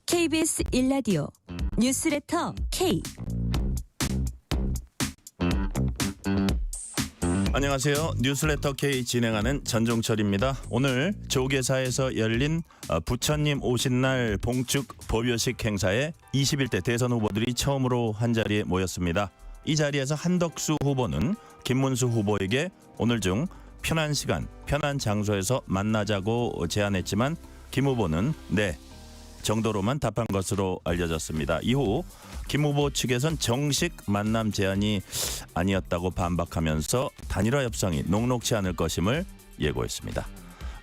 KBS 1라디오 뉴스레터 K. 안녕하세요. 뉴스레터 K 진행하는 전종철입니다. 오늘 조계사에서 열린 부처님 오신 날 봉축 법요식 행사에 21대 대선 후보들이 처음으로 한자리에 모였습니다. 이 자리에서 한덕수 후보는 김문수 후보에게 오늘 중 편한 시간, 편한 장소에서 만나자고 제안했지만 김 후보는 네 정도로만 답한 것으로 알려졌습니다. 이후 김 후보 측에선 정식 만남 제안이 아니었다고 반박하면서 단일화 협상이 녹록치 않을 것임을 예고했습니다.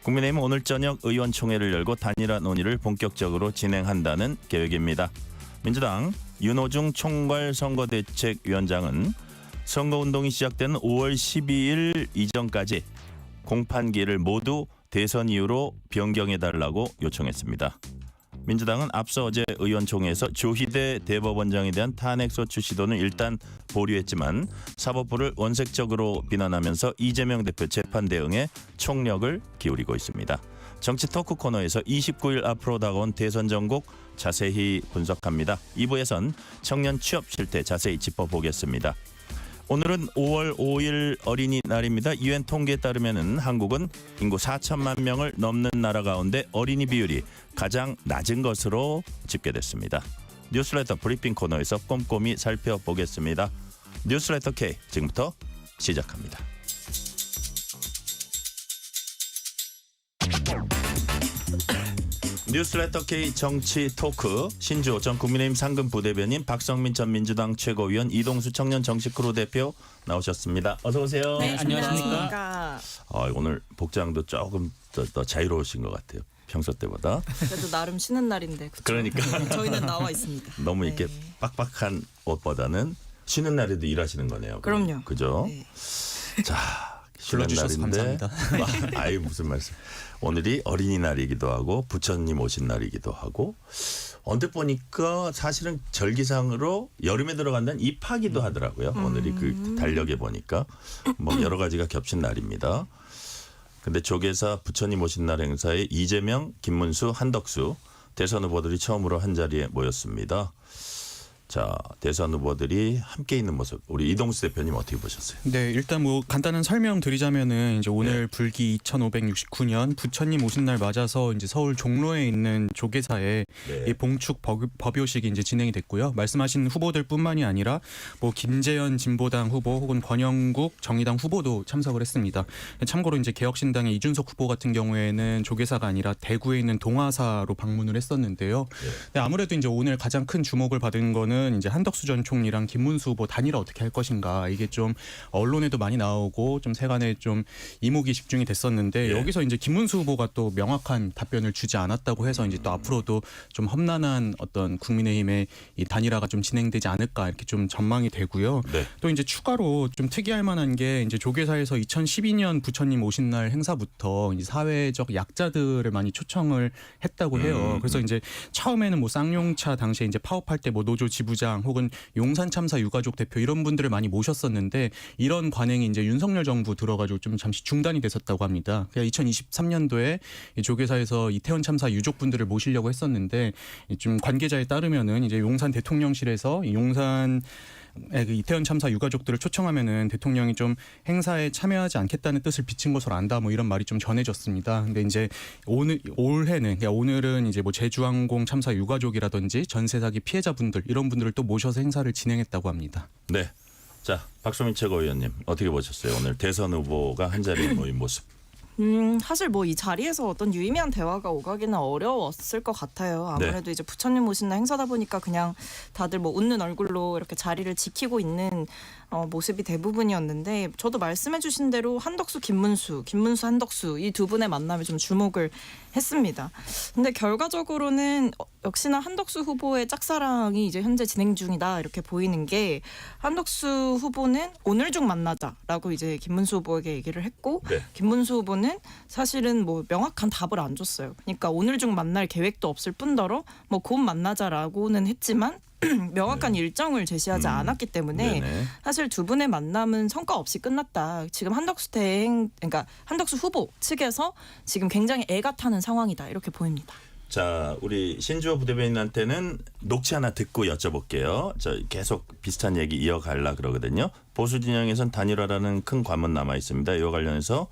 국민의힘은 오늘 저녁 의원총회를 열고 단일화 논의를 본격적으로 진행한다는 계획입니다. 민주당 윤호중 총괄선거대책위원장은 선거운동이 시작되는 5월 12일 이전까지 공판기일을 모두 대선 이후로 변경해달라고 요청했습니다. 민주당은 앞서 어제 의원총회에서 조희대 대법원장에 대한 탄핵소추 시도는 일단 보류했지만 사법부를 원색적으로 비난하면서 이재명 대표 재판 대응에 총력을 기울이고 있습니다. 정치 토크 코너에서 29일 앞으로 다가온 대선 전국 자세히 분석합니다. 2부에선 청년 취업 실태 자세히 짚어보겠습니다. 오늘은 5월 5일 어린이날입니다. 유엔 통계에 따르면 한국은 인구 4천만 명을 넘는 나라 가운데 어린이 비율이 가장 낮은 것으로 집계됐습니다. 뉴스레터 브리핑 코너에서 꼼꼼히 살펴보겠습니다. 뉴스레터 K 지금부터 시작합니다. 뉴스레터 K 정치 토크 신주호 전 국민의힘 상근 부대변인, 박성민 전 민주당 최고위원, 이동수 청년 정치크루 대표 나오셨습니다. 어서 오세요. 네, 안녕하십니까. 오늘 복장도 조금 더 자유로우신 것 같아요. 평소 때보다. 그래도 나름 쉬는 날인데. 그쵸? 그러니까 저희는 나와 있습니다. 너무 이렇게 빡빡한 옷보다는 쉬는 날에도 일하시는 거네요. 그럼요. 그죠? 네. 자. 불러주셔서 감사합니다. 아유 무슨 말씀. 오늘이 어린이날이기도 하고 부처님 오신 날이기도 하고 언뜻 보니까 사실은 절기상으로 여름에 들어간다는 입하기도 하더라고요. 오늘이 그 달력에 보니까 뭐 여러 가지가 겹친 날입니다. 근데 조계사 부처님 오신 날 행사에 이재명, 김문수, 한덕수 대선 후보들이 처음으로 한자리에 모였습니다. 자, 대선 후보들이 함께 있는 모습 우리 이동수 대표님 어떻게 보셨어요? 네, 일단 뭐 간단한 설명 드리자면은 이제 오늘 불기 2569년 부처님 오신 날 맞아서 이제 서울 종로에 있는 조계사에 이 봉축 법요식이 이제 진행이 됐고요. 말씀하신 후보들뿐만이 아니라 뭐 김재현 진보당 후보 혹은 권영국 정의당 후보도 참석을 했습니다. 참고로 이제 개혁신당의 이준석 후보 같은 경우에는 조계사가 아니라 대구에 있는 동아사로 방문을 했었는데요. 근데 아무래도 이제 오늘 가장 큰 주목을 받은 거는 이제 한덕수 전 총리랑 김문수 후보 단일화 어떻게 할 것인가, 이게 좀 언론에도 많이 나오고 좀 세간에 좀 이목이 집중이 됐었는데 여기서 이제 김문수 후보가 또 명확한 답변을 주지 않았다고 해서 이제 또 앞으로도 좀 험난한 어떤 국민의힘의 이 단일화가 좀 진행되지 않을까 이렇게 좀 전망이 되고요. 또 이제 추가로 좀 특이할 만한 게 이제 조계사에서 2012년 부처님 오신 날 행사부터 이제 사회적 약자들을 많이 초청을 했다고 해요. 그래서 이제 처음에는 뭐 쌍용차 당시에 이제 파업할 때 뭐 노조 지부장 혹은 용산 참사 유가족 대표 이런 분들을 많이 모셨었는데 이런 관행이 이제 윤석열 정부 들어가지고 좀 잠시 중단이 됐었다고 합니다. 2023년도에 조계사에서 이태원 참사 유족분들을 모시려고 했었는데 좀 관계자에 따르면은 이제 용산 대통령실에서 용산 이태원 참사 유가족들을 초청하면은 대통령이 좀 행사에 참여하지 않겠다는 뜻을 비친 것으로 안다, 뭐 이런 말이 좀 전해졌습니다. 근데 이제 올해는, 그러니까 오늘은 이제 뭐 제주항공 참사 유가족이라든지 전세 사기 피해자분들 이런 분들을 또 모셔서 행사를 진행했다고 합니다. 네, 자 박소민 최고위원님 어떻게 보셨어요? 오늘 대선 후보가 한 자리에 모인 모습. 사실 뭐 이 자리에서 어떤 유의미한 대화가 오가기는 어려웠을 것 같아요. 아무래도 이제 부처님 오신 날 행사다 보니까 그냥 다들 뭐 웃는 얼굴로 이렇게 자리를 지키고 있는 모습이 대부분이었는데, 저도 말씀해주신 대로 한덕수, 김문수, 한덕수 이 두 분의 만남에 좀 주목을 했습니다. 근데 결과적으로는 역시나 한덕수 후보의 짝사랑이 이제 현재 진행 중이다 이렇게 보이는 게, 한덕수 후보는 오늘 중 만나자라고 이제 김문수 후보에게 얘기를 했고, 김문수 후보는 사실은 뭐 명확한 답을 안 줬어요. 그러니까 오늘 중 만날 계획도 없을 뿐더러 뭐 곧 만나자라고는 했지만 명확한 일정을 제시하지 않았기 때문에 네네. 사실 두 분의 만남은 성과 없이 끝났다. 지금 그러니까 한덕수 후보 측에서 지금 굉장히 애가 타는 상황이다. 이렇게 보입니다. 자, 우리 신주호 부대변인한테는 녹취 하나 듣고 여쭤볼게요. 저 계속 비슷한 얘기 이어갈라 그러거든요. 보수 진영에선 단일화라는 큰 관문 남아 있습니다. 이와 관련해서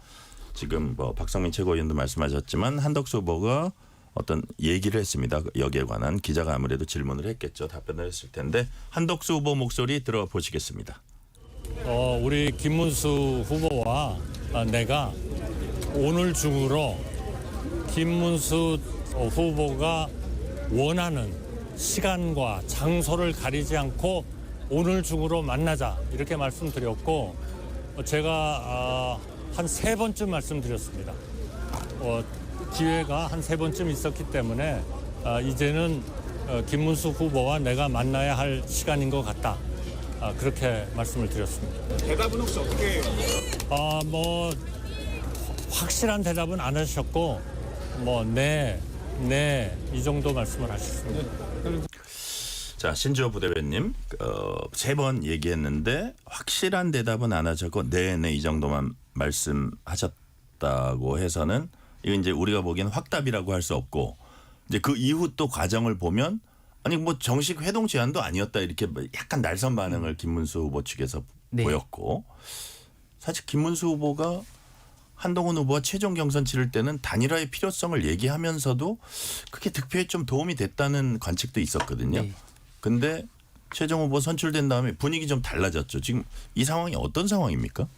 지금 뭐 박성민 최고위원도 말씀하셨지만 한덕수 후보가 어떤 얘기를 했습니다. 여기에 관한 기자가 아무래도 질문을 했겠죠. 답변을 했을 텐데 한덕수 후보 목소리 들어보시겠습니다. 우리 김문수 후보와 내가 오늘 중으로 김문수 후보가 원하는 시간과 장소를 가리지 않고 오늘 중으로 만나자 이렇게 말씀드렸고 제가 한 3번쯤 말씀드렸습니다. 기회가 한 3번쯤 있었기 때문에 이제는 김문수 후보와 내가 만나야 할 시간인 것 같다. 그렇게 말씀을 드렸습니다. 대답은 혹시 어떻게? 뭐 확실한 대답은 안 하셨고 네 이 정도 말씀을 하셨습니다. 자, 신주호 부대변님 3번 얘기했는데 확실한 대답은 안 하셨고 네네 이 정도만 말씀하셨다고 해서는 이건 이제 우리가 보기엔 확답이라고 할 수 없고 이제 그 이후 또 과정을 보면 아니 뭐 정식 회동 제안도 아니었다 이렇게 약간 날선 반응을 김문수 후보 측에서 보였고 사실 김문수 후보가 한동훈 후보와 최종 경선 치를 때는 단일화의 필요성을 얘기하면서도 그게 득표에 좀 도움이 됐다는 관측도 있었거든요. 근데 최종 후보 선출된 다음에 분위기 좀 달라졌죠. 지금 이 상황이 어떤 상황입니까?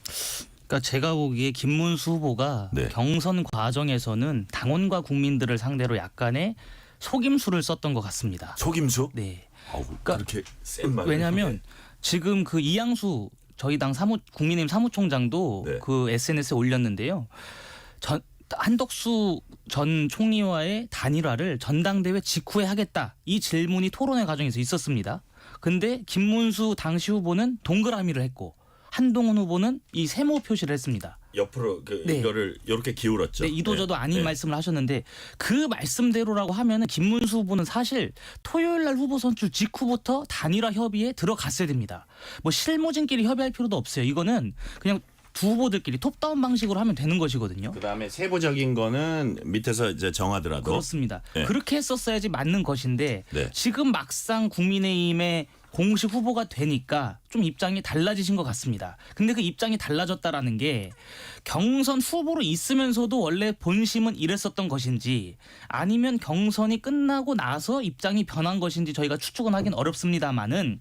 그러니까 제가 보기에 김문수 후보가 경선 과정에서는 당원과 국민들을 상대로 약간의 속임수를 썼던 것 같습니다. 속임수? 네. 그러니까 그렇게 센 말. 왜냐하면 지금 그 이양수 저희 당 국민의힘 사무총장도 그 SNS에 올렸는데요. 한덕수 전 총리와의 단일화를 전당대회 직후에 하겠다. 이 질문이 토론회 과정에서 있었습니다. 근데 김문수 당시 후보는 동그라미를 했고 한동훈 후보는 이 세모 표시를 했습니다. 옆으로 이거를 이렇게 기울었죠. 네, 이도저도 아닌 말씀을 하셨는데 그 말씀대로라고 하면은 김문수 후보는 사실 토요일 날 후보 선출 직후부터 단일화 협의에 들어갔어야 됩니다. 뭐 실무진끼리 협의할 필요도 없어요. 이거는 그냥 두 후보들끼리 톱다운 방식으로 하면 되는 것이거든요. 그다음에 세부적인 거는 밑에서 이제 정하더라도 그렇습니다. 그렇게 했었어야지 맞는 것인데 지금 막상 국민의힘의 공식 후보가 되니까 좀 입장이 달라지신 것 같습니다. 근데 그 입장이 달라졌다라는 게 경선 후보로 있으면서도 원래 본심은 이랬었던 것인지 아니면 경선이 끝나고 나서 입장이 변한 것인지 저희가 추측은 하긴 어렵습니다만은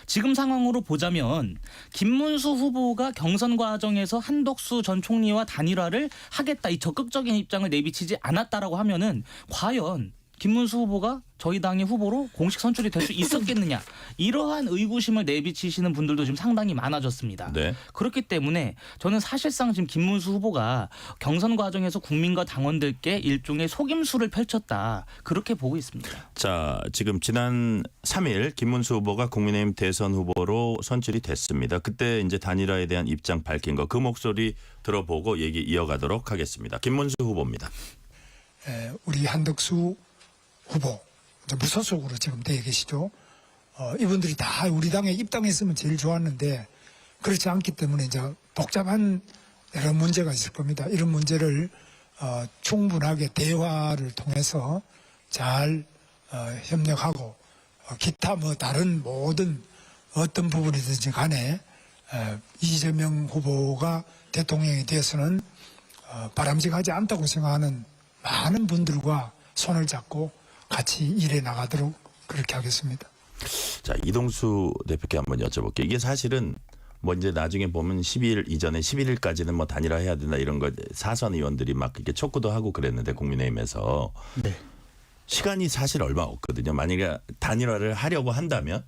지금 상황으로 보자면 김문수 후보가 경선 과정에서 한덕수 전 총리와 단일화를 하겠다 이 적극적인 입장을 내비치지 않았다라고 하면은 과연 김문수 후보가 저희 당의 후보로 공식 선출이 될 수 있었겠느냐 이러한 의구심을 내비치시는 분들도 지금 상당히 많아졌습니다. 그렇기 때문에 저는 사실상 지금 김문수 후보가 경선 과정에서 국민과 당원들께 일종의 속임수를 펼쳤다 그렇게 보고 있습니다. 자, 지금 지난 3일 김문수 후보가 국민의힘 대선 후보로 선출이 됐습니다. 그때 이제 단일화에 대한 입장 밝힌 거 그 목소리 들어보고 얘기 이어가도록 하겠습니다. 김문수 후보입니다. 우리 한덕수 후보 무소속으로 지금 되어 계시죠. 이분들이 다 우리 당에 입당했으면 제일 좋았는데 그렇지 않기 때문에 이제 복잡한 여러 문제가 있을 겁니다. 이런 문제를 충분하게 대화를 통해서 잘 협력하고 기타 뭐 다른 모든 어떤 부분이든지 간에 이재명 후보가 대통령이 되어서는 바람직하지 않다고 생각하는 많은 분들과 손을 잡고 같이 일해 나가도록 그렇게 하겠습니다. 자, 이동수 대표께 한번 여쭤볼게요. 이게 사실은 뭐 이제 나중에 보면 12일 이전에 11일까지는 뭐 단일화해야 된다 이런 거 사선 의원들이 막 이렇게 촉구도 하고 그랬는데 국민의힘에서 시간이 사실 얼마 없거든요. 만약에 단일화를 하려고 한다면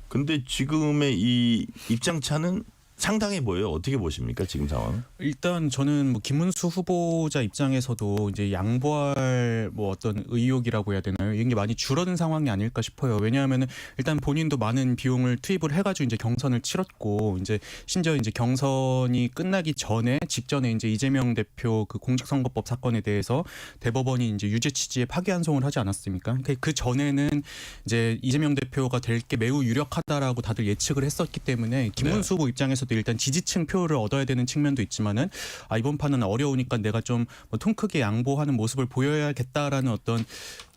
근데 지금의 이 입장 차는 상당해 보여요. 어떻게 보십니까 지금 상황? 일단 저는 뭐 김문수 후보자 입장에서도 이제 양보할 뭐 어떤 의욕이라고 해야 되나요? 이게 많이 줄어든 상황이 아닐까 싶어요. 왜냐하면은 일단 본인도 많은 비용을 투입을 해가지고 이제 경선을 치렀고 이제 심지어 이제 경선이 끝나기 전에 직전에 이제 이재명 대표 그 공직선거법 사건에 대해서 대법원이 이제 유죄 취지의 파기환송을 하지 않았습니까? 그 전에는 이제 이재명 대표가 될 게 매우 유력하다라고 다들 예측을 했었기 때문에 김문수 후보 입장에서도 일단 지지층 표를 얻어야 되는 측면도 있지만은 이번 판은 어려우니까 내가 좀 통 크게 양보하는 모습을 보여야겠다라는 어떤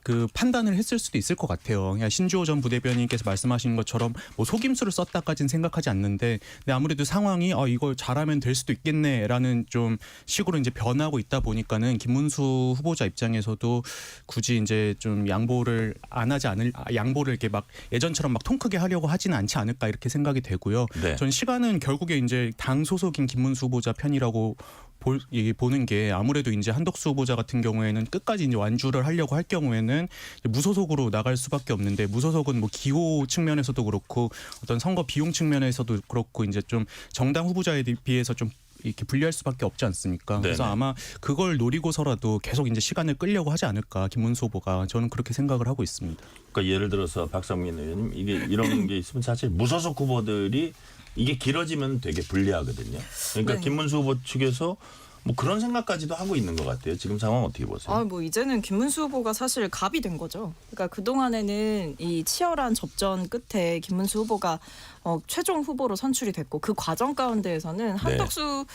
그 판단을 했을 수도 있을 것 같아요. 그냥 신주호 전 부대변인께서 말씀하신 것처럼 뭐 속임수를 썼다까지는 생각하지 않는데, 근데 아무래도 상황이 이걸 잘하면 될 수도 있겠네라는 좀 식으로 이제 변하고 있다 보니까는 김문수 후보자 입장에서도 굳이 이제 좀 양보를 안 하지 않을 양보를 이렇게 막 예전처럼 막 통 크게 하려고 하지는 않지 않을까 이렇게 생각이 되고요. 네. 전 시간은 결국에 이제 당 소속인 김문수 후보자 편이라고 보는 게 아무래도 이제 한덕수 후보자 같은 경우에는 끝까지 이제 완주를 하려고 할 경우에는 무소속으로 나갈 수밖에 없는데, 무소속은 뭐 기호 측면에서도 그렇고 어떤 선거 비용 측면에서도 그렇고 이제 좀 정당 후보자에 비해서 좀 이렇게 불리할 수밖에 없지 않습니까? 그래서 네네. 아마 그걸 노리고서라도 계속 이제 시간을 끌려고 하지 않을까 김문수 후보가, 저는 그렇게 생각을 하고 있습니다. 그러니까 예를 들어서 박상민 의원님 이게 이런 게 있으면 사실 무소속 후보들이 이게 길어지면 되게 불리하거든요. 그러니까 네. 김문수 후보 측에서 뭐 그런 생각까지도 하고 있는 것 같아요. 지금 상황 어떻게 보세요? 뭐 이제는 김문수 후보가 사실 갑이 된 거죠. 그러니까 그동안에는 이 치열한 접전 끝에 김문수 후보가 최종 후보로 선출이 됐고, 그 과정 가운데에서는 한덕수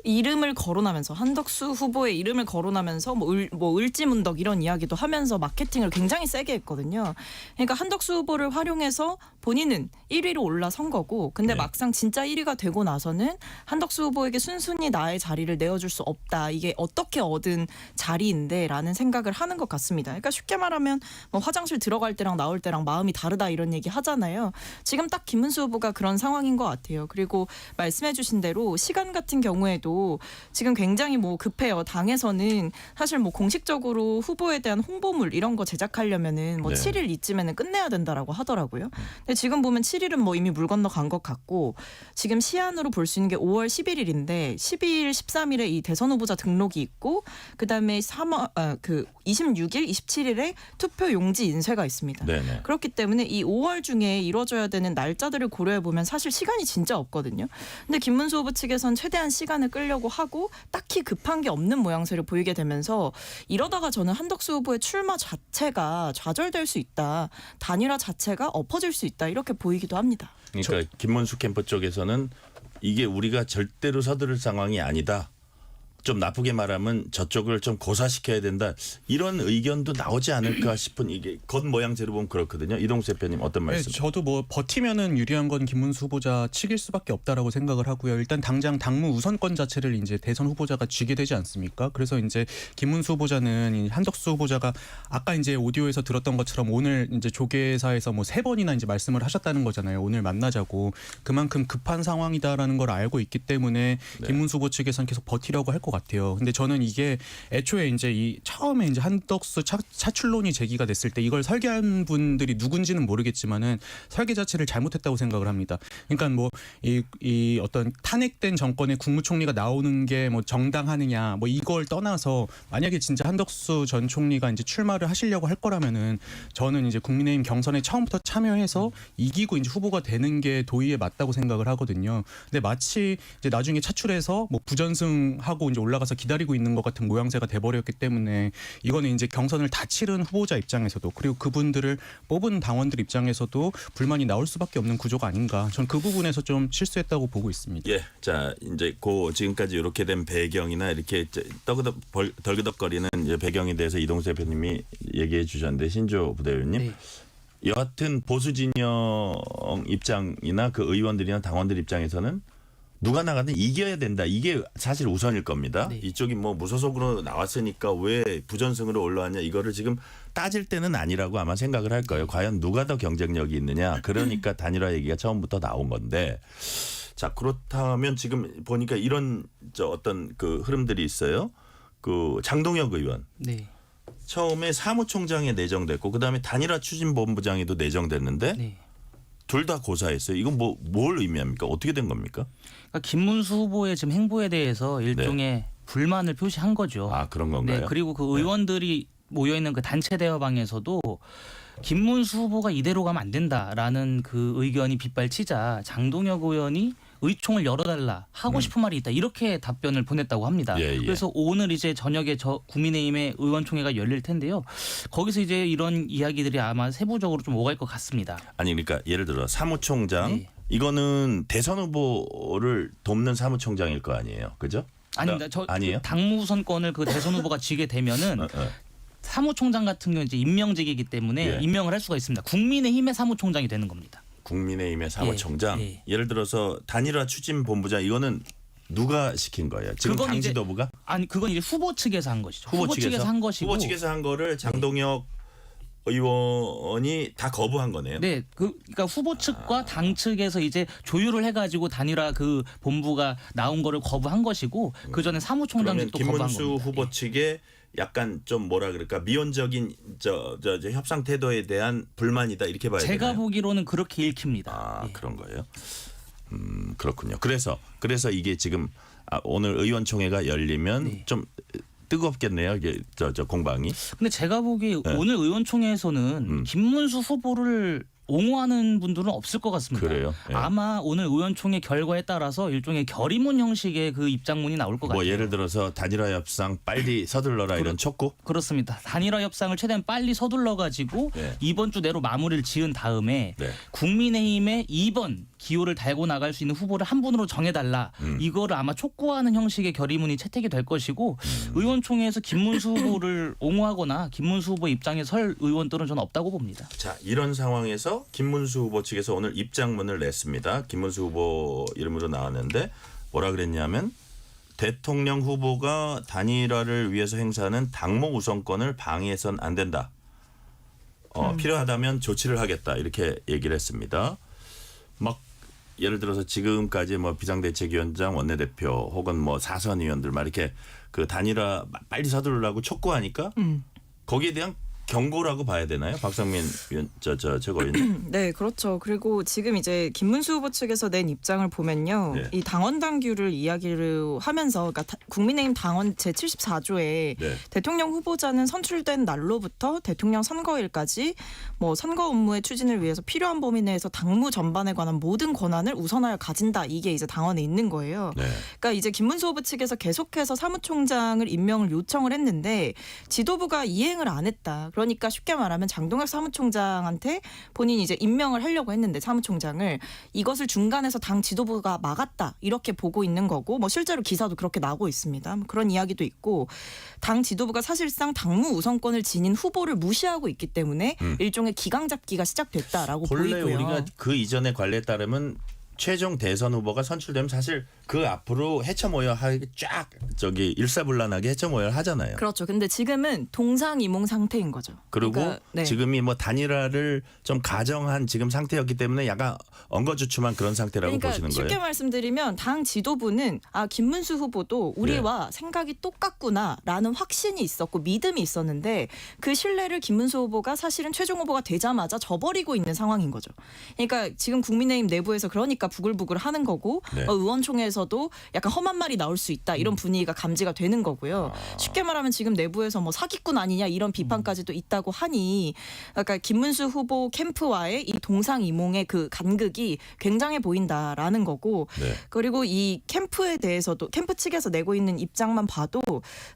이름을 거론하면서, 한덕수 후보의 이름을 거론하면서 뭐 을지문덕 이런 이야기도 하면서 마케팅을 굉장히 세게 했거든요. 그러니까 한덕수 후보를 활용해서 본인은 1위로 올라선 거고, 근데 네. 막상 진짜 1위가 되고 나서는 한덕수 후보에게 순순히 나의 자리를 내어줄 수 없다. 이게 어떻게 얻은 자리인데 라는 생각을 하는 것 같습니다. 그러니까 쉽게 말하면 뭐 화장실 들어갈 때랑 나올 때랑 마음이 다르다 이런 얘기 하잖아요. 지금 딱 김문수 후보가 그런 상황인 것 같아요. 그리고 말씀해 주신 대로 시간 같은 경우에도 지금 굉장히 뭐 급해요. 당에서는 사실 뭐 공식적으로 후보에 대한 홍보물 이런 거 제작하려면은 뭐 네. 7일 이쯤에는 끝내야 된다라고 하더라고요. 근데 지금 보면 7일은 뭐 이미 물 건너 간 것 같고, 지금 시한으로 볼 수 있는 게 5월 11일인데 12일, 13일에 이 대선 후보자 등록이 있고, 그다음에 26일, 27일에 투표 용지 인쇄가 있습니다. 네네. 그렇기 때문에 이 5월 중에 이루어져야 되는 날짜들을 고려해 보면 사실 시간이 진짜 없거든요. 근데 김문수 후보 측에선 최대한 시간을 끌려고 하고 딱히 급한 게 없는 모양새를 보이게 되면서, 이러다가 저는 한덕수 후보의 출마 자체가 좌절될 수 있다, 단일화 자체가 엎어질 수 있다 이렇게 보이기도 합니다. 그러니까 김문수 캠프 쪽에서는 이게 우리가 절대로 서두를 상황이 아니다. 좀 나쁘게 말하면 저쪽을 좀 고사시켜야 된다. 이런 의견도 나오지 않을까 싶은, 이게 겉모양새로 보면 그렇거든요. 이동수 대표님 어떤 말씀? 네, 저도 뭐 버티면은 유리한 건 김문수 후보자 측일 수밖에 없다라고 생각을 하고요. 일단 당장 당무 우선권 자체를 이제 대선 후보자가 쥐게 되지 않습니까? 그래서 이제 김문수 후보자는 이 한덕수 후보자가 아까 이제 오디오에서 들었던 것처럼 오늘 이제 조계사에서 뭐 3번이나 이제 말씀을 하셨다는 거잖아요. 오늘 만나자고. 그만큼 급한 상황이다라는 걸 알고 있기 때문에 네. 김문수 후보 측에서는 계속 버티려고 할 것 같아요. 근데 저는 이게 애초에 이제 처음에 이제 한덕수 차출론이 제기가 됐을 때 이걸 설계한 분들이 누군지는 모르겠지만은 설계 자체를 잘못했다고 생각을 합니다. 그러니까 뭐 이 어떤 탄핵된 정권의 국무총리가 나오는 게 뭐 정당하느냐 뭐 이걸 떠나서, 만약에 진짜 한덕수 전 총리가 이제 출마를 하시려고 할 거라면은 저는 이제 국민의힘 경선에 처음부터 참여해서 이기고 이제 후보가 되는 게 도의에 맞다고 생각을 하거든요. 근데 마치 이제 나중에 차출해서 뭐 부전승하고 이제 올라가서 기다리고 있는 것 같은 모양새가 돼버렸기 때문에, 이거는 이제 경선을 다 치른 후보자 입장에서도, 그리고 그분들을 뽑은 당원들 입장에서도 불만이 나올 수밖에 없는 구조가 아닌가. 전 그 부분에서 좀 실수했다고 보고 있습니다. 예, 자 이제 지금까지 이렇게 된 배경이나 이렇게 덜그덕거리는 배경에 대해서 이동수 대표님이 얘기해 주셨는데, 신조 부대변인님, 네. 여하튼 보수 진영 입장이나 그 의원들이나 당원들 입장에서는 누가 나가든 이겨야 된다. 이게 사실 우선일 겁니다. 네. 이쪽이 뭐 무소속으로 나왔으니까 왜 부전승으로 올라왔냐, 이거를 지금 따질 때는 아니라고 아마 생각을 할 거예요. 과연 누가 더 경쟁력이 있느냐. 그러니까 단일화 얘기가 처음부터 나온 건데, 자 그렇다면 지금 보니까 이런 어떤 그 흐름들이 있어요. 그 장동혁 의원 네. 처음에 사무총장에 내정됐고, 그다음에 단일화 추진본부장에도 내정됐는데 네. 둘 다 고사했어요. 이건 뭘 의미합니까? 어떻게 된 겁니까? 그러니까 김문수 후보의 지금 행보에 대해서 일종의 불만을 표시한 거죠. 아, 그런 건가요? 네, 그리고 그 의원들이 모여 있는 그 단체 대화방에서도 김문수 후보가 이대로 가면 안 된다라는 그 의견이 빗발치자 장동혁 의원이 의총을 열어달라 하고 싶은 말이 있다 이렇게 답변을 보냈다고 합니다. 예, 예. 그래서 오늘 이제 저녁에 국민의힘의 의원총회가 열릴 텐데요. 거기서 이제 이런 이야기들이 아마 세부적으로 좀 오갈 것 같습니다. 아니 그러니까 예를 들어 사무총장 네. 이거는 대선 후보를 돕는 사무총장일 거 아니에요, 그죠? 아닙니다. 저 아니에요? 당무 우선권을 그 대선 후보가 쥐게 되면은 사무총장 같은 경우는 이제 임명직이기 때문에 예. 임명을 할 수가 있습니다. 국민의힘의 사무총장이 되는 겁니다. 국민의힘의 사무총장. 예. 예를 들어서 단일화 추진본부장 이거는 누가 시킨 거예요? 지금 그건 당 이제- 지도부가? 아니 그건 이제 후보 측에서 한 것이죠. 후보 측에서 한 것이고. 후보 측에서 한 거를 장동혁 의원이 다 거부한 거네요. 네, 그러니까 후보 측과 당 측에서 이제 조율을 해가지고 단일화 그 본부가 나온 거를 거부한 것이고 그 전에 그러면 사무총장도 거부한 김문수 겁니다. 후보 측에 약간 좀 뭐라 그럴까 미온적인 저 협상 태도에 대한 불만이다 이렇게 봐야 제가 되나요? 보기로는 그렇게 읽힙니다. 아 예. 그런 거예요. 그렇군요. 그래서 이게 지금 오늘 의원총회가 열리면 네. 좀 뜨겁겠네요. 이게 저 공방이. 근데 제가 보기에 네. 오늘 의원총회에서는 김문수 후보를 옹호하는 분들은 없을 것 같습니다. 그래요? 예. 아마 오늘 의원총회 결과에 따라서 일종의 결의문 형식의 그 입장문이 나올 것 뭐 같아요. 예를 들어서 단일화 협상 빨리 서둘러라 이런 촉구? 그렇습니다. 단일화 협상을 최대한 빨리 서둘러 가지고 네. 이번 주 내로 마무리를 지은 다음에 네. 국민의힘의 2번 기호를 달고 나갈 수 있는 후보를 한 분으로 정해달라. 이거를 아마 촉구하는 형식의 결의문이 채택이 될 것이고 의원총회에서 김문수 후보를 옹호하거나 김문수 후보 입장에 설 의원들은 저는 없다고 봅니다. 자 이런 상황에서 김문수 후보 측에서 오늘 입장문을 냈습니다. 김문수 후보 이름으로 나왔는데 뭐라 그랬냐면 대통령 후보가 단일화를 위해서 행사하는 당무 우선권을 방해해서는 안 된다. 필요하다면 조치를 하겠다 이렇게 얘기를 했습니다. 막 예를 들어서 지금까지 뭐 비상대책위원장 원내대표 혹은 뭐 사선 의원들 막 이렇게 그 단일화 빨리 서두르라고 촉구하니까 거기에 대한 경고라고 봐야 되나요? 박성민 위원 최고위원님. 네, 그렇죠. 그리고 지금 이제 김문수 후보 측에서 낸 입장을 보면요. 네. 이 당원 당규를 이야기를 하면서 그러니까 국민의힘 당원 제74조에 네. 대통령 후보자는 선출된 날로부터 대통령 선거일까지 뭐 선거 업무의 추진을 위해서 필요한 범위 내에서 당무 전반에 관한 모든 권한을 우선하여 가진다. 이게 이제 당원에 있는 거예요. 네. 그러니까 이제 김문수 후보 측에서 계속해서 사무총장을 임명을 요청을 했는데 지도부가 이행을 안 했다. 그러니까 쉽게 말하면 장동혁 사무총장한테 본인이 이제 임명을 하려고 했는데 사무총장을 이것을 중간에서 당 지도부가 막았다. 이렇게 보고 있는 거고 뭐 실제로 기사도 그렇게 나오고 있습니다. 뭐 그런 이야기도 있고 당 지도부가 사실상 당무 우선권을 지닌 후보를 무시하고 있기 때문에 일종의 기강 잡기가 시작됐다라고 본래 보이고요. 우리가 그 이전의 관례에 따르면 최종 대선 후보가 선출되면 사실 그 앞으로 헤쳐모여하게 쫙 저기 일사불란하게 헤쳐모여 하잖아요. 그렇죠. 근데 지금은 동상이몽 상태인 거죠. 그리고 그러니까, 네. 지금이 뭐 단일화를 좀 가정한 지금 상태였기 때문에 약간 엉거주춤한 그런 상태라고 그러니까 보시는 쉽게 거예요. 말씀드리면 당 지도부는 김문수 후보도 우리와 네. 생각이 똑같구나라는 확신이 있었고 믿음이 있었는데 그 신뢰를 김문수 후보가 사실은 최종 후보가 되자마자 저버리고 있는 상황인 거죠. 그러니까 지금 국민의힘 내부에서 그러니까 부글부글 하는 거고 네. 의원총회에서도 약간 험한 말이 나올 수 있다 이런 분위기가 감지가 되는 거고요. 쉽게 말하면 지금 내부에서 뭐 사기꾼 아니냐 이런 비판까지도 있다고 하니 그러니까 김문수 후보 캠프와의 이 동상이몽의 그 간극이 굉장해 보인다라는 거고 네. 그리고 이 캠프에 대해서도 캠프 측에서 내고 있는 입장만 봐도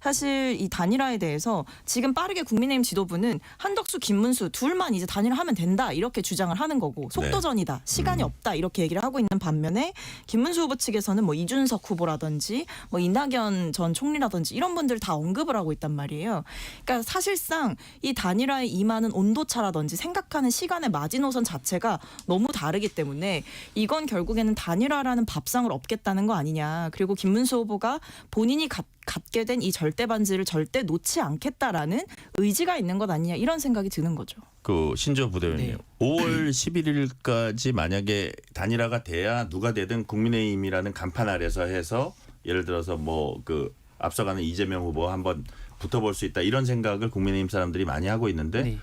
사실 이 단일화에 대해서 지금 빠르게 국민의힘 지도부는 한덕수, 김문수 둘만 이제 단일화하면 된다 이렇게 주장을 하는 거고 속도전이다 시간이 없다 이렇게 얘기를 하고 있는 반면에 김문수 후보 측에서는 뭐 이준석 후보라든지 뭐 이낙연 전 총리라든지 이런 분들 다 언급을 하고 있단 말이에요. 그러니까 사실상 이 단일화에 임하는 온도차라든지 생각하는 시간의 마지노선 자체가 너무 다르기 때문에 이건 결국에는 단일화라는 밥상을 업겠다는 거 아니냐. 그리고 김문수 후보가 본인이 갖게 된 이 절대 반지를 절대 놓지 않겠다라는 의지가 있는 것 아니냐 이런 생각이 드는 거죠. 그 신조 부대변인 네. 5월 11일까지 만약에 단일화가 돼야 누가 되든 국민의힘이라는 간판 아래서 해서 예를 들어서 뭐 그 앞서가는 이재명 후보 한번 붙어볼 수 있다 이런 생각을 국민의힘 사람들이 많이 하고 있는데 네.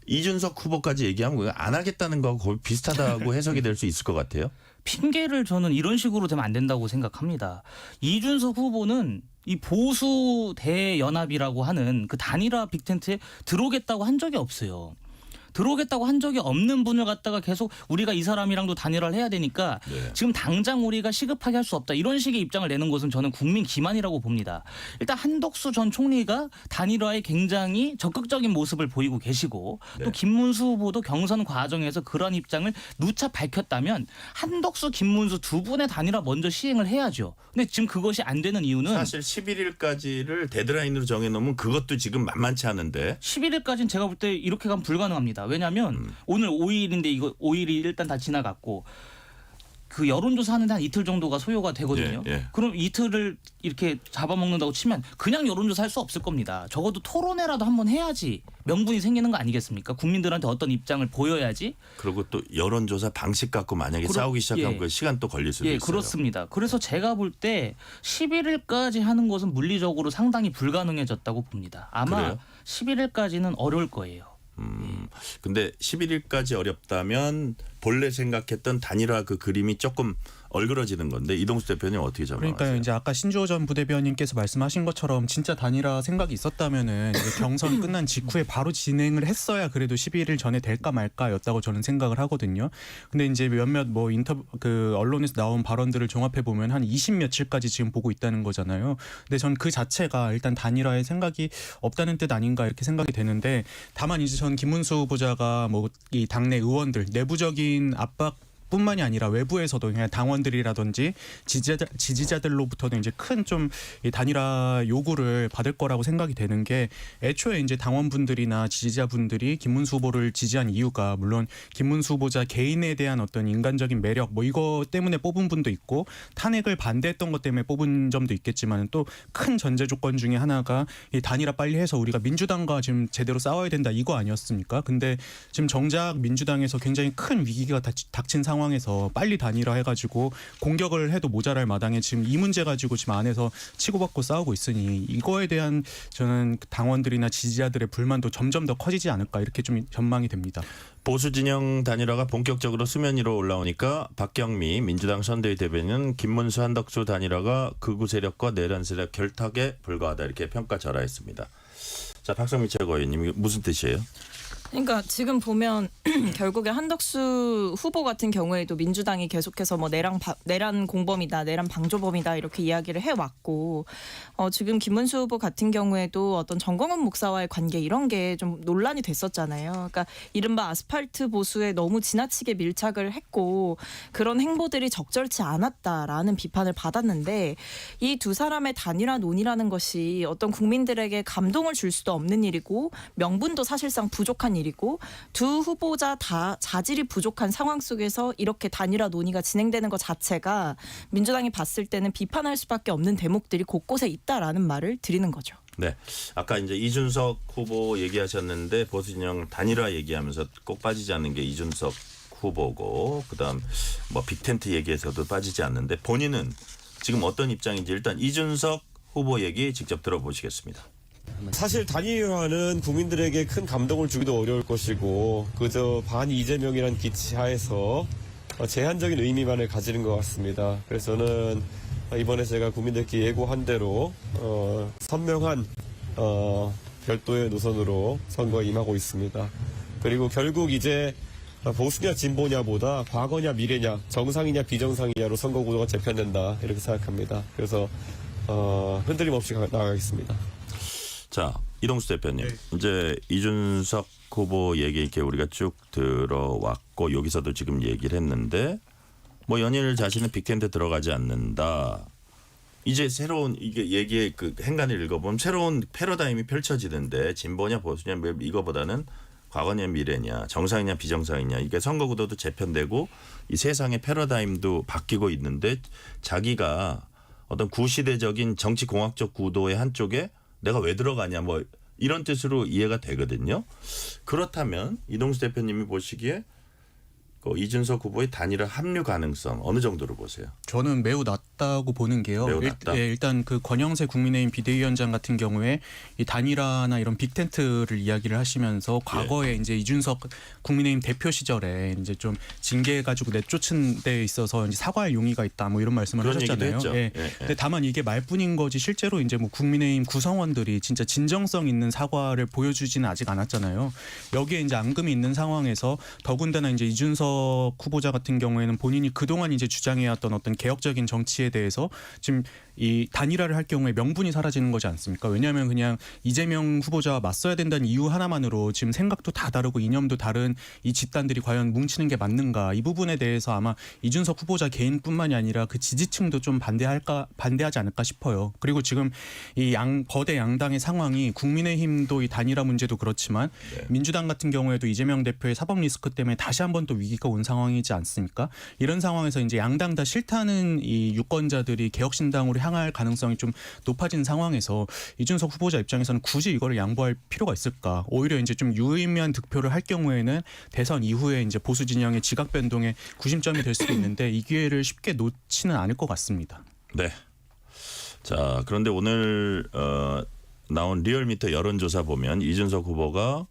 이준석 후보까지 얘기하면 안 하겠다는 거하고 거의 비슷하다고 해석이 될 수 있을 것 같아요. 핑계를 저는 이런 식으로 되면 안 된다고 생각합니다. 이준석 후보는 이 보수 대연합이라고 하는 그 단일화 빅텐트에 들어오겠다고 한 적이 없어요. 들어오겠다고 한 적이 없는 분을 갖다가 계속 우리가 이 사람이랑도 단일화를 해야 되니까 네. 지금 당장 우리가 시급하게 할 수 없다. 이런 식의 입장을 내는 것은 저는 국민 기만이라고 봅니다. 일단 한덕수 전 총리가 단일화에 굉장히 적극적인 모습을 보이고 계시고 네. 또 김문수 후보도 경선 과정에서 그런 입장을 누차 밝혔다면 한덕수, 김문수 두 분의 단일화 먼저 시행을 해야죠. 근데 지금 그것이 안 되는 이유는 사실 11일까지를 데드라인으로 정해놓으면 그것도 지금 만만치 않은데 11일까지는 제가 볼 때 이렇게 가면 불가능합니다. 왜냐하면 오늘 5일인데 이거 5일이 일단 다 지나갔고 그 여론조사 하는데 한 이틀 정도가 소요가 되거든요. 예, 예. 그럼 이틀을 이렇게 잡아먹는다고 치면 그냥 여론조사 할 수 없을 겁니다. 적어도 토론회라도 한번 해야지 명분이 생기는 거 아니겠습니까? 국민들한테 어떤 입장을 보여야지. 그리고 또 여론조사 방식 갖고 만약에 싸우기 시작하면 예. 그 시간 또 걸릴 수도 있어요. 그렇습니다. 그래서 제가 볼 때 11일까지 하는 것은 물리적으로 상당히 불가능해졌다고 봅니다. 아마 그래요? 11일까지는 어려울 거예요. 근데 11일까지 어렵다면 본래 생각했던 단일화 그 그림이 조금 얼그러지는 건데 이동수 대표님 어떻게 전망하세요? 그러니까요. 이제 아까 신주호 전 부대변인께서 말씀하신 것처럼 진짜 단일화 생각이 있었다면은 이제 경선 끝난 직후에 바로 진행을 했어야 그래도 12일 전에 될까 말까였다고 저는 생각을 하거든요. 근데 이제 몇몇 뭐 인터뷰 그 언론에서 나온 발언들을 종합해 보면 한 20 며칠까지 지금 보고 있다는 거잖아요. 근데 전 그 자체가 일단 단일화의 생각이 없다는 뜻 아닌가 이렇게 생각이 되는데 다만 이제 전 김문수 후보자가 뭐 이 당내 의원들 내부적인 압박 뿐만이 아니라 외부에서도 그냥 당원들이라든지 지지자들로부터는 이제 큰 좀 단일화 요구를 받을 거라고 생각이 되는 게 애초에 이제 당원분들이나 지지자분들이 김문수 후보를 지지한 이유가 물론 김문수 후보자 개인에 대한 어떤 인간적인 매력 뭐 이거 때문에 뽑은 분도 있고 탄핵을 반대했던 것 때문에 뽑은 점도 있겠지만 또 큰 전제 조건 중에 하나가 이 단일화 빨리 해서 우리가 민주당과 지금 제대로 싸워야 된다 이거 아니었습니까? 근데 지금 정작 민주당에서 굉장히 큰 위기가 닥친 상황에서 빨리 단일화해가지고 공격을 해도 모자랄 마당에 지금 이 문제 가지고 지금 안에서 치고받고 싸우고 있으니 이거에 대한 저는 당원들이나 지지자들의 불만도 점점 더 커지지 않을까 이렇게 좀 전망이 됩니다. 보수 진영 단일화가 본격적으로 수면 위로 올라오니까 박경미 민주당 선대위 대변인은 김문수 한덕수 단일화가 극우 세력과 내란 세력 결탁에 불과하다 이렇게 평가절하했습니다. 자, 박성민 최고위원님 이게 무슨 뜻이에요? 그러니까 지금 보면 결국에 한덕수 후보 같은 경우에도 민주당이 계속해서 뭐 내란 공범이다, 내란 방조범이다 이렇게 이야기를 해왔고 지금 김문수 후보 같은 경우에도 어떤 정광훈 목사와의 관계 이런 게 좀 논란이 됐었잖아요. 그러니까 이른바 아스팔트 보수에 너무 지나치게 밀착을 했고 그런 행보들이 적절치 않았다라는 비판을 받았는데 이 두 사람의 단일화 논의라는 것이 어떤 국민들에게 감동을 줄 수도 없는 일이고 명분도 사실상 부족한 일이고 두 후보자 다 자질이 부족한 상황 속에서 이렇게 단일화 논의가 진행되는 것 자체가 민주당이 봤을 때는 비판할 수밖에 없는 대목들이 곳곳에 있다라는 말을 드리는 거죠. 네, 아까 이제 이준석 후보 얘기하셨는데 보수 진영 단일화 얘기하면서 꼭 빠지지 않는 게 이준석 후보고 그다음 뭐 빅텐트 얘기에서도 빠지지 않는데 본인은 지금 어떤 입장인지 일단 이준석 후보 얘기 직접 들어보시겠습니다. 사실 단일화는 국민들에게 큰 감동을 주기도 어려울 것이고 그저 반 이재명이란 기치하에서 제한적인 의미만을 가지는 것 같습니다. 그래서 저는 이번에 제가 국민들께 예고한 대로 선명한 별도의 노선으로 선거에 임하고 있습니다. 그리고 결국 이제 보수냐 진보냐보다 과거냐 미래냐 정상이냐 비정상이냐로 선거 구도가 재편된다 이렇게 생각합니다. 그래서 흔들림 없이 나가겠습니다. 자, 이동수 대표님. 네. 이제 이준석 후보 얘기 이렇게 우리가 쭉 들어왔고 여기서도 지금 얘기를 했는데 뭐 연일 자신은 빅텐트 들어가지 않는다. 이제 새로운 이게 얘기의 그 행간을 읽어보면 새로운 패러다임이 펼쳐지는데 진보냐 보수냐 이거보다는 과거냐 미래냐 정상이냐 비정상이냐 이게 선거구도도 재편되고 이 세상의 패러다임도 바뀌고 있는데 자기가 어떤 구시대적인 정치공학적 구도의 한쪽에 내가 왜 들어가냐 뭐 이런 뜻으로 이해가 되거든요. 그렇다면 이동수 대표님이 보시기에 그 이준석 후보의 단일화 합류 가능성 어느 정도로 보세요? 저는 매우 낮다고 보는 게요. 매우 낮다? 일단 그 권영세 국민의힘 비대위원장 같은 경우에 이 단일화나 이런 빅텐트를 이야기를 하시면서 과거에 이제 이준석 국민의힘 대표 시절에 이제 좀 징계해가지고 내쫓은 데 있어서 이제 사과할 용의가 있다 뭐 이런 말씀을 그런 하셨잖아요. 얘기도 했죠. 예. 근데 다만 이게 말뿐인 거지 실제로 이제 뭐 국민의힘 구성원들이 진짜 진정성 있는 사과를 보여주지는 아직 않았잖아요. 여기에 이제 앙금이 있는 상황에서 더군다나 이제 이준석 후보자 같은 경우에는 본인이 그동안 이제 주장해왔던 어떤 개혁적인 정치에 대해서 지금 이 단일화를 할 경우에 명분이 사라지는 거지 않습니까? 왜냐하면 그냥 이재명 후보자와 맞서야 된다는 이유 하나만으로 지금 생각도 다 다르고 이념도 다른 이 집단들이 과연 뭉치는 게 맞는가? 이 부분에 대해서 아마 이준석 후보자 개인뿐만이 아니라 그 지지층도 좀 반대하지 않을까 싶어요. 그리고 지금 이 거대 양당의 상황이 국민의힘도 이 단일화 문제도 그렇지만 민주당 같은 경우에도 이재명 대표의 사법 리스크 때문에 다시 한번 또 위기가 온 상황이지 않습니까? 이런 상황에서 이제 양당 다 싫다는 이 유권자들이 개혁신당으로 향할 가능성이 좀 높아진 상황에서 이준석 후보자 입장에서는 굳이 이거를 양보할 필요가 있을까? 오히려 이제 좀 유의미한 득표를 할 경우에는 대선 이후에 이제 보수 진영의 지각 변동의 구심점이 될 수도 있는데 이 기회를 쉽게 놓지는 않을 것 같습니다. 네. 자, 그런데 오늘 나온 리얼미터 여론조사 보면 이준석 후보가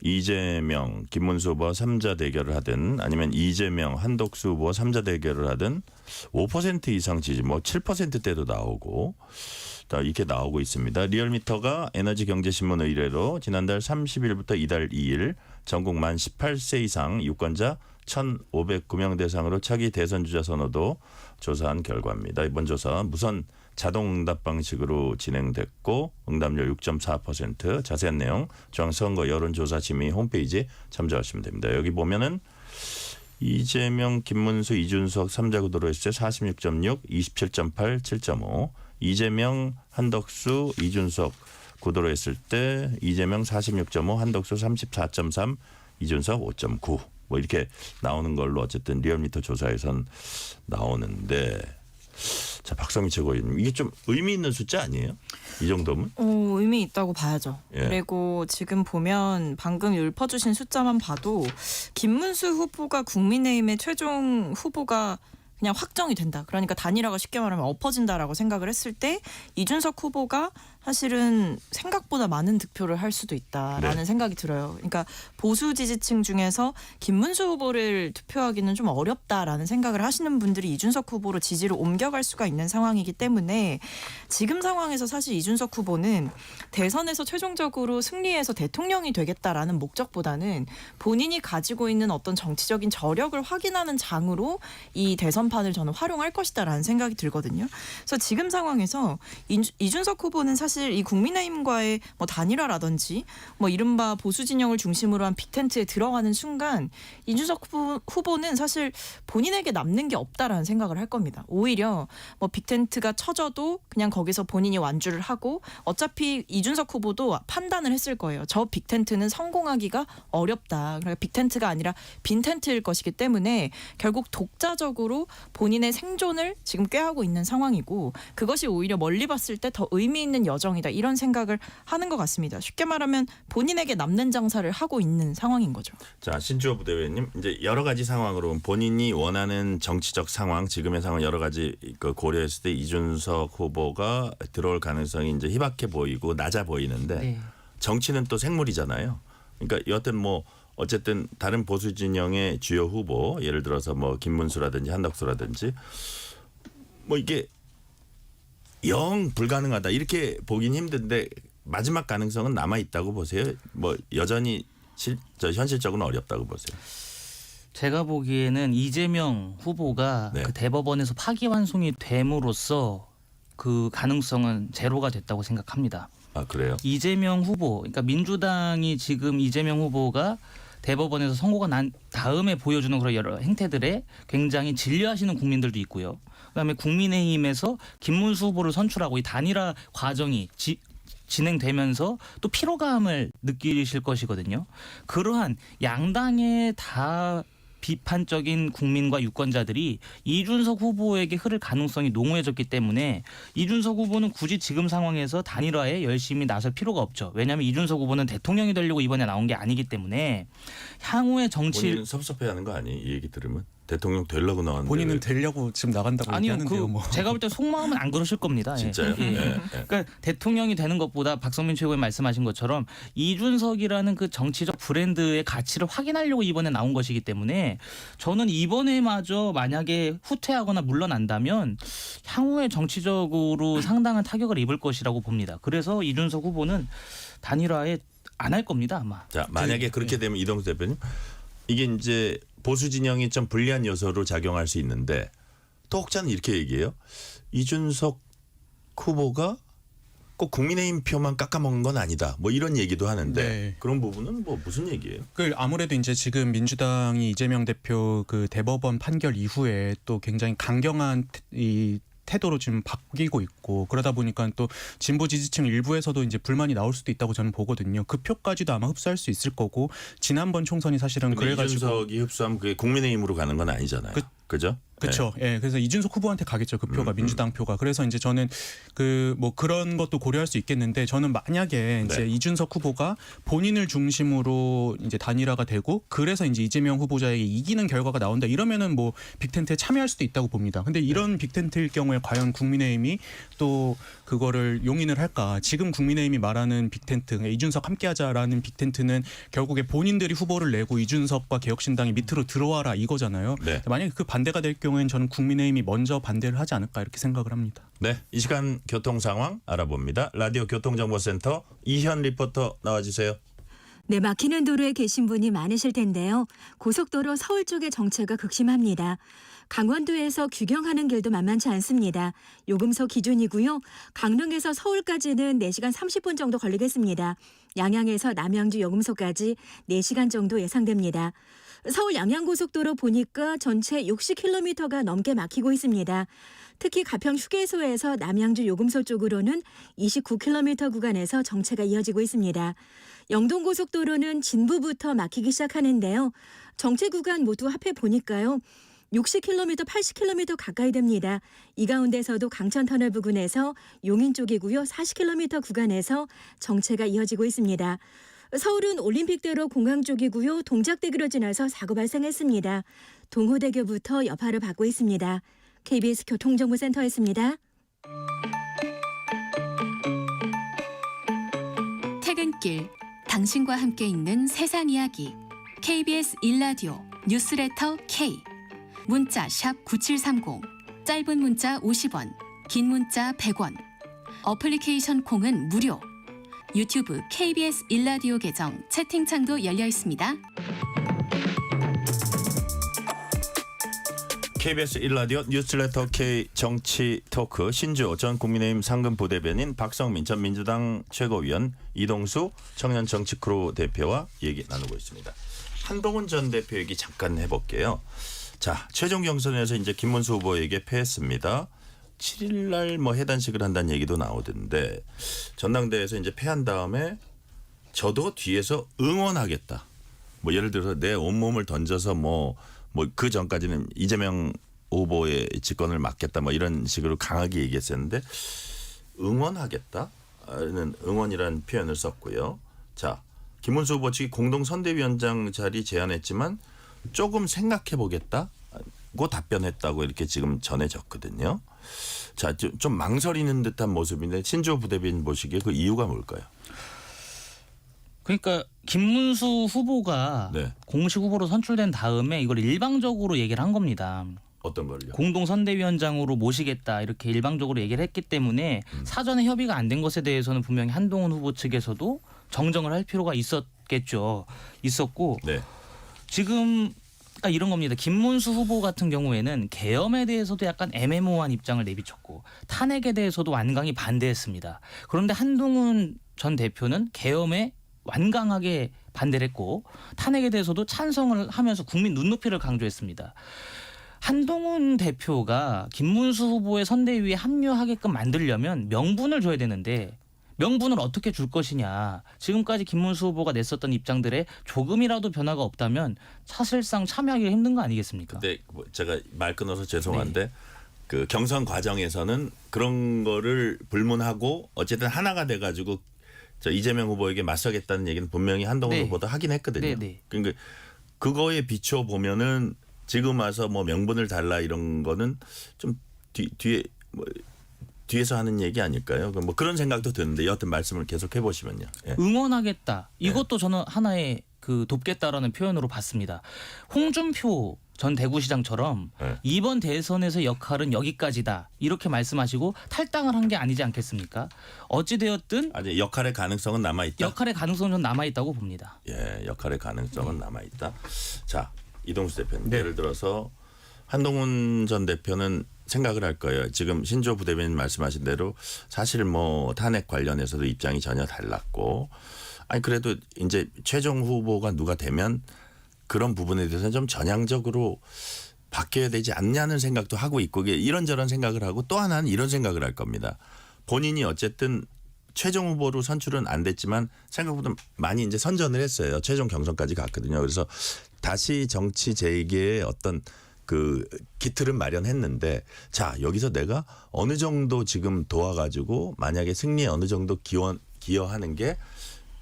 이재명, 김문수 후보와 3자 대결을 하든 아니면 이재명, 한덕수 후보와 3자 대결을 하든 5% 이상 지지, 뭐 7%대도 나오고 이렇게 나오고 있습니다. 리얼미터가 에너지경제신문 의뢰로 지난달 30일부터 이달 2일 전국 만 18세 이상 유권자 1,509명 대상으로 차기 대선 주자 선호도 조사한 결과입니다. 이번 조사 무선 자동응답 방식으로 진행됐고 응답률 6.4%. 자세한 내용 중앙선거 여론조사 심의 홈페이지에 참조하시면 됩니다. 여기 보면은 이재명, 김문수, 이준석 3자 구도로 했을 때 46.6, 27.8, 7.5. 이재명, 한덕수, 이준석 구도로 했을 때 이재명 46.5, 한덕수 34.3, 이준석 5.9. 뭐 이렇게 나오는 걸로 어쨌든 리얼미터 조사에선 나오는데, 자, 박성미 최고위원, 이게 좀 의미 있는 숫자 아니에요? 이 정도면? 의미 있다고 봐야죠. 예. 그리고 지금 보면 방금 읊어주신 숫자만 봐도 김문수 후보가 국민의힘의 최종 후보가 그냥 확정이 된다. 그러니까 단일화가 쉽게 말하면 엎어진다라고 생각을 했을 때 이준석 후보가 사실은 생각보다 많은 득표를 할 수도 있다라는 생각이 들어요. 그러니까 보수 지지층 중에서 김문수 후보를 투표하기는 좀 어렵다라는 생각을 하시는 분들이 이준석 후보로 지지를 옮겨갈 수가 있는 상황이기 때문에 지금 상황에서 사실 이준석 후보는 대선에서 최종적으로 승리해서 대통령이 되겠다라는 목적보다는 본인이 가지고 있는 어떤 정치적인 저력을 확인하는 장으로 이 대선판을 저는 활용할 것이다라는 생각이 들거든요. 그래서 지금 상황에서 이준석 후보는 사실 이 국민의힘과의 뭐 단일화라든지 뭐 이른바 보수 진영을 중심으로 한 빅텐트에 들어가는 순간 이준석 후보는 사실 본인에게 남는 게 없다라는 생각을 할 겁니다. 오히려 뭐 빅텐트가 쳐져도 그냥 거기서 본인이 완주를 하고 어차피 이준석 후보도 판단을 했을 거예요. 저 빅텐트는 성공하기가 어렵다. 그러니까 빅텐트가 아니라 빈텐트일 것이기 때문에 결국 독자적으로 본인의 생존을 지금 꾀하고 있는 상황이고 그것이 오히려 멀리 봤을 때 더 의미 있는 여정이다. 이런 생각을 하는 것 같습니다. 쉽게 말하면 본인에게 남는 장사를 하고 있는 상황인 거죠. 자, 신주호 부대변인, 이제 여러 가지 상황으로 본인이 원하는 정치적 상황, 지금의 상황 여러 가지 고려했을 때 이준석 후보가 들어올 가능성이 이제 희박해 보이고 낮아 보이는데 정치는 또 생물이잖아요. 그러니까 여하튼 뭐 어쨌든 다른 보수 진영의 주요 후보, 예를 들어서 뭐 김문수라든지 한덕수라든지 뭐 이게 영 불가능하다 이렇게 보긴 힘든데 마지막 가능성은 남아 있다고 보세요. 뭐 여전히 현실적으로는 어렵다고 보세요. 제가 보기에는 이재명 후보가 그 대법원에서 파기환송이 됨으로써 그 가능성은 제로가 됐다고 생각합니다. 아, 그래요? 이재명 후보, 그러니까 민주당이 지금 이재명 후보가 대법원에서 선고가 난 다음에 보여주는 그런 여러 행태들에 굉장히 진료하시는 국민들도 있고요. 그다음에 국민의힘에서 김문수 후보를 선출하고 이 단일화 과정이 진행되면서 또 피로감을 느끼실 것이거든요. 그러한 양당의 다 비판적인 국민과 유권자들이 이준석 후보에게 흐를 가능성이 농후해졌기 때문에 이준석 후보는 굳이 지금 상황에서 단일화에 열심히 나설 필요가 없죠. 왜냐하면 이준석 후보는 대통령이 되려고 이번에 나온 게 아니기 때문에 향후의 정치 본인은 섭섭해하는 거 아니에요? 이 얘기 들으면 대통령 되려고 나왔는데 본인은 되려고 지금 나간다고 아니요, 얘기하는데요. 뭐. 제가 볼 때 속마음은 안 그러실 겁니다. 예. 진짜요? 예. 그러니까 대통령이 되는 것보다 박성민 최고위 말씀하신 것처럼 이준석이라는 그 정치적 브랜드의 가치를 확인하려고 이번에 나온 것이기 때문에 저는 이번에마저 만약에 후퇴하거나 물러난다면 향후에 정치적으로 상당한 타격을 입을 것이라고 봅니다. 그래서 이준석 후보는 단일화에 안 할 겁니다 아마. 자, 만약에 그렇게 되면 이동수 대표님 이게 이제 보수 진영이 좀 불리한 요소로 작용할 수 있는데 또 혹자는 이렇게 얘기해요. 이준석 후보가 꼭 국민의힘 표만 깎아먹은 건 아니다. 뭐 이런 얘기도 하는데 네. 그런 부분은 뭐 무슨 얘기예요? 그 아무래도 이제 지금 민주당이 이재명 대표 그 대법원 판결 이후에 또 굉장히 강경한 이 태도로 지금 바뀌고 있고 그러다 보니까 또 진보 지지층 일부에서도 이제 불만이 나올 수도 있다고 저는 보거든요. 그 표까지도 아마 흡수할 수 있을 거고 지난번 총선이 사실은 그래가지고 이준석이 흡수하면 그게 국민의힘으로 가는 건 아니잖아요. 그죠? 그렇죠. 예. 그래서 이준석 후보한테 가겠죠. 그 표가 민주당 표가. 그래서 이제 저는 그 뭐 그런 것도 고려할 수 있겠는데 저는 만약에 이제 네. 이준석 후보가 본인을 중심으로 이제 단일화가 되고 그래서 이제 이재명 후보자에게 이기는 결과가 나온다 이러면은 뭐 빅텐트에 참여할 수도 있다고 봅니다. 근데 이런 빅텐트일 경우에 과연 국민의힘이 또 그거를 용인을 할까? 지금 국민의힘이 말하는 빅텐트, 이준석 함께하자라는 빅텐트는 결국에 본인들이 후보를 내고 이준석과 개혁신당이 밑으로 들어와라 이거잖아요. 네. 만약에 그 반대가 될 경우에는 저는 국민의힘이 먼저 반대를 하지 않을까 이렇게 생각을 합니다. 네, 이 시간 교통 상황 알아봅니다. 라디오 교통정보센터 이현 리포터 나와주세요. 네, 막히는 도로에 계신 분이 많으실 텐데요. 고속도로 서울 쪽의 정체가 극심합니다. 강원도에서 규경하는 길도 만만치 않습니다. 요금소 기준이고요. 강릉에서 서울까지는 4시간 30분 정도 걸리겠습니다. 양양에서 남양주 요금소까지 4시간 정도 예상됩니다. 서울 양양고속도로 보니까 전체 60km가 넘게 막히고 있습니다. 특히 가평 휴게소에서 남양주 요금소 쪽으로는 29km 구간에서 정체가 이어지고 있습니다. 영동고속도로는 진부부터 막히기 시작하는데요. 정체 구간 모두 합해 보니까요. 60km, 80km 가까이 됩니다. 이 가운데서도 강천터널 부근에서 용인 쪽이고요. 40km 구간에서 정체가 이어지고 있습니다. 서울은 올림픽대로 공항 쪽이고요. 동작대교로 지나서 사고 발생했습니다. 동호대교부터 여파를 받고 있습니다. KBS 교통정보센터였습니다. 퇴근길, 당신과 함께 읽는 세상 이야기. KBS 1라디오 뉴스레터 K. 문자 샵 9730, 짧은 문자 50원, 긴 문자 100원. 어플리케이션 콩은 무료. 유튜브 KBS 1라디오 계정 채팅창도 열려 있습니다. KBS 1라디오 뉴스레터 K 정치 토크 신주호 전 국민의힘 상근 부대변인 박성민 전 민주당 최고위원 이동수 청년 정치크루 대표와 얘기 나누고 있습니다. 한동훈 전 대표 얘기 잠깐 해볼게요. 자, 최종 경선에서 이제 김문수 후보에게 패했습니다. 7일 날 뭐 해단식을 한다는 얘기도 나오던데 전당대회에서 이제 패한 다음에 저도 뒤에서 응원하겠다. 뭐 예를 들어서 내 온몸을 던져서 뭐 그 전까지는 이재명 후보의 집권을 막겠다 뭐 이런 식으로 강하게 얘기했었는데 응원하겠다는 응원이라는 표현을 썼고요. 자, 김문수 후보 측이 공동 선대위원장 자리 제안했지만 조금 생각해 보겠다고 답변했다고 이렇게 지금 전해졌거든요. 자, 좀 망설이는 듯한 모습인데 신주호 부대변인 보시기에 그 이유가 뭘까요? 그러니까 김문수 후보가 네. 공식 후보로 선출된 다음에 이걸 일방적으로 얘기를 한 겁니다. 어떤 걸요? 공동선대위원장으로 모시겠다 이렇게 일방적으로 얘기를 했기 때문에 사전에 협의가 안 된 것에 대해서는 분명히 한동훈 후보 측에서도 정정을 할 필요가 있었고 네. 지금 이런 겁니다. 김문수 후보 같은 경우에는 계엄에 대해서도 약간 애매모호한 입장을 내비쳤고 탄핵에 대해서도 완강히 반대했습니다. 그런데 한동훈 전 대표는 계엄에 완강하게 반대를 했고 탄핵에 대해서도 찬성을 하면서 국민 눈높이를 강조했습니다. 한동훈 대표가 김문수 후보의 선대위에 합류하게끔 만들려면 명분을 줘야 되는데 명분을 어떻게 줄 것이냐. 지금까지 김문수 후보가 냈었던 입장들에 조금이라도 변화가 없다면 사실상 참여하기가 힘든 거 아니겠습니까? 근데 뭐 제가 말 끊어서 죄송한데 그 경선 과정에서는 그런 거를 불문하고 어쨌든 하나가 돼가지고 저 이재명 후보에게 맞서겠다는 얘기는 분명히 한동훈 후보도 하긴 했거든요. 그러니까 그거에 비춰 보면은 지금 와서 뭐 명분을 달라 이런 거는 좀 뒤에서 하는 얘기 아닐까요? 뭐 그런 생각도 드는데 여하튼 말씀을 계속 해보시면요. 예. 응원하겠다. 이것도 저는 하나의 그 돕겠다라는 표현으로 봤습니다. 홍준표 전 대구시장처럼 이번 대선에서 역할은 여기까지다 이렇게 말씀하시고 탈당을 한 게 아니지 않겠습니까? 어찌되었든 아직 역할의 가능성은 남아있다. 역할의 가능성은 좀 남아있다고 봅니다. 예, 역할의 가능성은 남아있다. 자, 이동수 대표님 예를 들어서 한동훈 전 대표는 생각을 할 거예요. 지금 신조 부대변인 말씀하신 대로 사실 뭐 탄핵 관련해서도 입장이 전혀 달랐고 아니 그래도 이제 최종 후보가 누가 되면 그런 부분에 대해서는 좀 전향적으로 바뀌어야 되지 않냐는 생각도 하고 있고 이런저런 생각을 하고 또 하나는 이런 생각을 할 겁니다. 본인이 어쨌든 최종 후보로 선출은 안 됐지만 생각보다 많이 이제 선전을 했어요. 최종 경선까지 갔거든요. 그래서 다시 정치 재개의 어떤 그 기틀은 마련했는데 자 여기서 내가 어느 정도 지금 도와가지고 만약에 승리에 어느 정도 기여하는 게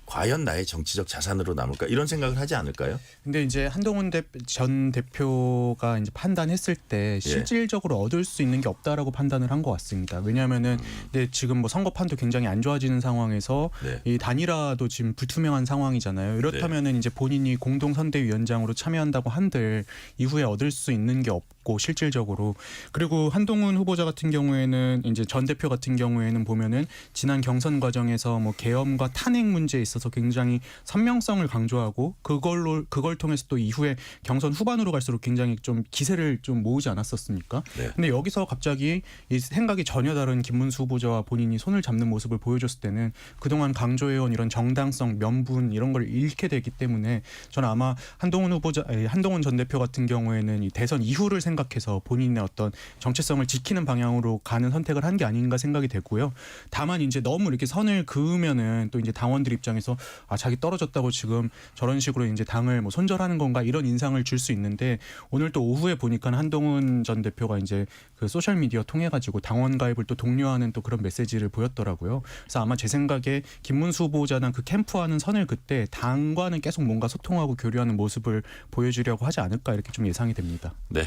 과연 나의 정치적 자산으로 남을까 이런 생각을 하지 않을까요? 근데 이제 한동훈 전 대표가 이제 판단했을 때 실질적으로 얻을 수 있는 게 없다라고 판단을 한 것 같습니다. 왜냐하면은 근데 지금 뭐 선거판도 굉장히 안 좋아지는 상황에서 이 단일화도 지금 불투명한 상황이잖아요. 이렇다면은 이제 본인이 공동 선대위원장으로 참여한다고 한들 이후에 얻을 수 있는 게 없고 실질적으로 그리고 한동훈 후보자 같은 경우에는 이제 전 대표 같은 경우에는 보면은 지난 경선 과정에서 뭐 계엄과 탄핵 문제에 있어서 굉장히 선명성을 강조하고 그걸 통해서 또 이후에 경선 후반으로 갈수록 굉장히 좀 기세를 좀 모으지 않았었습니까? 근데 여기서 갑자기 이 생각이 전혀 다른 김문수 후보자와 본인이 손을 잡는 모습을 보여줬을 때는 그동안 강조해온 이런 정당성, 면분 이런 걸 잃게 되기 때문에 저는 아마 한동훈 전 대표 같은 경우에는 이 대선 이후를 생각해서 본인의 어떤 정체성을 지키는 방향으로 가는 선택을 한 게 아닌가 생각이 되고요. 다만 이제 너무 이렇게 선을 그으면은 또 이제 당원들 입장에서 아 자기 떨어졌다고 지금 저런 식으로 이제 당을 뭐 손절하는 건가 이런 인상을 줄 수 있는데 오늘 또 오후에 보니까 한동훈 전 대표가 이제 그 소셜 미디어 통해 가지고 당원 가입을 또 독려하는 또 그런 메시지를 보였더라고요. 그래서 아마 제 생각에 김문수 후보자나 그 캠프와는 선을 그때 당과는 계속 뭔가 소통하고 교류하는 모습을 보여주려고 하지 않을까 이렇게 좀 예상이 됩니다. 네.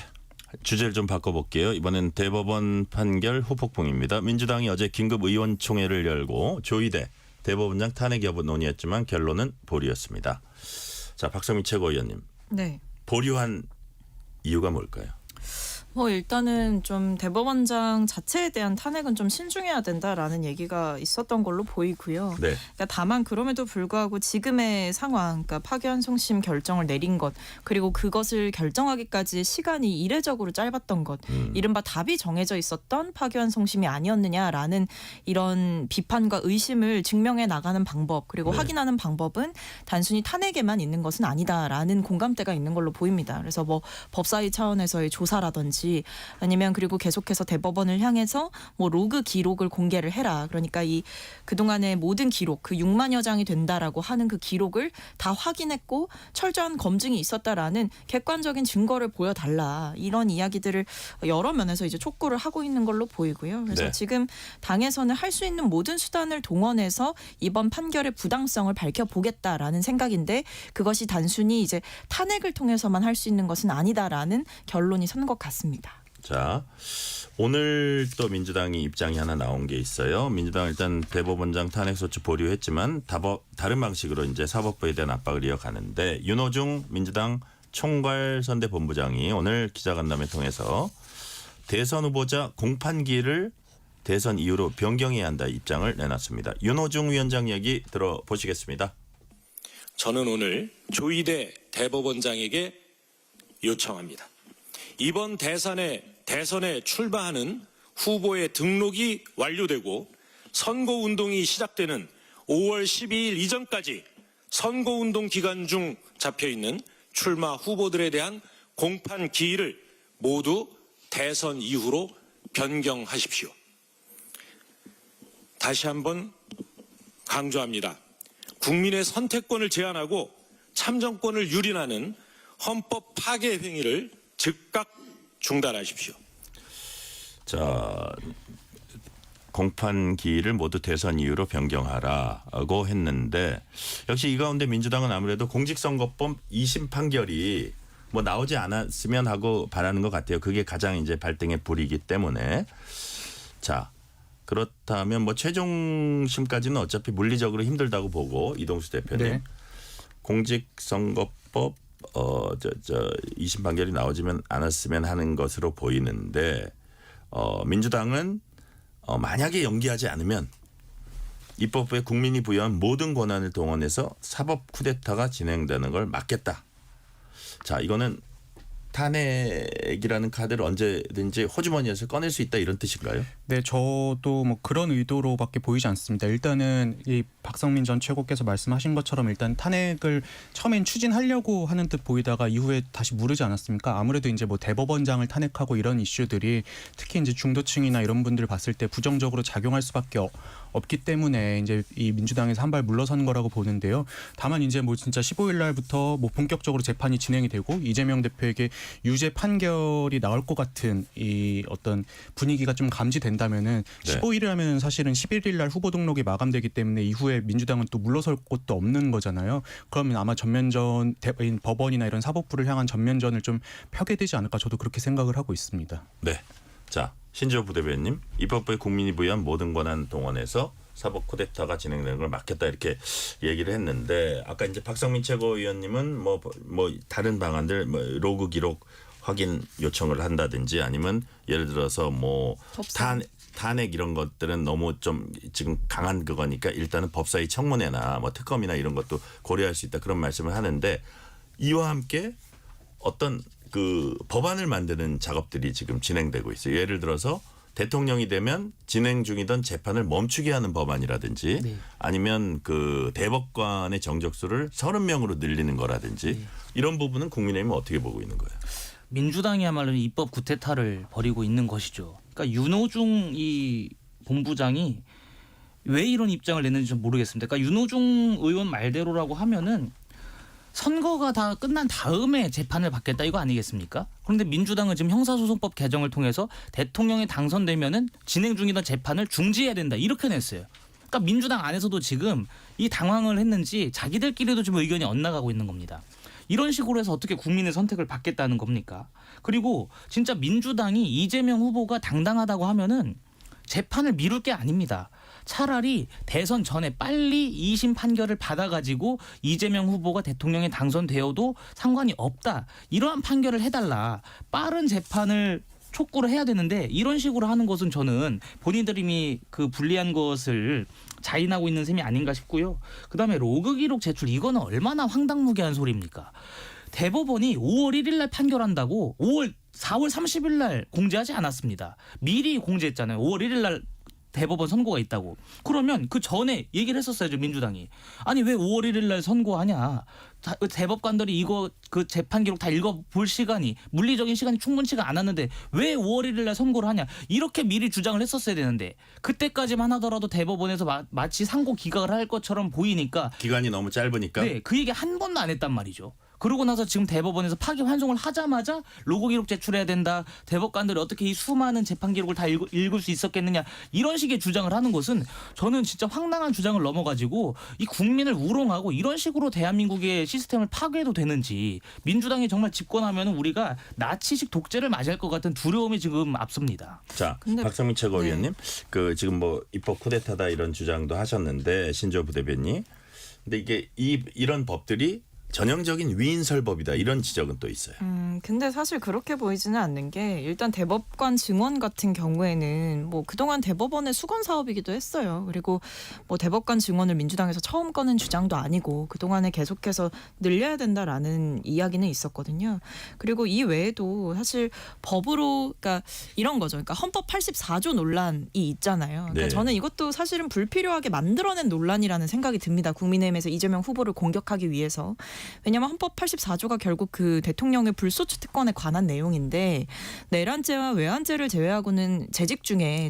주제를 좀 바꿔볼게요. 이번엔 대법원 판결 후폭풍입니다. 민주당이 어제 긴급 의원총회를 열고 조희대 대법원장 탄핵 여부 논의했지만 결론은 보류였습니다. 자, 박성민 최고위원님. 네. 보류한 이유가 뭘까요? 뭐 일단은 좀 대법원장 자체에 대한 탄핵은 좀 신중해야 된다라는 얘기가 있었던 걸로 보이고요. 그러니까 다만 그럼에도 불구하고 지금의 상황, 그러니까 파기환 송심 결정을 내린 것, 그리고 그것을 결정하기까지 시간이 이례적으로 짧았던 것, 이른바 답이 정해져 있었던 파기환 송심이 아니었느냐라는 이런 비판과 의심을 증명해 나가는 방법, 그리고 확인하는 방법은 단순히 탄핵에만 있는 것은 아니다라는 공감대가 있는 걸로 보입니다. 그래서 뭐 법사위 차원에서의 조사라든지 아니면 그리고 계속해서 대법원을 향해서 뭐 로그 기록을 공개를 해라. 그러니까 이 그동안의 모든 기록, 그 6만여 장이 된다라고 하는 그 기록을 다 확인했고 철저한 검증이 있었다라는 객관적인 증거를 보여달라. 이런 이야기들을 여러 면에서 이제 촉구를 하고 있는 걸로 보이고요. 그래서 지금 당에서는 할 수 있는 모든 수단을 동원해서 이번 판결의 부당성을 밝혀보겠다라는 생각인데 그것이 단순히 이제 탄핵을 통해서만 할 수 있는 것은 아니다라는 결론이 선 것 같습니다. 자, 오늘 또 민주당이 입장이 하나 나온 게 있어요. 민주당 일단 대법원장 탄핵소추 보류했지만 다른 방식으로 이제 사법부에 대한 압박을 이어가는데 윤호중 민주당 총괄선대본부장이 오늘 기자간담회 통해서 대선 후보자 공판기를 대선 이후로 변경해야 한다 입장을 내놨습니다. 윤호중 위원장 얘기 들어보시겠습니다. 저는 오늘 조희대 대법원장에게 요청합니다. 이번 대선에 출마하는 후보의 등록이 완료되고 선거운동이 시작되는 5월 12일 이전까지 선거운동 기간 중 잡혀있는 출마 후보들에 대한 공판 기일을 모두 대선 이후로 변경하십시오. 다시 한번 강조합니다. 국민의 선택권을 제한하고 참정권을 유린하는 헌법 파괴 행위를 즉각 중단하십시오. 자, 공판기일을 모두 대선 이유로 변경하라고 했는데 역시 이 가운데 민주당은 아무래도 공직선거법 2심 판결이 뭐 나오지 않았으면 하고 바라는 것 같아요. 그게 가장 이제 발등의 불이기 때문에. 자, 그렇다면 뭐 최종심까지는 어차피 물리적으로 힘들다고 보고 이동수 대표님 네. 공직선거법 2심 판결이 나오지면 않았으면 하는 것으로 보이는데 민주당은 만약에 연기하지 않으면 입법부에 국민이 부여한 모든 권한을 동원해서 사법 쿠데타가 진행되는 걸 막겠다. 자, 이거는 탄핵이라는 카드를 언제든지 호주머니에서 꺼낼 수 있다 이런 뜻인가요? 네, 저도 뭐 그런 의도로밖에 보이지 않습니다. 일단은 이 박성민 전 최고께서 말씀하신 것처럼 일단 탄핵을 처음엔 추진하려고 하는 듯 보이다가 이후에 다시 무르지 않았습니까? 아무래도 이제 뭐 대법원장을 탄핵하고 이런 이슈들이 특히 이제 중도층이나 이런 분들 봤을 때 부정적으로 작용할 수밖에 없기 때문에 이제 이 민주당에서 한 발 물러선 거라고 보는데요. 다만 이제 뭐 진짜 15일 날부터 뭐 본격적으로 재판이 진행이 되고 이재명 대표에게 유죄 판결이 나올 것 같은 이 어떤 분위기가 좀 감지된다면은 네. 15일이라면 사실은 11일 날 후보 등록이 마감되기 때문에 이후에 민주당은 또 물러설 곳도 없는 거잖아요. 그러면 아마 전면전 법원이나 이런 사법부를 향한 전면전을 좀 펴게 되지 않을까 저도 그렇게 생각을 하고 있습니다. 네. 자, 신지호 부대변인 입법부에 국민이 부여한 모든 권한 동원해서 사법 쿠데타가 진행되는 걸 막겠다 이렇게 얘기를 했는데 아까 이제 박성민 최고위원님은 뭐 다른 방안들 뭐 로그 기록 확인 요청을 한다든지 아니면 예를 들어서 뭐 탄핵 이런 것들은 너무 좀 지금 강한 그거니까 일단은 법사위 청문회나 뭐 특검이나 이런 것도 고려할 수 있다 그런 말씀을 하는데 이와 함께 어떤 그 법안을 만드는 작업들이 지금 진행되고 있어요. 예를 들어서 대통령이 되면 진행 중이던 재판을 멈추게 하는 법안이라든지 네. 아니면 그 대법관의 정적수를 30명으로 늘리는 거라든지 네. 이런 부분은 국민의힘은 어떻게 보고 있는 거예요? 민주당이야말로 입법 구태타를 벌이고 있는 것이죠. 그러니까 윤호중 이 본부장이 왜 이런 입장을 냈는지 좀 모르겠습니다. 그러니까 윤호중 의원 말대로라고 하면은 선거가 다 끝난 다음에 재판을 받겠다 이거 아니겠습니까? 그런데 민주당은 지금 형사소송법 개정을 통해서 대통령이 당선되면은 진행 중이던 재판을 중지해야 된다 이렇게 냈어요. 그러니까 민주당 안에서도 지금 이 당황을 했는지 자기들끼리도 지금 의견이 엇나가고 있는 겁니다. 이런 식으로 해서 어떻게 국민의 선택을 받겠다는 겁니까? 그리고 진짜 민주당이 이재명 후보가 당당하다고 하면은 재판을 미룰 게 아닙니다. 차라리 대선 전에 빨리 2심 판결을 받아가지고 이재명 후보가 대통령에 당선되어도 상관이 없다. 이러한 판결을 해달라. 빠른 재판을 촉구를 해야 되는데 이런 식으로 하는 것은 저는 본인들이 이미 그 불리한 것을 자인하고 있는 셈이 아닌가 싶고요. 그다음에 로그 기록 제출 이거는 얼마나 황당무계한 소리입니까? 대법원이 5월 1일 날 판결한다고 4월 30일 날 공지하지 않았습니다. 미리 공지했잖아요. 5월 1일 날 대법원 선고가 있다고. 그러면 그 전에 얘기를 했었어야죠, 민주당이. 아니 왜 5월 1일 날 선고하냐. 대법관들이 이거 그 재판 기록 다 읽어볼 시간이 물리적인 시간이 충분치가 않았는데 왜 5월 1일 날 선고를 하냐. 이렇게 미리 주장을 했었어야 되는데 그때까지만 하더라도 대법원에서 마치 상고 기각을 할 것처럼 보이니까 기간이 너무 짧으니까. 네, 그 얘기 한 번도 안 했단 말이죠. 그러고 나서 지금 대법원에서 파기환송을 하자마자 로고 기록 제출해야 된다. 대법관들이 어떻게 이 수많은 재판 기록을 다 읽을 수 있었겠느냐. 이런 식의 주장을 하는 것은 저는 진짜 황당한 주장을 넘어가지고 이 국민을 우롱하고 이런 식으로 대한민국의 시스템을 파괴해도 되는지 민주당이 정말 집권하면 우리가 나치식 독재를 맞이할 것 같은 두려움이 지금 앞섭니다. 자, 근데- 박성민 최고위원님, 그 지금 뭐 입법 쿠데타다 이런 주장도 하셨는데 신조 부대변인. 근데 이게 이런 법들이 전형적인 위인설법이다 이런 지적은 또 있어요. 근데 사실 그렇게 보이지는 않는 게 일단 대법관 증원 같은 경우에는 뭐 그동안 대법원의 수건 사업이기도 했어요. 그리고 뭐 대법관 증원을 민주당에서 처음 꺼낸 주장도 아니고 그동안에 계속해서 늘려야 된다라는 이야기는 있었거든요. 그리고 이 외에도 사실 법으로 그러니까 이런 거죠. 그러니까 헌법 84조 논란이 있잖아요. 그러니까 네. 저는 이것도 사실은 불필요하게 만들어낸 논란이라는 생각이 듭니다. 국민의힘에서 이재명 후보를 공격하기 위해서. 왜냐하면 헌법 84조가 결국 그 대통령의 불소추 특권에 관한 내용인데 내란죄와 외환죄를 제외하고는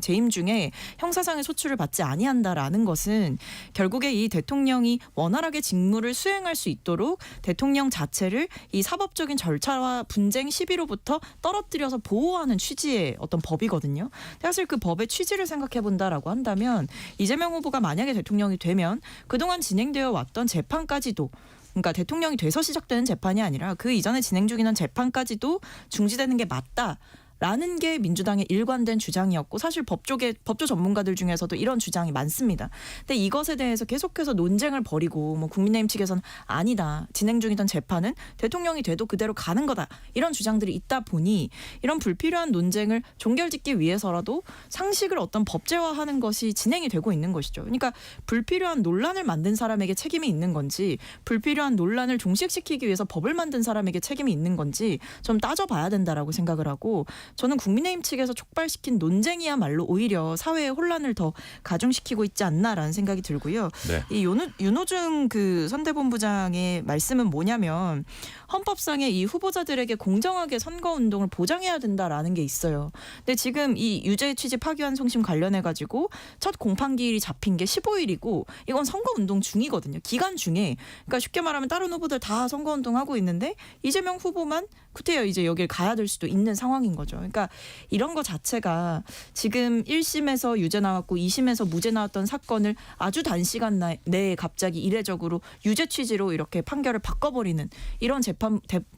재임 중에 형사상의 소추를 받지 아니한다라는 것은 결국에 이 대통령이 원활하게 직무를 수행할 수 있도록 대통령 자체를 이 사법적인 절차와 분쟁 시비로부터 떨어뜨려서 보호하는 취지의 어떤 법이거든요. 사실 그 법의 취지를 생각해 본다라고 한다면 이재명 후보가 만약에 대통령이 되면 그동안 진행되어 왔던 재판까지도 그러니까 대통령이 돼서 시작되는 재판이 아니라 그 이전에 진행 중이던 재판까지도 중지되는 게 맞다. 라는 게 민주당의 일관된 주장이었고 사실 법조 전문가들 중에서도 이런 주장이 많습니다. 근데 이것에 대해서 계속해서 논쟁을 벌이고 뭐 국민의힘 측에서는 아니다. 진행 중이던 재판은 대통령이 돼도 그대로 가는 거다. 이런 주장들이 있다 보니 이런 불필요한 논쟁을 종결짓기 위해서라도 상식을 어떤 법제화하는 것이 진행이 되고 있는 것이죠. 그러니까 불필요한 논란을 만든 사람에게 책임이 있는 건지 불필요한 논란을 종식시키기 위해서 법을 만든 사람에게 책임이 있는 건지 좀 따져봐야 된다라고 생각을 하고 저는 국민의힘 측에서 촉발시킨 논쟁이야말로 오히려 사회의 혼란을 더 가중시키고 있지 않나라는 생각이 들고요. 네. 이 윤호중 그 선대본부장의 말씀은 뭐냐면 헌법상에 이 후보자들에게 공정하게 선거운동을 보장해야 된다라는 게 있어요. 근데 지금 이 유죄 취지 파기환송심 관련해 가지고 첫 공판기일이 잡힌 게 15일이고 이건 선거운동 중이거든요. 기간 중에. 그러니까 쉽게 말하면 다른 후보들 다 선거운동하고 있는데 이재명 후보만 구태여 이제 여길 가야 될 수도 있는 상황인 거죠. 그러니까 이런 거 자체가 지금 1심에서 유죄 나왔고 2심에서 무죄 나왔던 사건을 아주 단시간 내에 갑자기 이례적으로 유죄 취지로 이렇게 판결을 바꿔버리는 이런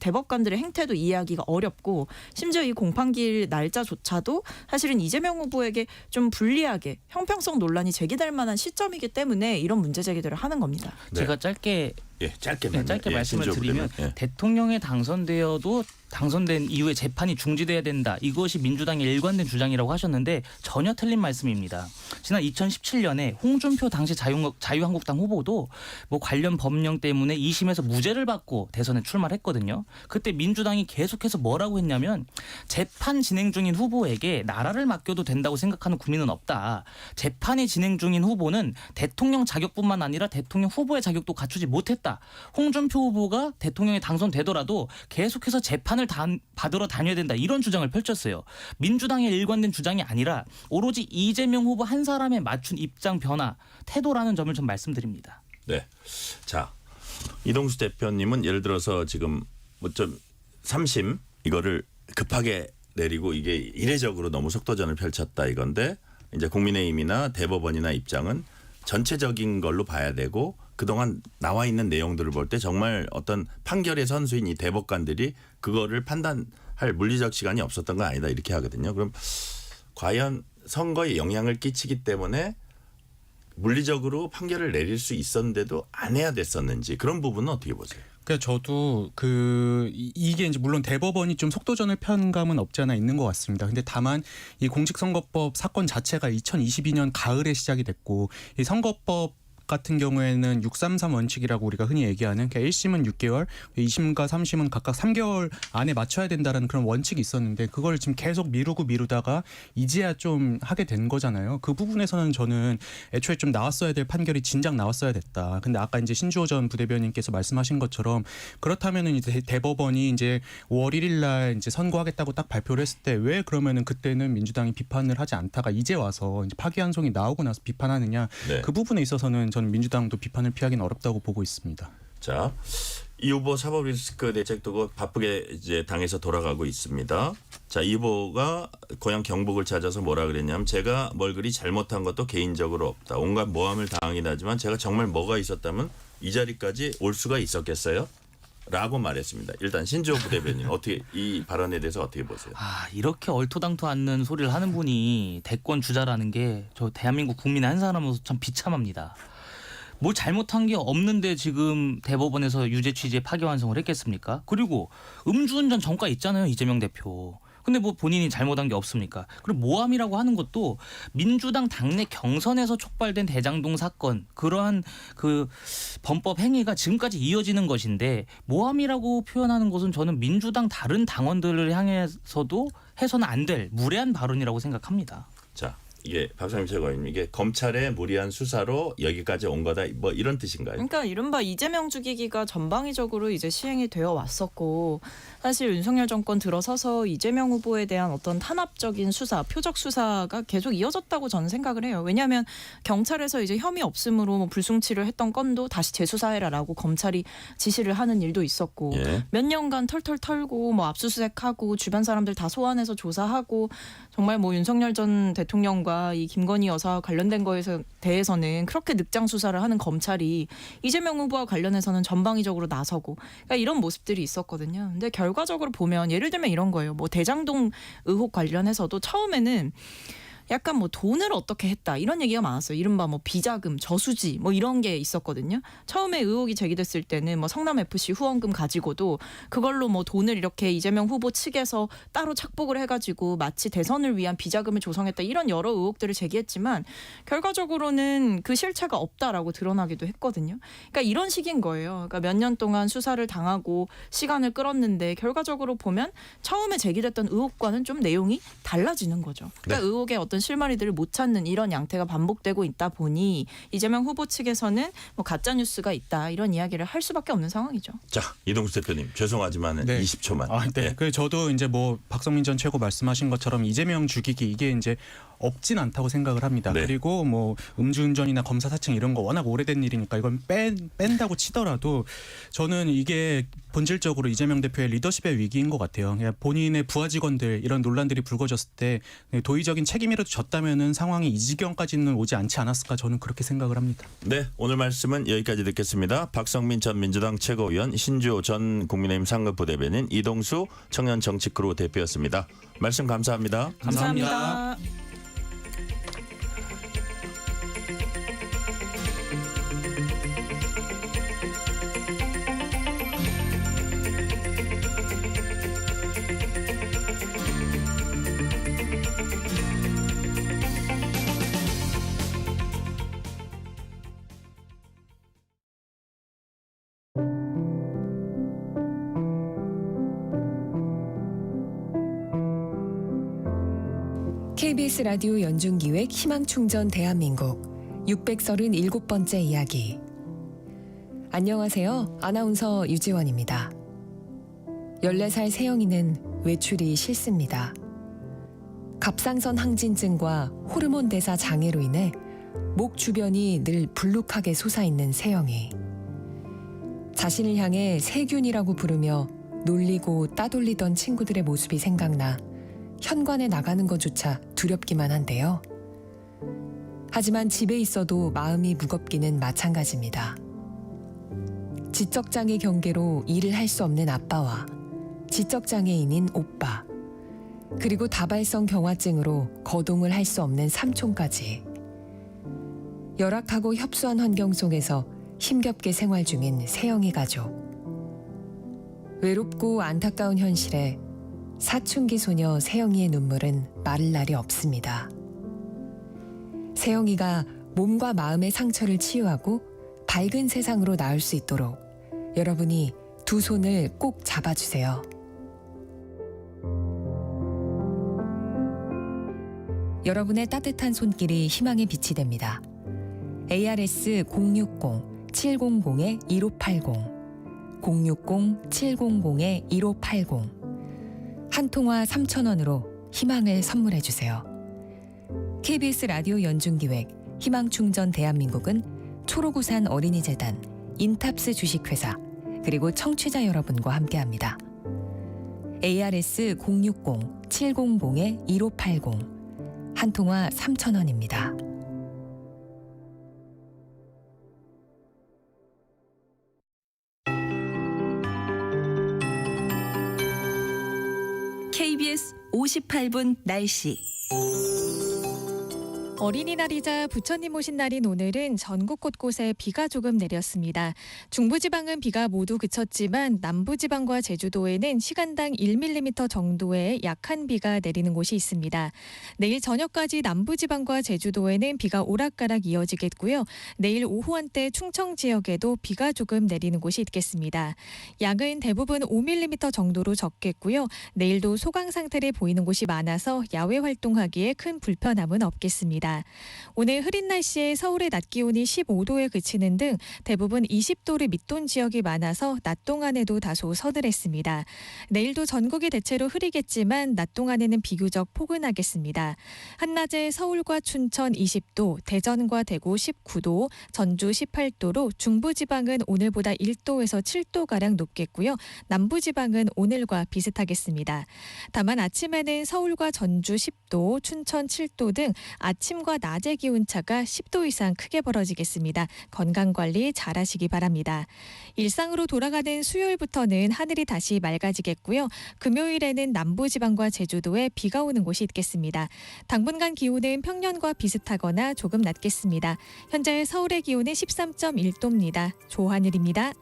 대법관들의 행태도 이해하기가 어렵고 심지어 이 공판기일 날짜조차도 사실은 이재명 후보에게 좀 불리하게 형평성 논란이 제기될 만한 시점이기 때문에 이런 문제 제기들을 하는 겁니다. 네. 제가 짧게 말씀을 드리면 대통령에 당선되어도 당선된 이후에 재판이 중지돼야 된다. 이것이 민주당의 일관된 주장이라고 하셨는데 전혀 틀린 말씀입니다. 지난 2017년에 홍준표 당시 자유한국당 후보도 뭐 관련 법령 때문에 2심에서 무죄를 받고 대선에 출마를 했거든요. 그때 민주당이 계속해서 뭐라고 했냐면 재판 진행 중인 후보에게 나라를 맡겨도 된다고 생각하는 국민은 없다. 재판이 진행 중인 후보는 대통령 자격뿐만 아니라 대통령 후보의 자격도 갖추지 못했다. 홍준표 후보가 대통령에 당선되더라도 계속해서 재판을 받으러 다녀야 된다. 이런 주장을 펼쳤어요. 민주당의 일관된 주장이 아니라 오로지 이재명 후보 한 사람에 맞춘 입장 변화, 태도라는 점을 좀 말씀드립니다. 네. 자, 이동수 대표님은 예를 들어서 지금 뭐 좀 3심 이거를 급하게 내리고 이게 이례적으로 너무 속도전을 펼쳤다 이건데 이제 국민의힘이나 대법원이나 입장은 전체적인 걸로 봐야 되고 그동안 나와 있는 내용들을 볼 때 정말 어떤 판결의 선수인 이 대법관들이 그거를 판단할 물리적 시간이 없었던 건 아니다 이렇게 하거든요. 그럼 과연 선거에 영향을 끼치기 때문에 물리적으로 판결을 내릴 수 있었는데도 안 해야 됐었는지 그런 부분은 어떻게 보세요? 그러니까 저도 이게 이제 물론 대법원이 좀 속도전을 편 감은 없지 않아 있는 것 같습니다. 근데 다만 이 공직선거법 사건 자체가 2022년 가을에 시작이 됐고 이 선거법 같은 경우에는 633 원칙이라고 우리가 흔히 얘기하는 그러니까 1심은 6개월, 2심과 3심은 각각 3개월 안에 맞춰야 된다는 그런 원칙이 있었는데 그걸 지금 계속 미루다가 이제야 좀 하게 된 거잖아요. 그 부분에서는 저는 애초에 좀 나왔어야 될 판결이 진작 나왔어야 됐다. 근데 아까 이제 신주호 전 부대변인께서 말씀하신 것처럼 그렇다면은 이제 대법원이 이제 5월 1일 날 이제 선고하겠다고 딱 발표를 했을 때 왜 그러면은 그때는 민주당이 비판을 하지 않다가 이제 와서 이제 파기환송이 나오고 나서 비판하느냐. 네. 그 부분에 있어서는 저는 민주당도 비판을 피하기는 어렵다고 보고 있습니다. 자, 이 후보 사법 리스크 대책도 바쁘게 이제 당에서 돌아가고 있습니다. 자, 이 후보가 고향 경북을 찾아서 뭐라 그랬냐면 제가 뭘 그리 잘못한 것도 개인적으로 없다. 온갖 모함을 당하긴 하지만 제가 정말 뭐가 있었다면 이 자리까지 올 수가 있었겠어요? 라고 말했습니다. 일단 신주호 부대변인 어떻게 이 발언에 대해서 어떻게 보세요? 이렇게 얼토당토 않는 소리를 하는 분이 대권 주자라는 게 저 대한민국 국민의 한 사람으로서 참 비참합니다. 뭐 잘못한 게 없는데 지금 대법원에서 유죄 취지에 파기환송을 했겠습니까? 그리고 음주운전 전과 있잖아요, 이재명 대표. 근데 뭐 본인이 잘못한 게 없습니까? 그리고 모함이라고 하는 것도 민주당 당내 경선에서 촉발된 대장동 사건 그러한 그 범법 행위가 지금까지 이어지는 것인데 모함이라고 표현하는 것은 저는 민주당 다른 당원들을 향해서도 해서는 안 될 무례한 발언이라고 생각합니다. 자, 이게 박상민 최고위원님 이게 검찰의 무리한 수사로 여기까지 온 거다 뭐 이런 뜻인가요? 그러니까 이른바 이재명 죽이기가 전방위적으로 이제 시행이 되어 왔었고 사실 윤석열 정권 들어서서 이재명 후보에 대한 어떤 탄압적인 수사, 표적 수사가 계속 이어졌다고 저는 생각을 해요. 왜냐하면 경찰에서 이제 혐의 없음으로 뭐 불송치를 했던 건도 다시 재수사해라라고 검찰이 지시를 하는 일도 있었고 예. 몇 년간 털털 털고 뭐 압수수색하고 주변 사람들 다 소환해서 조사하고 정말 뭐 윤석열 전 대통령과 이 김건희 여사 관련된 거에 대해서는 그렇게 늑장 수사를 하는 검찰이 이재명 후보와 관련해서는 전방위적으로 나서고 그러니까 이런 모습들이 있었거든요. 근데 결과적으로 보면 예를 들면 이런 거예요. 뭐 대장동 의혹 관련해서도 처음에는 약간 뭐 돈을 어떻게 했다 이런 얘기가 많았어요. 이른바 뭐 비자금, 저수지 뭐 이런 게 있었거든요. 처음에 의혹이 제기됐을 때는 뭐 성남FC 후원금 가지고도 그걸로 뭐 돈을 이렇게 이재명 후보 측에서 따로 착복을 해가지고 마치 대선을 위한 비자금을 조성했다 이런 여러 의혹들을 제기했지만 결과적으로는 그 실체가 없다라고 드러나기도 했거든요. 그러니까 이런 식인 거예요. 그러니까 몇 년 동안 수사를 당하고 시간을 끌었는데 결과적으로 보면 처음에 제기됐던 의혹과는 좀 내용이 달라지는 거죠. 그러니까 의혹의 어떤 실마리들을 못 찾는 이런 양태가 반복되고 있다 보니 이재명 후보 측에서는 뭐 가짜 뉴스가 있다 이런 이야기를 할 수밖에 없는 상황이죠. 자, 이동수 대표님 죄송하지만 네. 20초만. 네. 그 저도 이제 뭐 박성민 전 최고 말씀하신 것처럼 이재명 죽이기 이게 이제 없진 않다고 생각을 합니다. 네. 그리고 뭐 음주운전이나 검사 사칭 이런 거 워낙 오래된 일이니까 이건 뺀다고 치더라도 저는 이게 본질적으로 이재명 대표의 리더십의 위기인 것 같아요. 그냥 본인의 부하 직원들 이런 논란들이 불거졌을 때 도의적인 책임이라도 졌다면은 상황이 이 지경까지는 오지 않지 않았을까 저는 그렇게 생각을 합니다. 네, 오늘 말씀은 여기까지 듣겠습니다. 박성민 전 민주당 최고위원, 신주호 전 국민의힘 상급부대변인, 이동수 청년정치크루 대표였습니다. 말씀 감사합니다. 감사합니다. KBS 라디오 연중기획 희망충전 대한민국 637번째 이야기. 안녕하세요. 아나운서 유지원입니다. 14살 세영이는 외출이 싫습니다. 갑상선 항진증과 호르몬 대사 장애로 인해 목 주변이 늘 불룩하게 솟아있는 세영이. 자신을 향해 세균이라고 부르며 놀리고 따돌리던 친구들의 모습이 생각나 현관에 나가는 것조차 두렵기만 한데요. 하지만 집에 있어도 마음이 무겁기는 마찬가지입니다. 지적장애 경계로 일을 할 수 없는 아빠와 지적장애인인 오빠, 그리고 다발성 경화증으로 거동을 할 수 없는 삼촌까지. 열악하고 협소한 환경 속에서 힘겹게 생활 중인 세영이 가족. 외롭고 안타까운 현실에 사춘기 소녀 세영이의 눈물은 마를 날이 없습니다. 세영이가 몸과 마음의 상처를 치유하고 밝은 세상으로 나올 수 있도록 여러분이 두 손을 꼭 잡아주세요. 여러분의 따뜻한 손길이 희망의 빛이 됩니다. ARS 060-700-1580 060-700-1580 한 통화 3,000원으로 희망을 선물해 주세요. KBS 라디오 연중기획 희망충전 대한민국은 초록우산 어린이재단, 인탑스 주식회사, 그리고 청취자 여러분과 함께합니다. ARS 060-700-1580 한 통화 3,000원입니다. KBS 58분 날씨. 어린이날이자 부처님 오신 날인 오늘은 전국 곳곳에 비가 조금 내렸습니다. 중부지방은 비가 모두 그쳤지만 남부지방과 제주도에는 시간당 1mm 정도의 약한 비가 내리는 곳이 있습니다. 내일 저녁까지 남부지방과 제주도에는 비가 오락가락 이어지겠고요. 내일 오후 한때 충청 지역에도 비가 조금 내리는 곳이 있겠습니다. 양은 대부분 5mm 정도로 적겠고요. 내일도 소강 상태를 보이는 곳이 많아서 야외 활동하기에 큰 불편함은 없겠습니다. 오늘 흐린 날씨에 서울의 낮 기온이 15도에 그치는 등 대부분 20도를 밑돈 지역이 많아서 낮 동안에도 다소 서늘했습니다. 내일도 전국이 대체로 흐리겠지만 낮 동안에는 비교적 포근하겠습니다. 한낮에 서울과 춘천 20도, 대전과 대구 19도, 전주 18도로 중부지방은 오늘보다 1도에서 7도가량 높겠고요. 남부지방은 오늘과 비슷하겠습니다. 다만 아침에는 서울과 전주 10도, 춘천 7도 등 아침과 낮의 기온차가 10도 이상 크게 벌어지겠습니다. 건강관리 잘하시기 바랍니다. 일상으로 돌아가는 수요일부터는 하늘이 다시 맑아지겠고요. 금요일에는 남부지방과 제주도에 비가 오는 곳이 있겠습니다. 당분간 기온은 평년과 비슷하거나 조금 낮겠습니다. 현재 서울의 기온은 13.1도입니다. 조하늘입니다.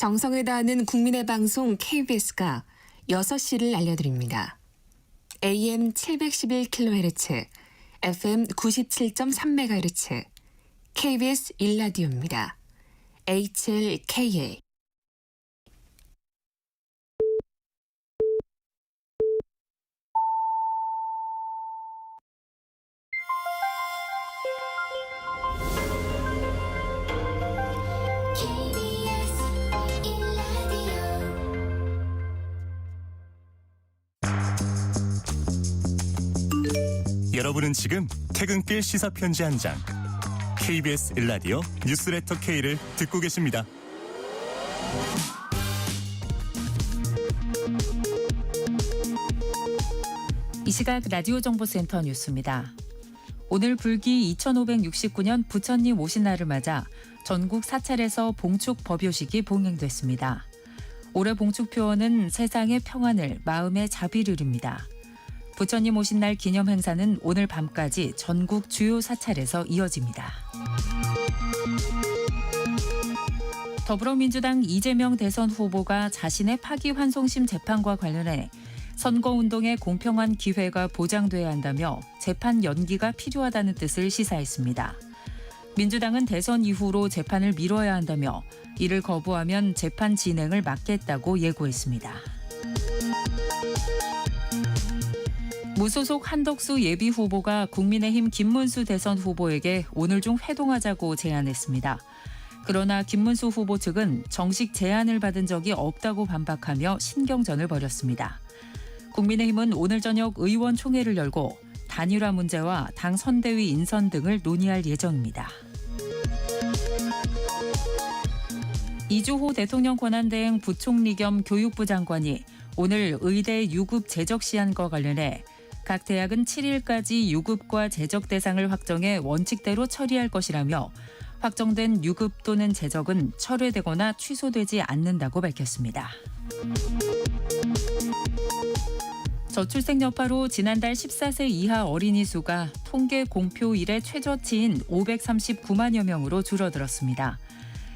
정성을 다하는 국민의 방송 KBS가 6시를 알려드립니다. AM 711kHz, FM 97.3MHz, KBS 1라디오입니다. HLKA. 여러분은 지금 퇴근길 시사편지 한 장, KBS 1라디오 뉴스레터 K를 듣고 계십니다. 이 시각 라디오 정보센터 뉴스입니다. 오늘 불기 2569년 부처님 오신 날을 맞아 전국 사찰에서 봉축 법요식이 봉행됐습니다. 올해 봉축표어는 세상의 평안을, 마음의 자비를입니다. 부처님 오신 날 기념 행사는 오늘 밤까지 전국 주요 사찰에서 이어집니다. 더불어민주당 이재명 대선 후보가 자신의 파기환송심 재판과 관련해 선거운동의 공평한 기회가 보장돼야 한다며 재판 연기가 필요하다는 뜻을 시사했습니다. 민주당은 대선 이후로 재판을 미뤄야 한다며 이를 거부하면 재판 진행을 막겠다고 예고했습니다. 무소속 한덕수 예비후보가 국민의힘 김문수 대선 후보에게 오늘 중 회동하자고 제안했습니다. 그러나 김문수 후보 측은 정식 제안을 받은 적이 없다고 반박하며 신경전을 벌였습니다. 국민의힘은 오늘 저녁 의원총회를 열고 단일화 문제와 당 선대위 인선 등을 논의할 예정입니다. 이주호 대통령 권한대행 부총리 겸 교육부 장관이 오늘 의대 유급 재적 시한과 관련해 각 대학은 7일까지 유급과 재적 대상을 확정해 원칙대로 처리할 것이라며 확정된 유급 또는 재적은 철회되거나 취소되지 않는다고 밝혔습니다. 저출생 여파로 지난달 14세 이하 어린이 수가 통계 공표 이래 최저치인 539만여 명으로 줄어들었습니다.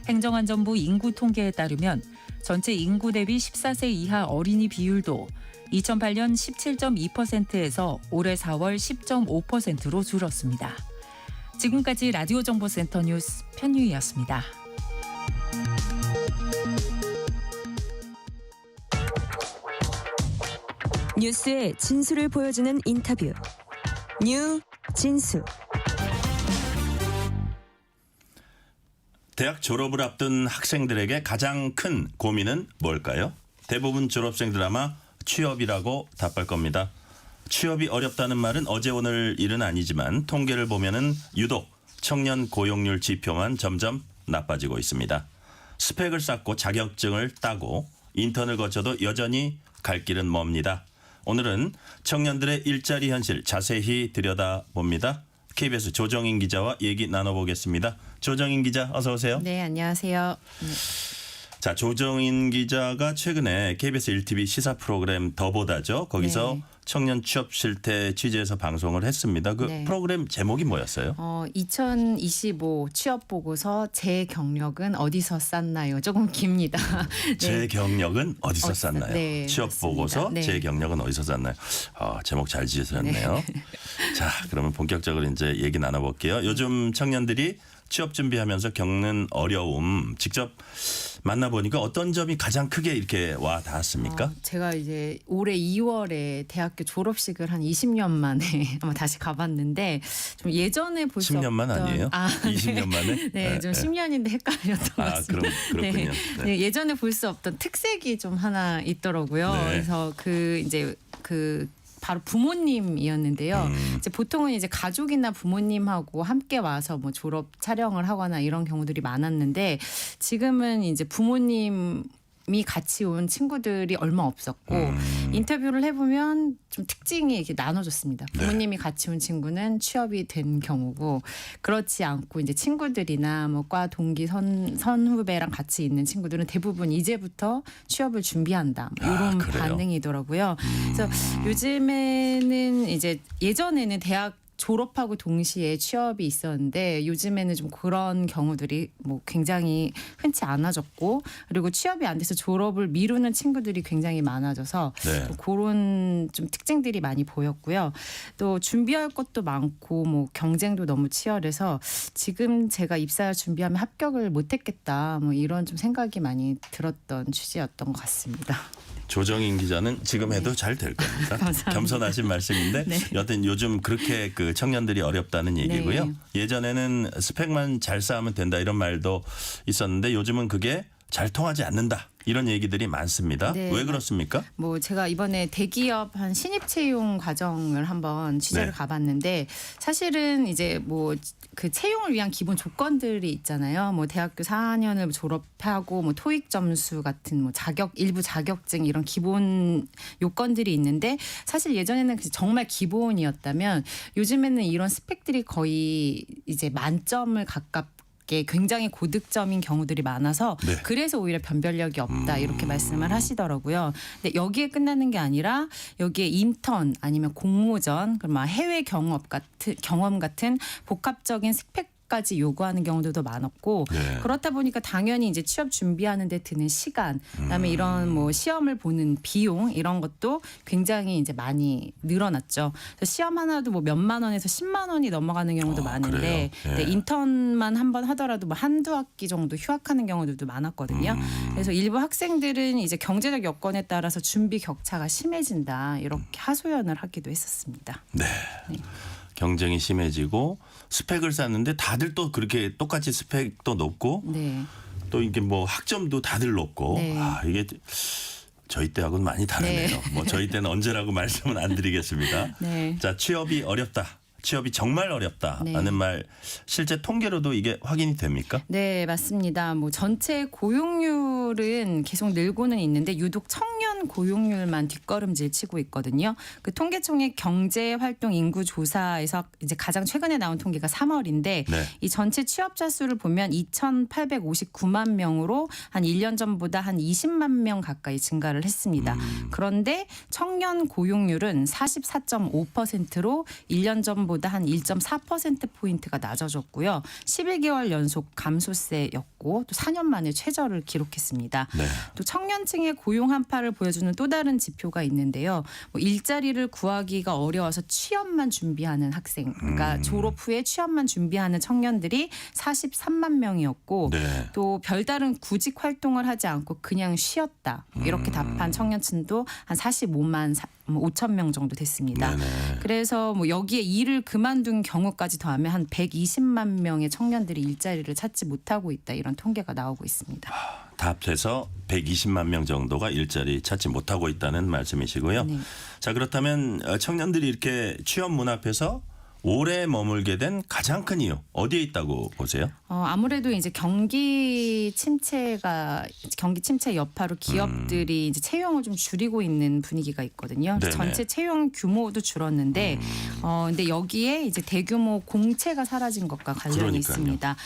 행정안전부 인구 통계에 따르면 전체 인구 대비 14세 이하 어린이 비율도 2008년 17.2%에서 올해 4월 10.5%로 줄었습니다. 지금까지 라디오 정보센터 뉴스 편유희였습니다. 뉴스의 진수를 보여주는 인터뷰. 뉴 진수. 대학 졸업을 앞둔 학생들에게 가장 큰 고민은 뭘까요? 대부분 졸업생들 아마 취업이라고 답할 겁니다. 취업이 어렵다는 말은 어제 오늘 일은 아니지만 통계를 보면은 유독 청년 고용률 지표만 점점 나빠지고 있습니다. 스펙을 쌓고 자격증을 따고 인턴을 거쳐도 여전히 갈 길은 멉니다. 오늘은 청년들의 일자리 현실 자세히 들여다봅니다. KBS 조정인 기자와 얘기 나눠보겠습니다. 조정인 기자 어서 오세요. 네, 안녕하세요. 자, 조정인 기자가 최근에 KBS 1TV 시사 프로그램 더보다죠. 거기서 네. 청년 취업 실태 취재해서 방송을 했습니다. 그 네. 프로그램 제목이 뭐였어요? 2025 취업 보고서 제 경력은 어디서 쌌나요? 조금 깁니다. 네. 제 경력은 어디서 어디서- 쌌나요? 네, 취업 맞습니다. 보고서 네. 제 경력은 어디서 쌌나요? 제목 잘 지으셨네요. 자, 그러면 본격적으로 이제 얘기 나눠볼게요. 요즘 청년들이 취업 준비하면서 겪는 어려움 직접 만나보니까 어떤 점이 가장 크게 이렇게 와 닿았습니까? 제가 이제 올해 2월에 대학교 졸업식을 한 20년 만에 아마 다시 가봤는데 좀 예전에 볼 수 10년만 없던 아니에요? 네. 20년 만에? 네, 좀 10년인데 헷갈렸던 것 같습니다. 그렇군요. 네. 네. 예전에 볼 수 없던 특색이 좀 하나 있더라고요. 네. 그래서 바로 부모님이었는데요. 이제 보통은 이제 가족이나 부모님하고 함께 와서 뭐 졸업 촬영을 하거나 이런 경우들이 많았는데 지금은 이제 부모님이 같이 온 친구들이 얼마 없었고 인터뷰를 해보면 좀 특징이 이렇게 나눠졌습니다. 부모님이 같이 온 친구는 취업이 된 경우고 그렇지 않고 이제 친구들이나 뭐 과 동기 선후배랑 같이 있는 친구들은 대부분 이제부터 취업을 준비한다 뭐 이런 그래요? 반응이더라고요. 그래서 요즘에는 이제 예전에는 대학 졸업하고 동시에 취업이 있었는데 요즘에는 좀 그런 경우들이 뭐 굉장히 흔치 않아졌고 그리고 취업이 안 돼서 졸업을 미루는 친구들이 굉장히 많아져서 네. 뭐 그런 좀 특징들이 많이 보였고요. 또 준비할 것도 많고 뭐 경쟁도 너무 치열해서 지금 제가 입사 준비하면 합격을 못했겠다 뭐 이런 좀 생각이 많이 들었던 취지였던 것 같습니다. 조정인 기자는 지금 해도 잘 될 겁니다. 감사합니다. 겸손하신 말씀인데 네. 여튼 요즘 그렇게 그 청년들이 어렵다는 얘기고요. 네. 예전에는 스펙만 잘 쌓으면 된다 이런 말도 있었는데 요즘은 그게 잘 통하지 않는다. 이런 얘기들이 많습니다. 네. 왜 그렇습니까? 뭐 제가 이번에 대기업 한 신입 채용 과정을 한번 취재를 네. 가봤는데 사실은 이제 뭐 그 채용을 위한 기본 조건들이 있잖아요. 뭐 대학교 4년을 졸업하고 뭐 토익 점수 같은 뭐 일부 자격증 이런 기본 요건들이 있는데 사실 예전에는 정말 기본이었다면 요즘에는 이런 스펙들이 거의 이제 만점을 굉장히 고득점인 경우들이 많아서 네. 그래서 오히려 변별력이 없다 이렇게 말씀을 하시더라고요. 근데 여기에 끝나는 게 아니라 여기에 인턴 아니면 공모전 그리고 해외 경험 같은 복합적인 스펙까지 요구하는 경우들도 많았고 네. 그렇다 보니까 당연히 이제 취업 준비하는 데 드는 시간 그다음에 이런 뭐 시험을 보는 비용 이런 것도 굉장히 이제 많이 늘어났죠. 그래서 시험 하나도 뭐 몇만 원에서 10만 원이 넘어가는 경우도 많은데 그래요? 예. 네, 인턴만 한 번 하더라도 뭐 한두 학기 정도 휴학하는 경우들도 많았거든요. 그래서 일부 학생들은 이제 경제적 여건에 따라서 준비 격차가 심해진다 이렇게 하소연을 하기도 했었습니다. 네. 경쟁이 심해지고 스펙을 쌓는데 다들 또 그렇게 똑같이 스펙도 높고 네. 또 이게 뭐 학점도 다들 높고 네. 이게 저희 때하고는 많이 다르네요. 네. 뭐 저희 때는 언제라고 말씀은 안 드리겠습니다. 네. 자, 취업이 어렵다. 취업이 정말 어렵다라는 네. 말 실제 통계로도 이게 확인이 됩니까? 네, 맞습니다. 뭐 전체 고용률은 계속 늘고는 있는데 유독 청년 고용률만 뒷걸음질 치고 있거든요. 그 통계청의 경제활동 인구 조사에서 이제 가장 최근에 나온 통계가 3월인데 네. 이 전체 취업자 수를 보면 2,859만 명으로 한 1년 전보다 한 20만 명 가까이 증가를 했습니다. 그런데 청년 고용률은 44.5%로 1년 전보다 한 1.4%포인트가 낮아졌고요. 11개월 연속 감소세였고 또 4년 만에 최저를 기록했습니다. 네. 또 청년층의 고용 한파를 보여주는 또 다른 지표가 있는데요. 뭐 일자리를 구하기가 어려워서 취업만 준비하는 학생, 그러니까 졸업 후에 취업만 준비하는 청년들이 43만 명이었고 네. 또 별다른 구직 활동을 하지 않고 그냥 쉬었다. 이렇게 답한 청년층도 한 45만 5천 명 정도 됐습니다. 네네. 그래서 뭐 여기에 일을 그만둔 경우까지 더하면 한 120만 명의 청년들이 일자리를 찾지 못하고 있다. 이런 통계가 나오고 있습니다. 다 합해서 120만 명 정도가 일자리 찾지 못하고 있다는 말씀이시고요. 네. 자, 그렇다면 청년들이 이렇게 취업 문 앞에서 오래 머물게 된 가장 큰 이유 어디에 있다고 보세요? 아무래도 이제 경기 침체 여파로 기업들이 이제 채용을 좀 줄이고 있는 분위기가 있거든요. 네네. 전체 채용 규모도 줄었는데, 근데 여기에 이제 대규모 공채가 사라진 것과 관련이 그러니까요. 있습니다.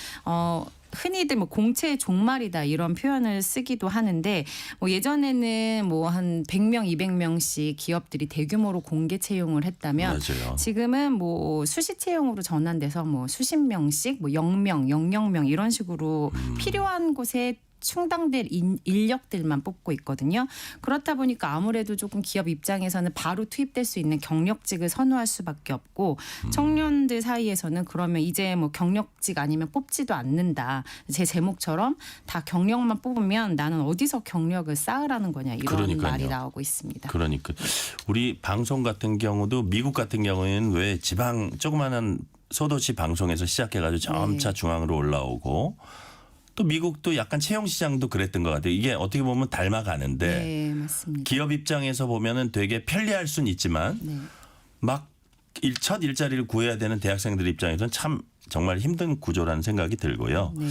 흔히들 뭐 공채의 종말이다 이런 표현을 쓰기도 하는데 뭐 예전에는 뭐 한 100명, 200명씩 기업들이 대규모로 공개 채용을 했다면 맞아요. 지금은 뭐 수시 채용으로 전환돼서 뭐 수십 명씩 뭐 0명, 00명 이런 식으로 필요한 곳에 충당될 인력들만 뽑고 있거든요. 그렇다 보니까 아무래도 조금 기업 입장에서는 바로 투입될 수 있는 경력직을 선호할 수밖에 없고 청년들 사이에서는 그러면 이제 뭐 경력직 아니면 뽑지도 않는다. 제 제목처럼 다 경력만 뽑으면 나는 어디서 경력을 쌓으라는 거냐 이런 그러니까요. 말이 나오고 있습니다. 그러니까 우리 방송 같은 경우도 미국 같은 경우에는 왜 지방 조그마한 소도시 방송에서 시작해가지고 점차 중앙으로 올라오고 또 미국도 약간 채용 시장도 그랬던 것 같아요. 이게 어떻게 보면 닮아가는데 네, 맞습니다. 기업 입장에서 보면은 되게 편리할 수는 있지만 네. 막 첫 일자리를 구해야 되는 대학생들 입장에서는 참 정말 힘든 구조라는 생각이 들고요. 네.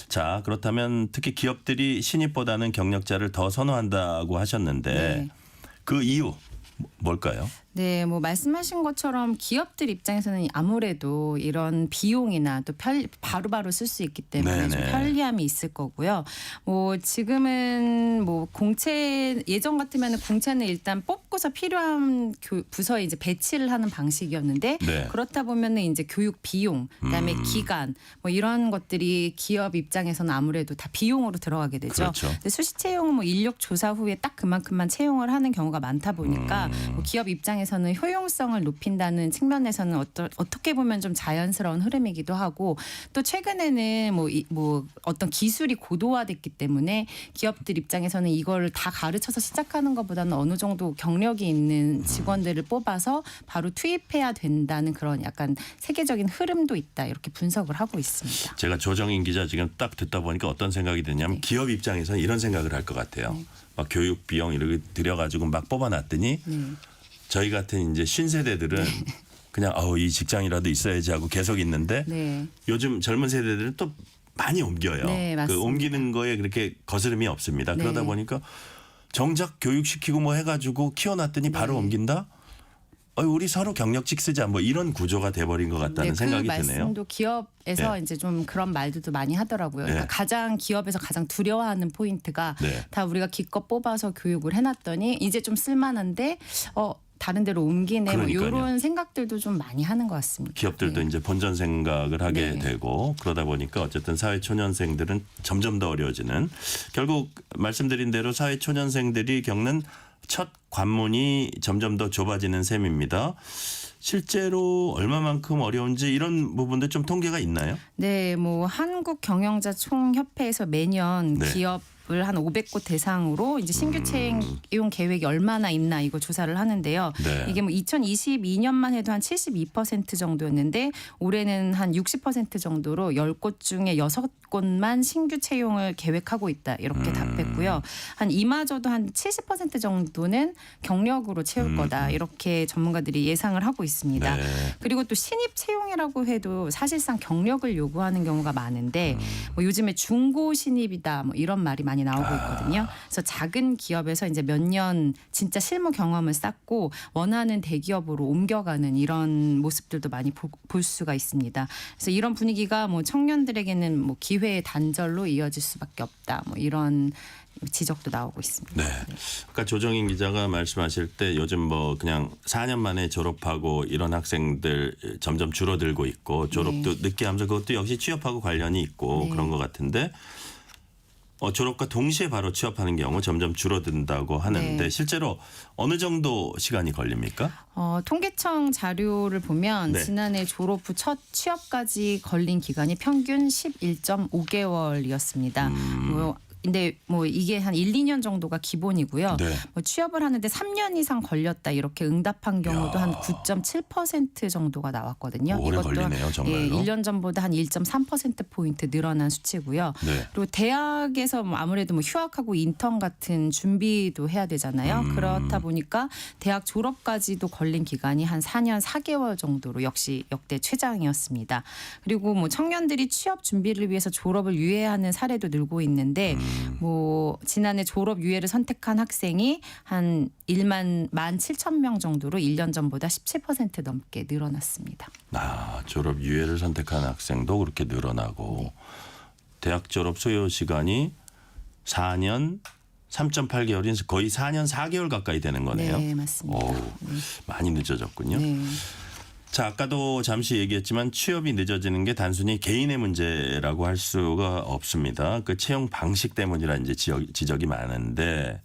자, 그렇다면 특히 기업들이 신입보다는 경력자를 더 선호한다고 하셨는데 네. 그 이유 뭘까요? 네, 뭐 말씀하신 것처럼 기업들 입장에서는 아무래도 이런 비용이나 또 바로바로 쓸 수 있기 때문에 좀 네네. 편리함이 있을 거고요. 뭐 지금은 뭐 공채 예전 같으면 공채는 일단 뽑고서 필요한 부서에 이제 배치를 하는 방식이었는데 네. 그렇다 보면은 이제 교육 비용, 그다음에 기간 뭐 이런 것들이 기업 입장에서는 아무래도 다 비용으로 들어가게 되죠. 그렇죠. 근데 수시 채용은 뭐 인력 조사 후에 딱 그만큼만 채용을 하는 경우가 많다 보니까 뭐 기업 입장에서는 효용성을 높인다는 측면에서는 어떻게 보면 좀 자연스러운 흐름이기도 하고 또 최근에는 뭐 어떤 기술이 고도화됐기 때문에 기업들 입장에서는 이걸 다 가르쳐서 시작하는 것보다는 어느 정도 경력이 있는 직원들을 뽑아서 바로 투입해야 된다는 그런 약간 세계적인 흐름도 있다 이렇게 분석을 하고 있습니다. 제가 조정인 기자 지금 딱 듣다 보니까 어떤 생각이 드냐면 네. 기업 입장에서는 이런 생각을 할 것 같아요. 막 교육 비용 이렇게 들여가지고 막 뽑아놨더니 저희 같은 이제 신세대들은 그냥 이 직장이라도 있어야지 하고 계속 있는데 네. 요즘 젊은 세대들은 또 많이 옮겨요. 네, 그 맞습니다. 옮기는 거에 그렇게 거스름이 없습니다. 네. 그러다 보니까 정작 교육시키고 뭐 해가지고 키워놨더니 바로 옮긴다? 우리 서로 경력직 쓰자 뭐 이런 구조가 돼버린 것 같다는 네, 생각이 그 드네요. 말씀도 기업에서 네. 이제 좀 그런 말들도 많이 하더라고요. 네. 그러니까 가장 기업에서 가장 두려워하는 포인트가 네. 다 우리가 기껏 뽑아서 교육을 해놨더니 이제 좀 쓸만한데 다른 데로 옮기네 뭐 그러니까요. 이런 생각들도 좀 많이 하는 것 같습니다. 기업들도 네. 이제 본전 생각을 하게 네. 되고 그러다 보니까 어쨌든 사회초년생들은 점점 더 어려워지는 결국 말씀드린 대로 사회초년생들이 겪는 첫 관문이 점점 더 좁아지는 셈입니다. 실제로 얼마만큼 어려운지 이런 부분도 좀 통계가 있나요? 네, 뭐 한국경영자총협회에서 매년 네. 기업을 한 500곳 대상으로 이제 신규 채용 계획이 얼마나 있나 이거 조사를 하는데요. 네. 이게 뭐 2022년만 해도 한 72% 정도였는데 올해는 한 60% 정도로 10곳 중에 6곳만 신규 채용을 계획하고 있다 이렇게 답했고요. 한 이마저도 한 70% 정도는 경력으로 채울 거다 이렇게 전문가들이 예상을 하고 있습니다. 네. 그리고 또 신입 채용이라고 해도 사실상 경력을 요구하는 경우가 많은데 뭐 요즘에 중고 신입이다 뭐 이런 말이 많이 나오고 있거든요. 그래서 작은 기업에서 이제 몇 년 진짜 실무 경험을 쌓고 원하는 대기업으로 옮겨가는 이런 모습들도 많이 볼 수가 있습니다. 그래서 이런 분위기가 뭐 청년들에게는 뭐 기회의 단절로 이어질 수밖에 없다. 뭐 이런 지적도 나오고 있습니다. 네. 아까 조정인 기자가 말씀하실 때 요즘 뭐 그냥 4년 만에 졸업하고 이런 학생들 점점 줄어들고 있고 졸업도 늦게 하면서 그것도 역시 취업하고 관련이 있고 네. 그런 것 같은데 졸업과 동시에 바로 취업하는 경우 점점 줄어든다고 하는데 네. 실제로 어느 정도 시간이 걸립니까? 통계청 자료를 보면 네. 지난해 졸업 후 첫 취업까지 걸린 기간이 평균 11.5개월이었습니다. 근데 뭐 이게 한 1, 2년 정도가 기본이고요. 네. 뭐 취업을 하는데 3년 이상 걸렸다 이렇게 응답한 경우도 한 9.7% 정도가 나왔거든요. 오래 이것도 걸리네요, 정말로. 1년 전보다 한 1.3%포인트 늘어난 수치고요. 네. 그리고 대학에서 뭐 아무래도 뭐 휴학하고 인턴 같은 준비도 해야 되잖아요. 그렇다 보니까 대학 졸업까지도 걸린 기간이 한 4년 4개월 정도로 역시 역대 최장이었습니다. 그리고 뭐 청년들이 취업 준비를 위해서 졸업을 유예하는 사례도 늘고 있는데 뭐 지난해 졸업 유예를 선택한 학생이 한 17,000명 정도로 1년 전보다 17% 넘게 늘어났습니다. 졸업 유예를 선택한 학생도 그렇게 늘어나고 대학 졸업 소요 시간이 4년 3.8개월인 거의 4년 4개월 가까이 되는 거네요. 네, 맞습니다. 오, 많이 늦어졌군요. 네. 자, 아까도 잠시 얘기했지만 취업이 늦어지는 게 단순히 개인의 문제라고 할 수가 없습니다. 그 채용 방식 때문이라 이제 지적이 많은데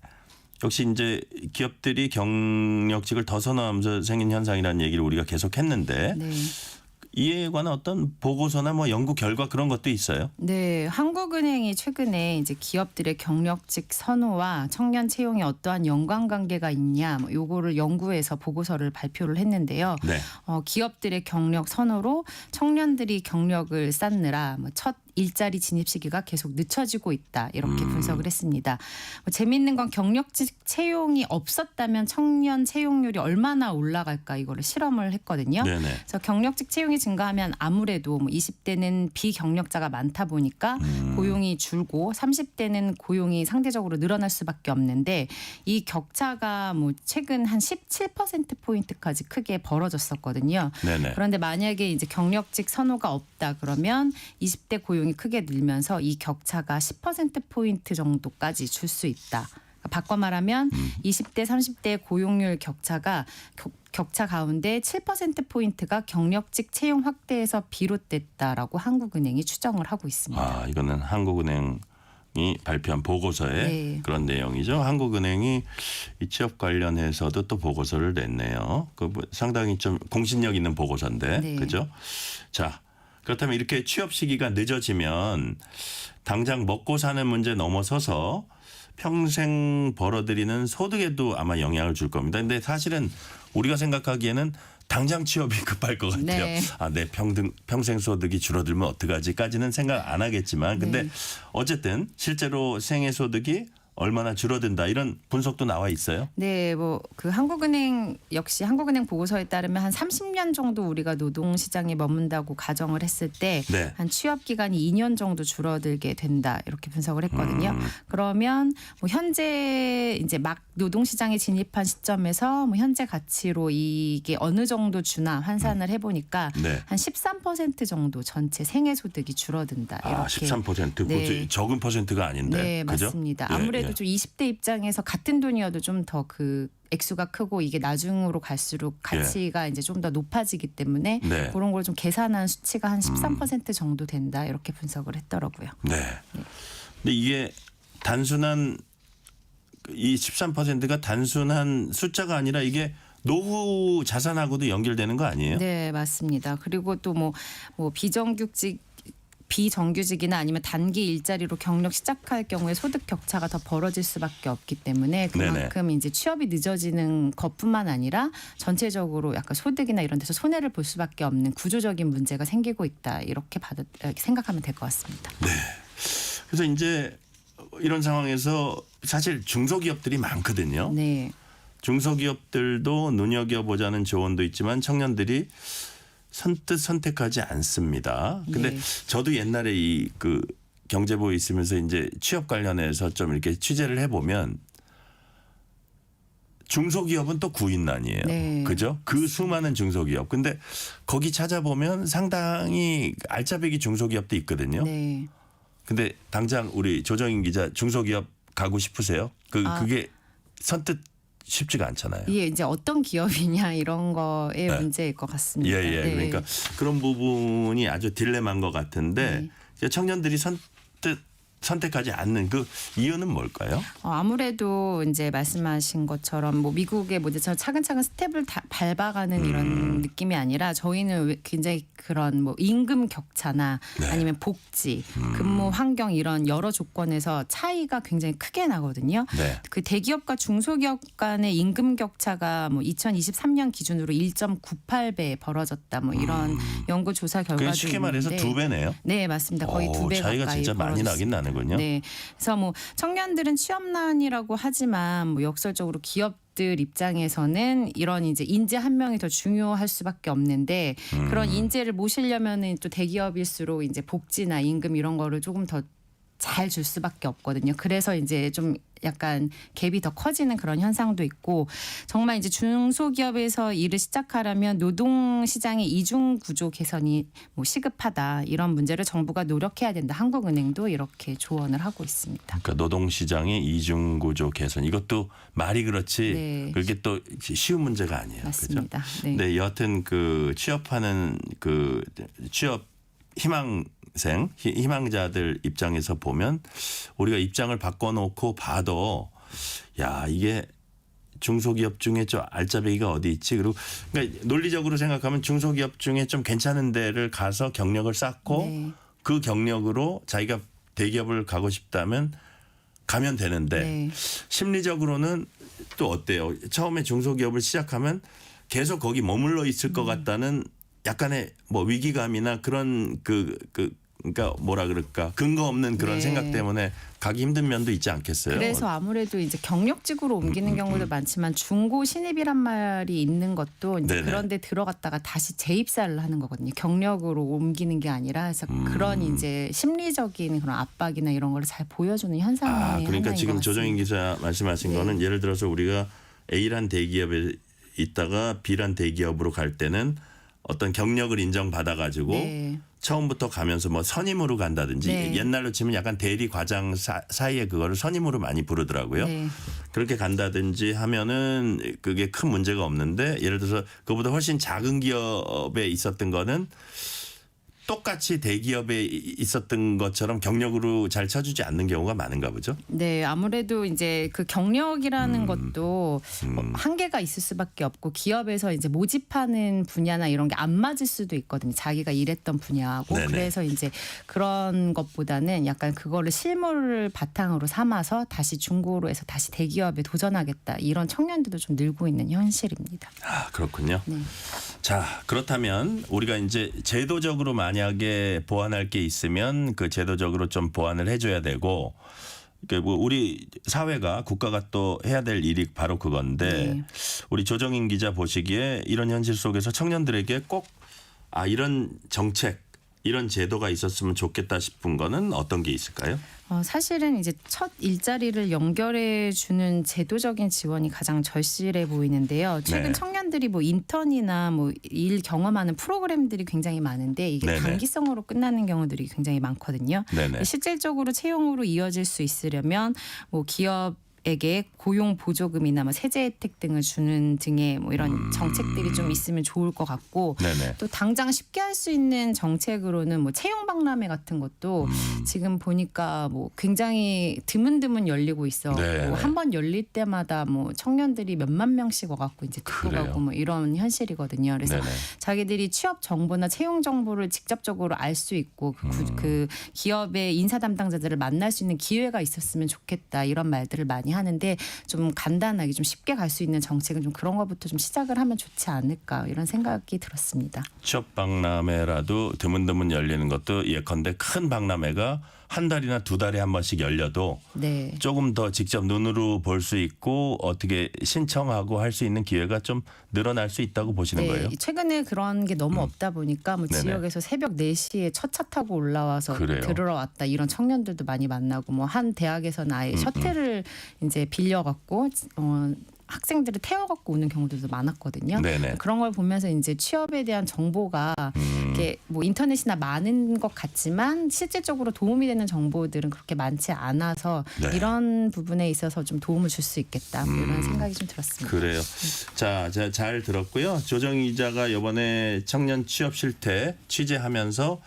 역시 이제 기업들이 경력직을 더 선호하면서 생긴 현상이라는 얘기를 우리가 계속 했는데 네. 이에 관한 어떤 보고서나 뭐 연구 결과 그런 것도 있어요? 네, 한국은행이 최근에 이제 기업들의 경력직 선호와 청년 채용에 어떠한 연관관계가 있냐, 뭐 요거를 연구해서 보고서를 발표를 했는데요. 네. 기업들의 경력 선호로 청년들이 경력을 쌓느라 첫 일자리 진입 시기가 계속 늦춰지고 있다 이렇게 분석을 했습니다. 재미있는 건 경력직 채용이 없었다면 청년 채용률이 얼마나 올라갈까 이거를 실험을 했거든요. 네네. 그래서 경력직 채용이 증가하면 아무래도 20대는 비경력자가 많다 보니까 고용이 줄고 30대는 고용이 상대적으로 늘어날 수밖에 없는데 이 격차가 최근 한 17%포인트까지 크게 벌어졌었거든요. 네네. 그런데 만약에 이제 경력직 선호가 없다 그러면 20대 고용이 크게 늘면서 이 격차가 10%포인트 정도까지 줄 수 있다. 바꿔 말하면 20대, 30대 고용률 격차 가운데 7%포인트가 경력직 채용 확대에서 비롯됐다라고 한국은행이 추정을 하고 있습니다. 아, 이거는 한국은행이 발표한 보고서의 네. 그런 내용이죠. 한국은행이 이 취업 관련해서도 또 보고서를 냈네요. 상당히 좀 공신력 있는 보고서인데, 네. 그죠? 자, 그렇다면 이렇게 취업 시기가 늦어지면 당장 먹고 사는 문제 넘어서서 평생 벌어들이는 소득에도 아마 영향을 줄 겁니다. 근데 사실은 우리가 생각하기에는 당장 취업이 급할 것 같아요. 네. 아, 내 평생 소득이 줄어들면 어떡하지까지는 생각 안 하겠지만 근데 네. 어쨌든 실제로 생애 소득이 얼마나 줄어든다 이런 분석도 나와 있어요. 네, 그 한국은행 역시 한국은행 보고서에 따르면 한 30년 정도 우리가 노동 시장에 머문다고 가정을 했을 때 한 네. 취업 기간이 2년 정도 줄어들게 된다 이렇게 분석을 했거든요. 그러면 현재 이제 막 노동 시장에 진입한 시점에서 현재 가치로 이게 어느 정도 주나 환산을 해보니까 네. 한 13% 정도 전체 생애 소득이 줄어든다. 이렇게. 아, 13%. 네. 적은 퍼센트가 아닌데. 네, 그죠? 맞습니다. 예, 아무래도 예. 좀 20대 입장에서 같은 돈이어도 좀 더 그 액수가 크고 이게 나중으로 갈수록 가치가 이제 좀 더 높아지기 때문에 네. 그런 걸 좀 계산한 수치가 한 13% 정도 된다 이렇게 분석을 했더라고요. 네. 근데 이게 단순한 이 13%가 단순한 숫자가 아니라 이게 노후 자산하고도 연결되는 거 아니에요? 네, 맞습니다. 그리고 또 비정규직이나 아니면 단기 일자리로 경력 시작할 경우에 소득 격차가 더 벌어질 수밖에 없기 때문에 그만큼 이제 취업이 늦어지는 것뿐만 아니라 전체적으로 약간 소득이나 이런 데서 손해를 볼 수밖에 없는 구조적인 문제가 생기고 있다 이렇게 생각하면 될 것 같습니다. 네. 그래서 이제 이런 상황에서 사실 중소기업들이 많거든요. 네. 중소기업들도 눈여겨보자는 조언도 있지만 청년들이 선뜻 선택하지 않습니다. 근데 네. 저도 옛날에 이 경제부에 있으면서 이제 취업 관련해서 좀 이렇게 취재를 해보면 중소기업은 또 구인난이에요. 네. 그죠? 그 수많은 중소기업. 근데 거기 찾아보면 상당히 알짜배기 중소기업도 있거든요. 네. 근데 당장 우리 조정인 기자 중소기업 가고 싶으세요? 그게 선뜻 쉽지가 않잖아요. 이게 이제 어떤 기업이냐 이런 거의 네. 문제일 것 같습니다. 예. 네. 그러니까 그런 부분이 아주 딜레마인 것 같은데 청년들이 선택하지 않는 그 이유는 뭘까요? 아무래도 이제 말씀하신 것처럼 미국의 모델처럼 차근차근 스텝을 밟아가는 이런 느낌이 아니라 저희는 굉장히 그런 임금 격차나 네. 아니면 복지, 근무 환경 이런 여러 조건에서 차이가 굉장히 크게 나거든요. 네. 그 대기업과 중소기업 간의 임금 격차가 2023년 기준으로 1.98배 벌어졌다. 이런 연구 조사 결과도 쉽게 말해서 있는데 2배네요. 네, 맞습니다. 거의 2배 차이가 가까이 진짜 많이 나긴 벌어졌습니다. 나는군요. 네, 그래서 청년들은 취업난이라고 하지만 역설적으로 기업들 입장에서는 이런 이제 인재 한 명이 더 중요할 수밖에 없는데 그런 인재를 모시려면은 또 대기업일수록 이제 복지나 임금 이런 거를 조금 더 잘 줄 수밖에 없거든요. 그래서 이제 좀 약간 갭이 더 커지는 그런 현상도 있고 정말 이제 중소기업에서 일을 시작하려면 노동시장의 이중 구조 개선이 뭐 시급하다 이런 문제를 정부가 노력해야 된다. 한국은행도 이렇게 조언을 하고 있습니다. 그러니까 노동시장의 이중 구조 개선 이것도 말이 그렇지 네. 그게 또 쉬운 문제가 아니에요. 맞습니다. 그죠? 네. 네, 여하튼 그 취업하는 그 취업 희망자들 입장에서 보면 우리가 입장을 바꿔놓고 봐도 야 이게 중소기업 중에 저 알짜배기가 어디 있지? 그리고 그러니까 논리적으로 생각하면 중소기업 중에 좀 괜찮은 데를 가서 경력을 쌓고 네. 그 경력으로 자기가 대기업을 가고 싶다면 가면 되는데 네. 심리적으로는 또 어때요? 처음에 중소기업을 시작하면 계속 거기 머물러 있을 것 같다는 약간의 뭐 위기감이나 그런 그러니까 뭐라 그럴까 근거 없는 그런 네. 생각 때문에 가기 힘든 면도 있지 않겠어요? 그래서 아무래도 이제 경력직으로 옮기는 경우도 많지만 중고 신입이란 말이 있는 것도 이제 네네. 그런데 들어갔다가 다시 재입사를 하는 거거든요. 경력으로 옮기는 게 아니라 그래서 그런 이제 심리적인 그런 압박이나 이런 걸 잘 보여주는 현상이 그러니까 하나인 지금 것 조정인 같습니다. 기자 말씀하신 네. 거는 예를 들어서 우리가 A란 대기업에 있다가 B란 대기업으로 갈 때는 어떤 경력을 인정받아 가지고 네. 처음부터 가면서 뭐 선임으로 간다든지 네. 옛날로 치면 약간 대리 과장 사이에 그거를 선임으로 많이 부르더라고요. 네. 그렇게 간다든지 하면은 그게 큰 문제가 없는데 예를 들어서 그보다 훨씬 작은 기업에 있었던 거는 똑같이 대기업에 있었던 것처럼 경력으로 잘 쳐주지 않는 경우가 많은가 보죠. 네, 아무래도 이제 그 경력이라는 것도 한계가 있을 수밖에 없고 기업에서 이제 모집하는 분야나 이런 게 안 맞을 수도 있거든요. 자기가 일했던 분야하고 네네. 그래서 이제 그런 것보다는 약간 그거를 실무를 바탕으로 삼아서 다시 중고로 해서 다시 대기업에 도전하겠다 이런 청년들도 좀 늘고 있는 현실입니다. 아, 그렇군요. 네. 자, 그렇다면 우리가 이제 제도적으로 만약에 보완할 게 있으면 그 제도적으로 좀 보완을 해줘야 되고 그러니까 뭐 우리 사회가 국가가 또 해야 될 일이 바로 그건데 네. 우리 조정인 기자 보시기에 이런 현실 속에서 청년들에게 꼭 이런 정책 이런 제도가 있었으면 좋겠다 싶은 거는 어떤 게 있을까요? 사실은 이제 첫 일자리를 연결해 주는 제도적인 지원이 가장 절실해 보이는데요. 최근 네. 청년들이 뭐 인턴이나 뭐 일 경험하는 프로그램들이 굉장히 많은데 이게 네네. 단기성으로 끝나는 경우들이 굉장히 많거든요. 네네. 실질적으로 채용으로 이어질 수 있으려면 뭐 기업에게 고용 보조금이나 뭐 세제 혜택 등을 주는 등의 뭐 이런 정책들이 좀 있으면 좋을 것 같고 네네. 또 당장 쉽게 할 수 있는 정책으로는 뭐 채용 박람회 같은 것도 지금 보니까 뭐 굉장히 드문드문 열리고 있어. 네. 한 번 열릴 때마다 뭐 청년들이 몇만 명씩 와갖고 이제 듣고 그래요. 가고 뭐 이런 현실이거든요. 그래서 네네. 자기들이 취업 정보나 채용 정보를 직접적으로 알 수 있고 그 기업의 인사 담당자들을 만날 수 있는 기회가 있었으면 좋겠다 이런 말들을 많이 하는데 좀 간단하게 좀 쉽게 갈 수 있는 정책은 좀 그런 것부터 좀 시작을 하면 좋지 않을까 이런 생각이 들었습니다. 취업 박람회라도 드문드문 열리는 것도 예컨대 큰 박람회가 한 달이나 두 달에 한 번씩 열려도 네. 조금 더 직접 눈으로 볼 수 있고 어떻게 신청하고 할 수 있는 기회가 좀 늘어날 수 있다고 보시는 거예요? 최근에 그런 게 너무 없다 보니까 뭐 네네. 지역에서 새벽 4시에 첫 차 타고 올라와서 그래요. 들으러 왔다 이런 청년들도 많이 만나고 뭐 한 대학에서는 아예 셔틀을 이제 빌려갖고 학생들을 태워갖고 오는 경우들도 많았거든요. 네네. 그런 걸 보면서 이제 취업에 대한 정보가 이게 뭐 인터넷이나 많은 것 같지만 실질적으로 도움이 되는 정보들은 그렇게 많지 않아서 네. 이런 부분에 있어서 좀 도움을 줄 수 있겠다 뭐 이런 생각이 좀 들었습니다. 그래요. 자, 잘 들었고요. 조정희 기자가 이번에 청년 취업 실태 취재하면서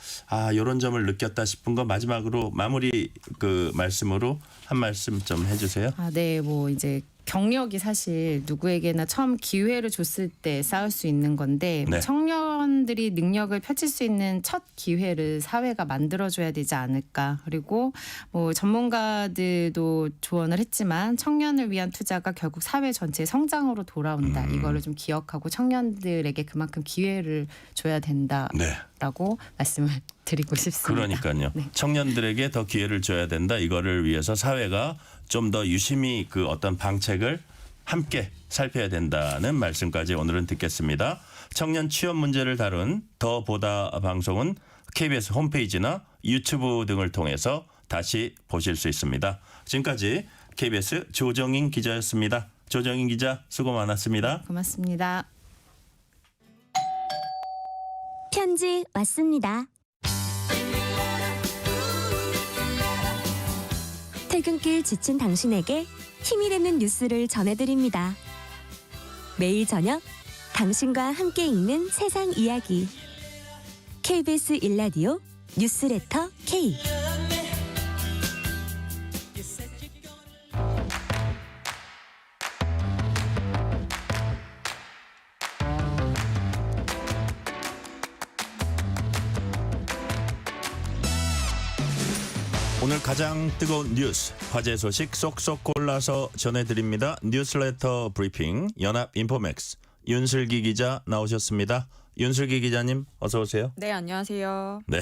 이런 점을 느꼈다 싶은 거 마지막으로 마무리 그 말씀으로 한 말씀 좀 해주세요. 네, 뭐 이제 경력이 사실 누구에게나 처음 기회를 줬을 때 쌓을 수 있는 건데 네. 청년들이 능력을 펼칠 수 있는 첫 기회를 사회가 만들어줘야 되지 않을까. 그리고 뭐 전문가들도 조언을 했지만 청년을 위한 투자가 결국 사회 전체의 성장으로 돌아온다. 이거를 좀 기억하고 청년들에게 그만큼 기회를 줘야 된다라고 말씀을 드리고 싶습니다. 그러니까요. 네. 청년들에게 더 기회를 줘야 된다. 이거를 위해서 사회가 좀 더 유심히 그 어떤 방책을 함께 살펴야 된다는 말씀까지 오늘은 듣겠습니다. 청년 취업 문제를 다룬 더 보다 방송은 KBS 홈페이지나 유튜브 등을 통해서 다시 보실 수 있습니다. 지금까지 KBS 조정인 기자였습니다. 조정인 기자 수고 많았습니다. 고맙습니다. 편지 왔습니다. 퇴근길 지친 당신에게 힘이 되는 뉴스를 전해드립니다. 매일 저녁 당신과 함께 읽는 세상 이야기. KBS 1라디오 뉴스레터 K. 오늘 가장 뜨거운 뉴스, 화제 소식 쏙쏙 골라서 전해드립니다. 뉴스레터 브리핑 연합 인포맥스 윤슬기 기자 나오셨습니다. 윤슬기 기자님 어서 오세요. 네, 안녕하세요. 네,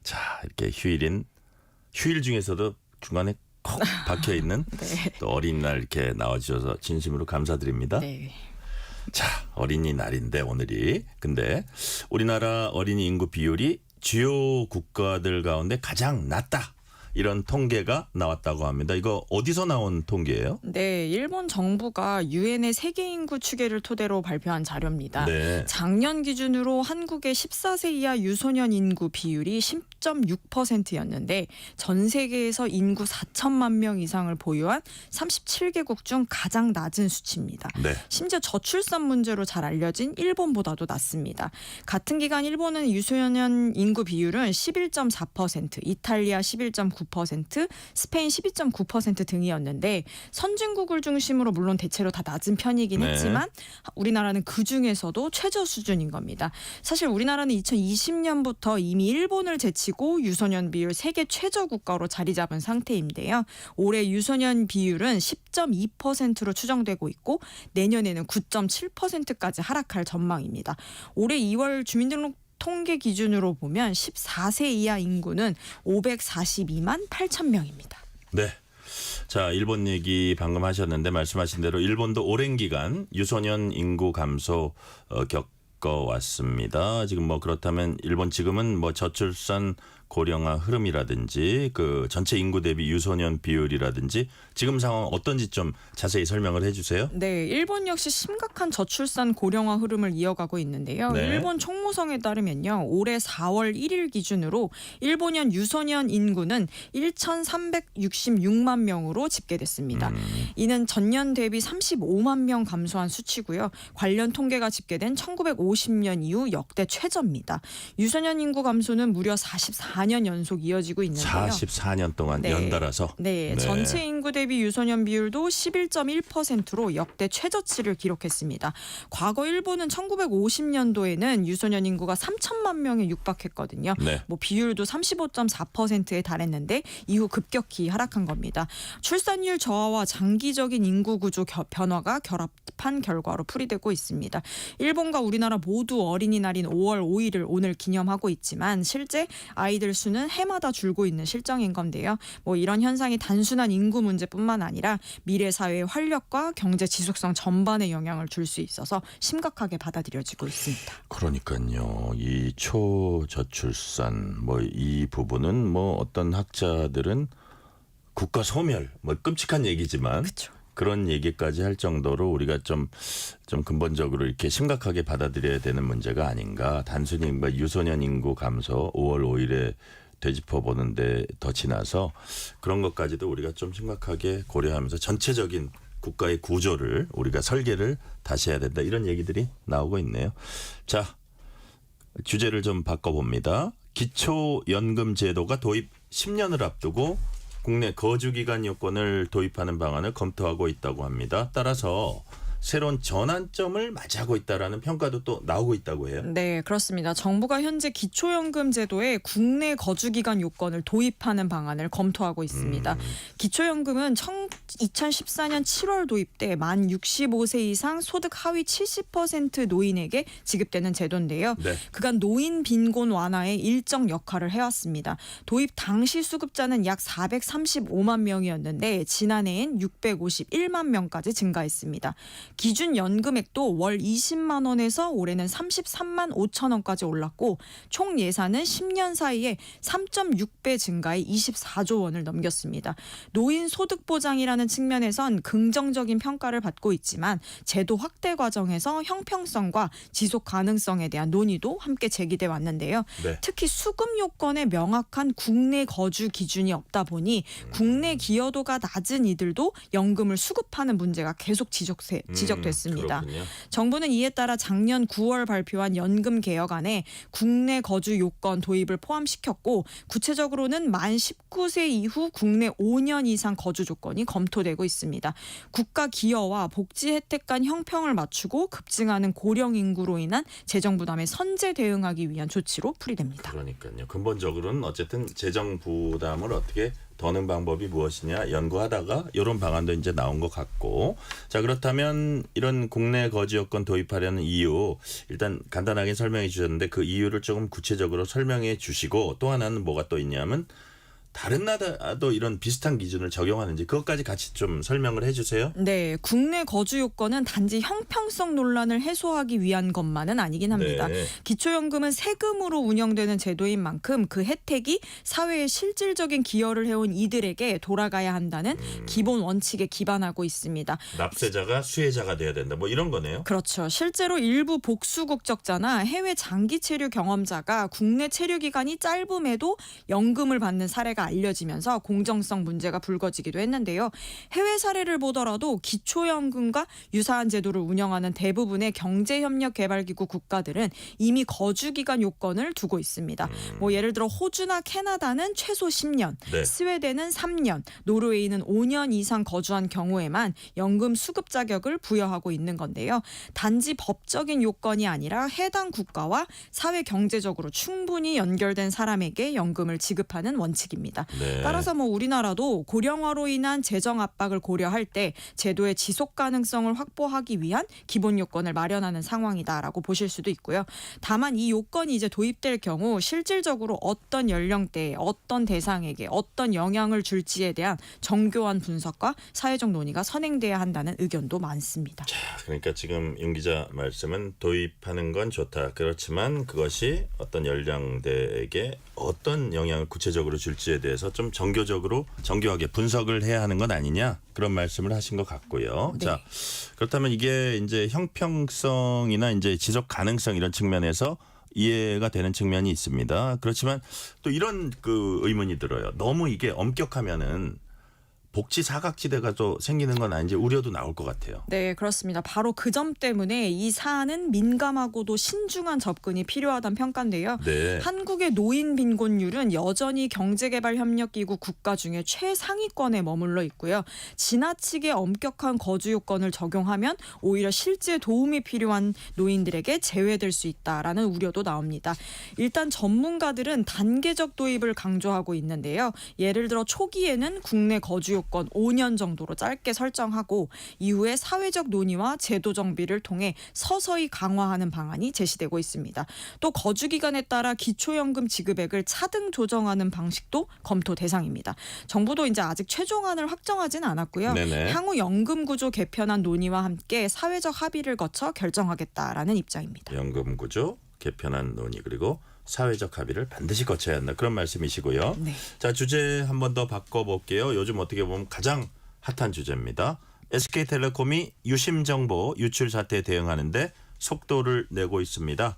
자 이렇게 휴일 중에서도 중간에 콕 박혀 있는 네. 또 어린이날 이렇게 나와주셔서 진심으로 감사드립니다. 네. 자, 어린이날인데 오늘이 근데 우리나라 어린이 인구 비율이 주요 국가들 가운데 가장 낮다. 이런 통계가 나왔다고 합니다. 이거 어디서 나온 통계예요? 네, 일본 정부가 유엔의 세계 인구 추계를 토대로 발표한 자료입니다. 네. 작년 기준으로 한국의 14세 이하 유소년 인구 비율이 10.6%였는데 전 세계에서 인구 4천만 명 이상을 보유한 37개국 중 가장 낮은 수치입니다. 네. 심지어 저출산 문제로 잘 알려진 일본보다도 낮습니다. 같은 기간 일본은 유소년 인구 비율은 11.4%, 이탈리아 11.9%, 스페인 12.9% 등이었는데 선진국을 중심으로 물론 대체로 다 낮은 편이긴 네. 했지만 우리나라는 그중에서도 최저 수준인 겁니다. 사실 우리나라는 2020년부터 이미 일본을 제치고 유소년 비율 세계 최저 국가로 자리 잡은 상태인데요. 올해 유소년 비율은 10.2%로 추정되고 있고 내년에는 9.7%까지 하락할 전망입니다. 올해 2월 주민등록 통계 기준으로 보면 14세 이하 인구는 542만 8천 명입니다. 네. 자, 일본 얘기 방금 하셨는데 말씀하신 대로 일본도 오랜 기간 유소년 인구 감소 겪어왔습니다. 지금 뭐 그렇다면 일본 지금은 뭐 저출산 고령화 흐름이라든지 그 전체 인구 대비 유소년 비율이라든지 지금 상황 어떤지 좀 자세히 설명을 해주세요. 네, 일본 역시 심각한 저출산 고령화 흐름을 이어가고 있는데요. 네. 일본 총무성에 따르면요. 올해 4월 1일 기준으로 일본연 유소년 인구는 1,366만 명으로 집계됐습니다. 이는 전년 대비 35만 명 감소한 수치고요. 관련 통계가 집계된 1950년 이후 역대 최저입니다. 유소년 인구 감소는 무려 44년 연속 이어지고 있는데요. 44년 동안 네. 연달아서. 네, 전체 인구 대비 유소년 비율도 11.1%로 역대 최저치를 기록했습니다. 과거 일본은 1950년도에는 유소년 인구가 3천만 명에 육박했거든요. 네. 뭐 비율도 35.4%에 달했는데 이후 급격히 하락한 겁니다. 출산율 저하와 장기적인 인구 구조 변화가 결합한 결과로 풀이되고 있습니다. 일본과 우리나라 모두 어린이날인 5월 5일을 오늘 기념하고 있지만 실제 아이들 수는 해마다 줄고 있는 실정인 건데요. 뭐 이런 현상이 단순한 인구 문제뿐만 아니라 미래 사회의 활력과 경제 지속성 전반에 영향을 줄 수 있어서 심각하게 받아들여지고 있습니다. 그러니까요. 이 초저출산 뭐 이 부분은 뭐 어떤 학자들은 국가 소멸 뭐 끔찍한 얘기지만 그쵸. 그런 얘기까지 할 정도로 우리가 좀 근본적으로 이렇게 심각하게 받아들여야 되는 문제가 아닌가. 단순히 뭐 유소년 인구 감소 5월 5일에 되짚어 보는데 더 지나서 그런 것까지도 우리가 좀 심각하게 고려하면서 전체적인 국가의 구조를 우리가 설계를 다시 해야 된다. 이런 얘기들이 나오고 있네요. 자, 주제를 좀 바꿔봅니다. 기초연금 제도가 도입 10년을 앞두고 국내 거주기간 요건을 도입하는 방안을 검토하고 있다고 합니다. 따라서 새로운 전환점을 맞이하고 있다라는 평가도 또 나오고 있다고 해요. 네, 그렇습니다. 정부가 현재 기초연금 제도에 국내 거주기간 요건을 도입하는 방안을 검토하고 있습니다. 기초연금은 2014년 7월 도입돼 만 65세 이상 소득 하위 70% 노인에게 지급되는 제도인데요. 네. 그간 노인 빈곤 완화에 일정 역할을 해왔습니다. 도입 당시 수급자는 약 435만 명이었는데 지난해엔 651만 명까지 증가했습니다. 기준 연금액도 월 20만 원에서 올해는 33만 5천 원까지 올랐고 총 예산은 10년 사이에 3.6배 증가해 24조 원을 넘겼습니다. 노인 소득 보장이라는 측면에선 긍정적인 평가를 받고 있지만 제도 확대 과정에서 형평성과 지속 가능성에 대한 논의도 함께 제기돼 왔는데요. 네. 특히 수급 요건에 명확한 국내 거주 기준이 없다 보니 국내 기여도가 낮은 이들도 연금을 수급하는 문제가 계속 지적됐습니다. 그렇군요. 정부는 이에 따라 작년 9월 발표한 연금 개혁안에 국내 거주 요건 도입을 포함시켰고 구체적으로는 만 19세 이후 국내 5년 이상 거주 조건이 검토되고 있습니다. 국가 기여와 복지 혜택 간 형평을 맞추고 급증하는 고령 인구로 인한 재정 부담에 선제 대응하기 위한 조치로 풀이됩니다. 그러니까요. 근본적으로는 어쨌든 재정 부담을 어떻게 더는 방법이 무엇이냐 연구하다가 이런 방안도 이제 나온 것 같고, 자 그렇다면 이런 국내 거주 여건 도입하려는 이유 일단 간단하게 설명해 주셨는데 그 이유를 조금 구체적으로 설명해 주시고, 또 하나는 뭐가 또 있냐면 다른 나라도 이런 비슷한 기준을 적용하는지 그것까지 같이 좀 설명을 해주세요. 네, 국내 거주 요건은 단지 형평성 논란을 해소하기 위한 것만은 아니긴 합니다. 네. 기초연금은 세금으로 운영되는 제도인 만큼 그 혜택이 사회에 실질적인 기여를 해온 이들에게 돌아가야 한다는 기본 원칙에 기반하고 있습니다. 납세자가 수혜자가 돼야 된다. 뭐 이런 거네요. 그렇죠. 실제로 일부 복수 국적자나 해외 장기 체류 경험자가 국내 체류 기간이 짧음에도 연금을 받는 사례가 알려지면서 공정성 문제가 불거지기도 했는데요. 해외 사례를 보더라도 기초연금과 유사한 제도를 운영하는 대부분의 경제협력개발기구 국가들은 이미 거주기간 요건을 두고 있습니다. 뭐 예를 들어 호주나 캐나다는 최소 10년, 네. 스웨덴은 3년, 노르웨이는 5년 이상 거주한 경우에만 연금 수급 자격을 부여하고 있는 건데요. 단지 법적인 요건이 아니라 해당 국가와 사회 경제적으로 충분히 연결된 사람에게 연금을 지급하는 원칙입니다. 네. 따라서 뭐 우리나라도 고령화로 인한 재정 압박을 고려할 때 제도의 지속 가능성을 확보하기 위한 기본 요건을 마련하는 상황이다라고 보실 수도 있고요. 다만 이 요건이 이제 도입될 경우 실질적으로 어떤 연령대에 어떤 대상에게 어떤 영향을 줄지에 대한 정교한 분석과 사회적 논의가 선행돼야 한다는 의견도 많습니다. 그러니까 지금 윤 기자 말씀은 도입하는 건 좋다. 그렇지만 그것이 어떤 연령대에게 어떤 영향을 구체적으로 줄지에 대해서 좀 정교하게 분석을 해야 하는 건 아니냐, 그런 말씀을 하신 것 같고요. 네. 자, 그렇다면 이게 이제 형평성이나 이제 지속 가능성 이런 측면에서 이해가 되는 측면이 있습니다. 그렇지만 또 이런 그 의문이 들어요. 너무 이게 엄격하면은 복지 사각지대가 또 생기는 건 아닌지 우려도 나올 것 같아요. 네, 그렇습니다. 바로 그 점 때문에 이 사안은 민감하고도 신중한 접근이 필요하다는 평가인데요. 네. 한국의 노인 빈곤율은 여전히 경제개발협력기구 국가 중에 최상위권에 머물러 있고요. 지나치게 엄격한 거주 요건을 적용하면 오히려 실제 도움이 필요한 노인들에게 제외될 수 있다라는 우려도 나옵니다. 일단 전문가들은 단계적 도입을 강조하고 있는데요. 예를 들어 초기에는 국내 거주 요건 5년 정도로 짧게 설정하고 이후에 사회적 논의와 제도 정비를 통해 서서히 강화하는 방안이 제시되고 있습니다. 또 거주 기간에 따라 기초연금 지급액을 차등 조정하는 방식도 검토 대상입니다. 정부도 이제 아직 최종안을 확정하진 않았고요. 네네. 향후 연금 구조 개편안 논의와 함께 사회적 합의를 거쳐 결정하겠다라는 입장입니다. 연금 구조 개편안 논의 그리고 사회적 합의를 반드시 거쳐야 한다, 그런 말씀이시고요. 네. 자, 주제 한 번 더 바꿔볼게요. 요즘 어떻게 보면 가장 핫한 주제입니다. SK텔레콤이 유심 정보 유출 사태에 대응하는데 속도를 내고 있습니다.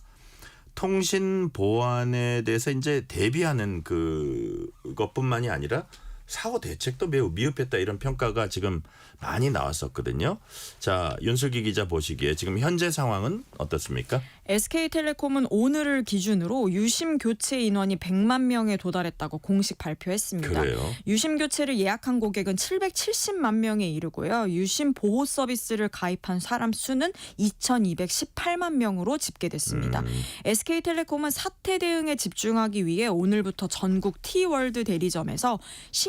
통신 보안에 대해서 이제 대비하는 그것뿐만이 아니라 사후 대책도 매우 미흡했다, 이런 평가가 지금 많이 나왔었거든요. 자, 윤슬기 기자 보시기에 지금 현재 상황은 어떻습니까? SK텔레콤은 오늘을 기준으로 유심 교체 인원이 100만 명에 도달했다고 공식 발표했습니다. 그래요? 유심 교체를 예약한 고객은 770만 명에 이르고요. 유심 보호 서비스를 가입한 사람 수는 2,218만 명으로 집계됐습니다. SK텔레콤은 사태 대응에 집중하기 위해 오늘부터 전국 T월드 대리점에서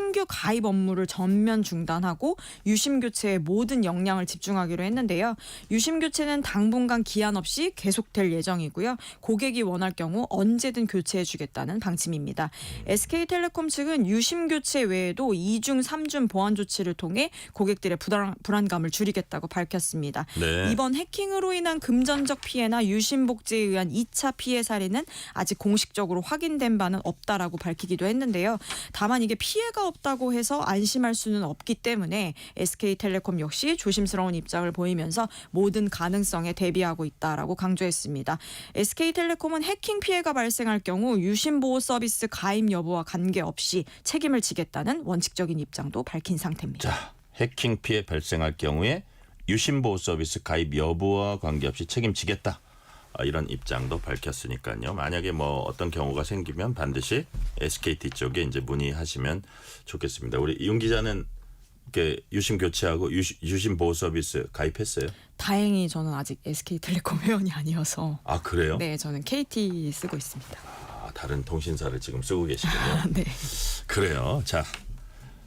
신규 가입 업무를 전면 중단하고 유심 교체에 모든 역량을 집중하기로 했는데요. 유심 교체는 당분간 기한 없이 계속될 예정이고요. 고객이 원할 경우 언제든 교체해주겠다는 방침입니다. SK텔레콤 측은 유심 교체 외에도 2중, 3중 보안 조치를 통해 고객들의 불안감을 줄이겠다고 밝혔습니다. 네. 이번 해킹으로 인한 금전적 피해나 유심 복제에 의한 2차 피해 사례는 아직 공식적으로 확인된 바는 없다라고 밝히기도 했는데요. 다만 이게 피해가 없다고 해서 안심할 수는 없기 때문에 SK텔레콤 역시 조심스러운 입장을 보이면서 모든 가능성에 대비하고 있다라고 강조했습니다. SK텔레콤은 해킹 피해가 발생할 경우 유심 보호 서비스 가입 여부와 관계없이 책임을 지겠다는 원칙적인 입장도 밝힌 상태입니다. 자, 해킹 피해 발생할 경우에 유심보호 서비스 가입 여부와 관계없이 책임지겠다. 이런 입장도 밝혔으니까요. 만약에 뭐 어떤 경우가 생기면 반드시 SKT 쪽에 이제 문의하시면 좋겠습니다. 우리 이용 기자는 이렇게 유심 교체하고 유심 보호 서비스 가입했어요? 다행히 저는 아직 SK텔레콤 회원이 아니어서. 아, 그래요? 네, 저는 KT 쓰고 있습니다. 아, 다른 통신사를 지금 쓰고 계시군요. 네. 그래요. 자,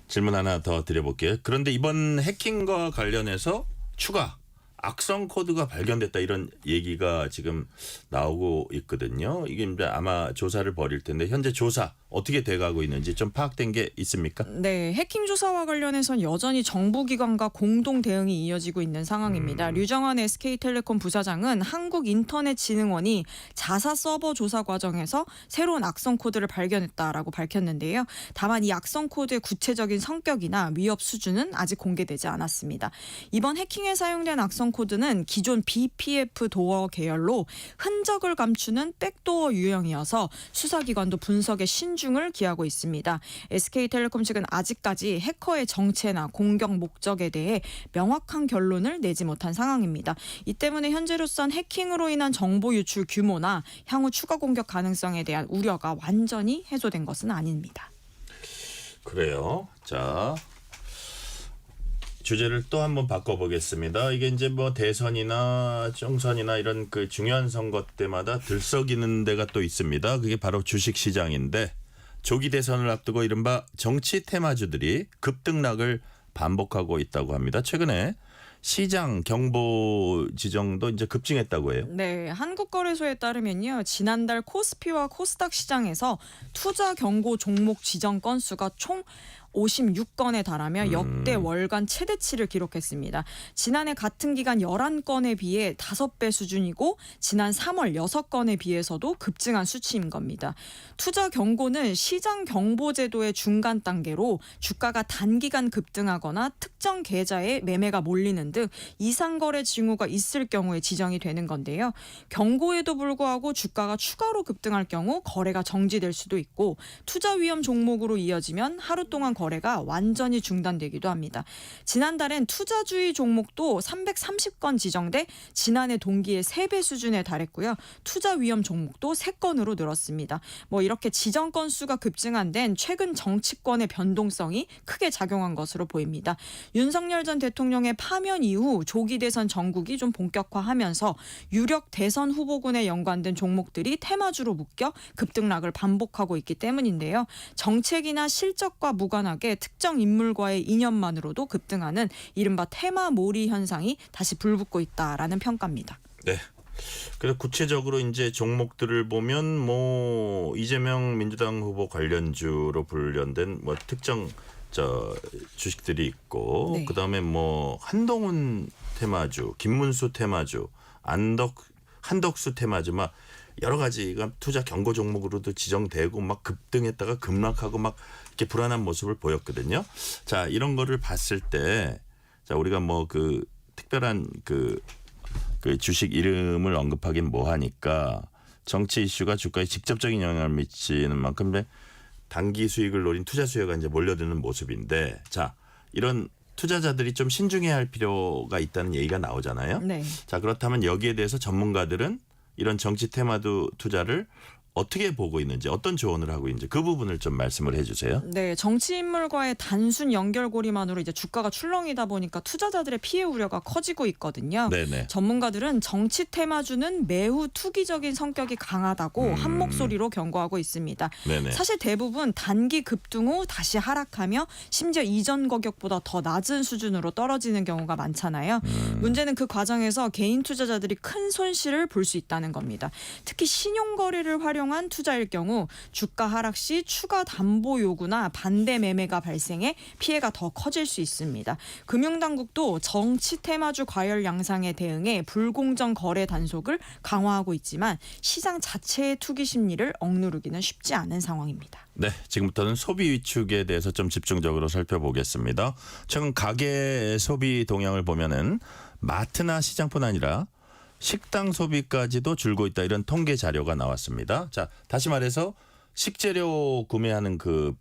질문 하나 더 드려볼게요. 그런데 이번 해킹과 관련해서 추가 악성 코드가 발견됐다 이런 얘기가 지금 나오고 있거든요. 이게 이제 아마 조사를 벌일 텐데 현재 조사 어떻게 돼가고 있는지 좀 파악된 게 있습니까? 네, 해킹 조사와 관련해서는 여전히 정부기관과 공동 대응이 이어지고 있는 상황입니다. 류정환 SK텔레콤 부사장은 한국인터넷진흥원이 자사 서버 조사 과정에서 새로운 악성 코드를 발견했다라고 밝혔는데요. 다만 이 악성 코드의 구체적인 성격이나 위협 수준은 아직 공개되지 않았습니다. 이번 해킹에 사용된 악성 코드는 기존 BPF 도어 계열로 흔적을 감추는 백도어 유형이어서 수사기관도 분석에 신중을 기하고 있습니다. SK텔레콤 측은 아직까지 해커의 정체나 공격 목적에 대해 명확한 결론을 내지 못한 상황입니다. 이 때문에 현재로선 해킹으로 인한 정보 유출 규모나 향후 추가 공격 가능성에 대한 우려가 완전히 해소된 것은 아닙니다. 그래요. 자, 주제를 또 한번 바꿔보겠습니다. 이게 이제 뭐 대선이나 총선이나 이런 그 중요한 선거 때마다 들썩이는 데가 또 있습니다. 그게 바로 주식시장인데 조기 대선을 앞두고 이른바 정치 테마주들이 급등락을 반복하고 있다고 합니다. 최근에 시장 경보 지정도 이제 급증했다고 해요. 네, 한국거래소에 따르면요. 지난달 코스피와 코스닥 시장에서 투자 경고 종목 지정 건수가 총 56건에 달하며 역대 월간 최대치를 기록했습니다. 지난해 같은 기간 11건에 비해 5배 수준이고 지난 3월 6건에 비해서도 급증한 수치인 겁니다. 투자 경고는 시장 경보 제도의 중간 단계로 주가가 단기간 급등하거나 특정 계좌에 매매가 몰리는 등 이상 거래 징후가 있을 경우에 지정이 되는 건데요. 경고에도 불구하고 주가가 추가로 급등할 경우 거래가 정지될 수도 있고 투자 위험 종목으로 이어지면 하루 동안 거래가 완전히 중단되기도 합니다. 지난달엔 투자주의 종목도 330건 지정돼 지난해 동기의 3배 수준에 달했고요. 투자 위험 종목도 3건으로 늘었습니다. 뭐 이렇게 지정 건수가 급증한 데는 최근 정치권의 변동성이 크게 작용한 것으로 보입니다. 윤석열 전 대통령의 파면 이후 조기 대선 전국이 좀 본격화하면서 유력 대선 후보군에 연관된 종목들이 테마주로 묶여 급등락을 반복하고 있기 때문인데요. 정책이나 실적과 무관하게 특정 인물과의 인연만으로도 급등하는 이른바 테마몰이 현상이 다시 불붙고 있다라는 평가입니다. 네. 그래서 구체적으로 이제 종목들을 보면 뭐 이재명 민주당 후보 관련주로 분류된 뭐 특정 주식들이 있고 네. 그다음에 뭐 한동훈 테마주, 김문수 테마주, 한덕수 테마주 막 여러 가지가 투자 경고 종목으로도 지정되고 막 급등했다가 급락하고 막 이렇게 불안한 모습을 보였거든요. 자, 이런 거를 봤을 때 자, 우리가 뭐 그 특별한 그 주식 이름을 언급하긴 뭐하니까 정치 이슈가 주가에 직접적인 영향을 미치는 만큼 단기 수익을 노린 투자 수요가 이제 몰려드는 모습인데 자, 이런 투자자들이 좀 신중해야 할 필요가 있다는 얘기가 나오잖아요. 네. 자, 그렇다면 여기에 대해서 전문가들은 이런 정치 테마도 투자를 어떻게 보고 있는지 어떤 조언을 하고 있는지 그 부분을 좀 말씀을 해주세요. 네, 정치 인물과의 단순 연결고리만으로 이제 주가가 출렁이다 보니까 투자자들의 피해 우려가 커지고 있거든요. 네네. 전문가들은 정치 테마주는 매우 투기적인 성격이 강하다고 한 목소리로 경고하고 있습니다. 네네. 사실 대부분 단기 급등 후 다시 하락하며 심지어 이전 가격보다 더 낮은 수준으로 떨어지는 경우가 많잖아요. 문제는 그 과정에서 개인 투자자들이 큰 손실을 볼 수 있다는 겁니다. 특히 신용거래를 활용한 투자일 경우 주가 하락 시 추가 담보 요구나 반대 매매가 발생해 피해가 더 커질 수 있습니다. 금융당국도 정치 테마주 과열 양상에 대응해 불공정 거래 단속을 강화하고 있지만 시장 자체의 투기 심리를 억누르기는 쉽지 않은 상황입니다. 네, 지금부터는 소비 위축에 대해서 좀 집중적으로 살펴보겠습니다. 최근 가계 소비 동향을 보면은 마트나 시장뿐 아니라 식당 소비까지도 줄고 있다, 이런 통계 자료가 나왔습니다. 자, 다시 말해서 식재료 구매하는 그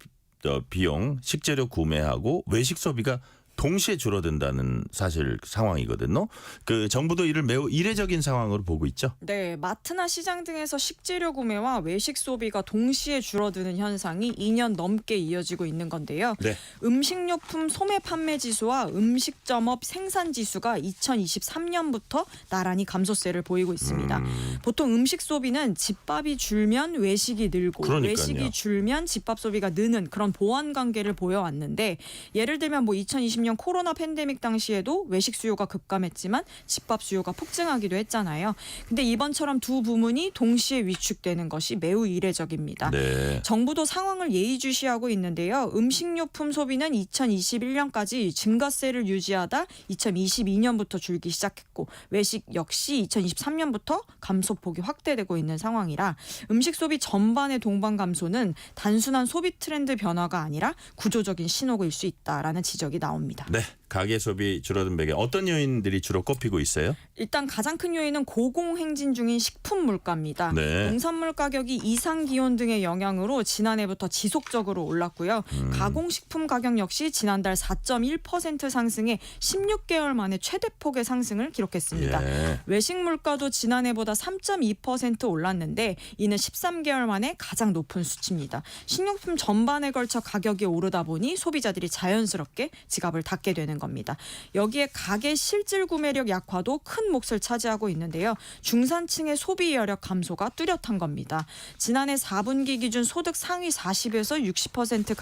비용, 식재료 구매하고 외식 소비가 동시에 줄어든다는 사실 상황이거든요. 그 정부도 이를 매우 이례적인 상황으로 보고 있죠. 네, 마트나 시장 등에서 식재료 구매와 외식 소비가 동시에 줄어드는 현상이 2년 넘게 이어지고 있는 건데요. 네. 음식료품 소매 판매 지수와 음식점업 생산 지수가 2023년부터 나란히 감소세를 보이고 있습니다. 보통 음식 소비는 집밥이 줄면 외식이 늘고 그러니까요. 외식이 줄면 집밥 소비가 느는 그런 보완 관계를 보여왔는데, 예를 들면 뭐 2020년 코로나 팬데믹 당시에도 외식 수요가 급감했지만 집밥 수요가 폭증하기도 했잖아요. 근데 이번처럼 두 부문이 동시에 위축되는 것이 매우 이례적입니다. 네. 정부도 상황을 예의주시하고 있는데요. 음식료품 소비는 2021년까지 증가세를 유지하다 2022년부터 줄기 시작했고, 외식 역시 2023년부터 감소폭이 확대되고 있는 상황이라 음식 소비 전반의 동반 감소는 단순한 소비 트렌드 변화가 아니라 구조적인 신호일 수 있다라는 지적이 나옵니다. 네, 가계 소비 줄어든 배경 어떤 요인들이 주로 꼽히고 있어요? 일단 가장 큰 요인은 고공행진 중인 식품 물가입니다. 네. 농산물 가격이 이상 기온 등의 영향으로 지난해부터 지속적으로 올랐고요. 가공식품 가격 역시 지난달 4.1% 상승해 16개월 만에 최대폭의 상승을 기록했습니다. 예. 외식 물가도 지난해보다 3.2% 올랐는데 이는 13개월 만에 가장 높은 수치입니다. 식료품 전반에 걸쳐 가격이 오르다 보니 소비자들이 자연스럽게 지갑을 닫게 되는 겁니다. 여기에 가계 실질 구매력 약화도 큰 몫을 차지하고 있는데요. 중산층의 소비 여력 감소가 뚜렷한 겁니다. 지난해 4분기 기준 소득 상위 40에서 60%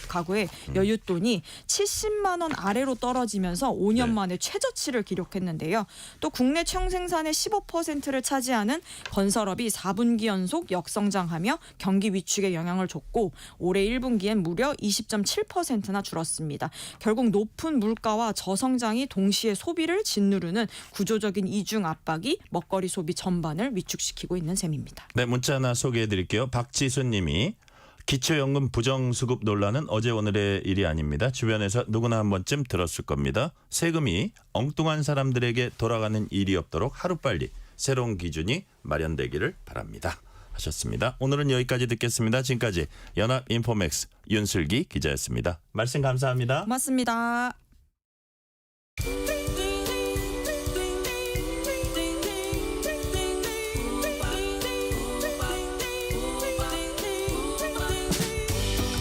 가구의 여윳돈이 70만 원 아래로 떨어지면서 5년 만에 최저치를 기록했는데요. 또 국내 총생산의 15%를 차지하는 건설업이 4분기 연속 역성장하며 경기 위축에 영향을 줬고, 올해 1분기엔 무려 20.7%나 줄었습니다. 결국 높은 물가와 저성장이 동시에 소비를 짓누르는 구조적인 이중 압박이 먹거리 소비 전반을 위축시키고 있는 셈입니다. 네, 문자 하나 소개해드릴게요. 박지순 님이 기초연금 부정수급 논란은 어제 오늘의 일이 아닙니다. 주변에서 누구나 한 번쯤 들었을 겁니다. 세금이 엉뚱한 사람들에게 돌아가는 일이 없도록 하루빨리 새로운 기준이 마련되기를 바랍니다. 하셨습니다. 오늘은 여기까지 듣겠습니다. 지금까지 연합인포맥스 윤슬기 기자였습니다. 말씀 감사합니다. 고맙습니다.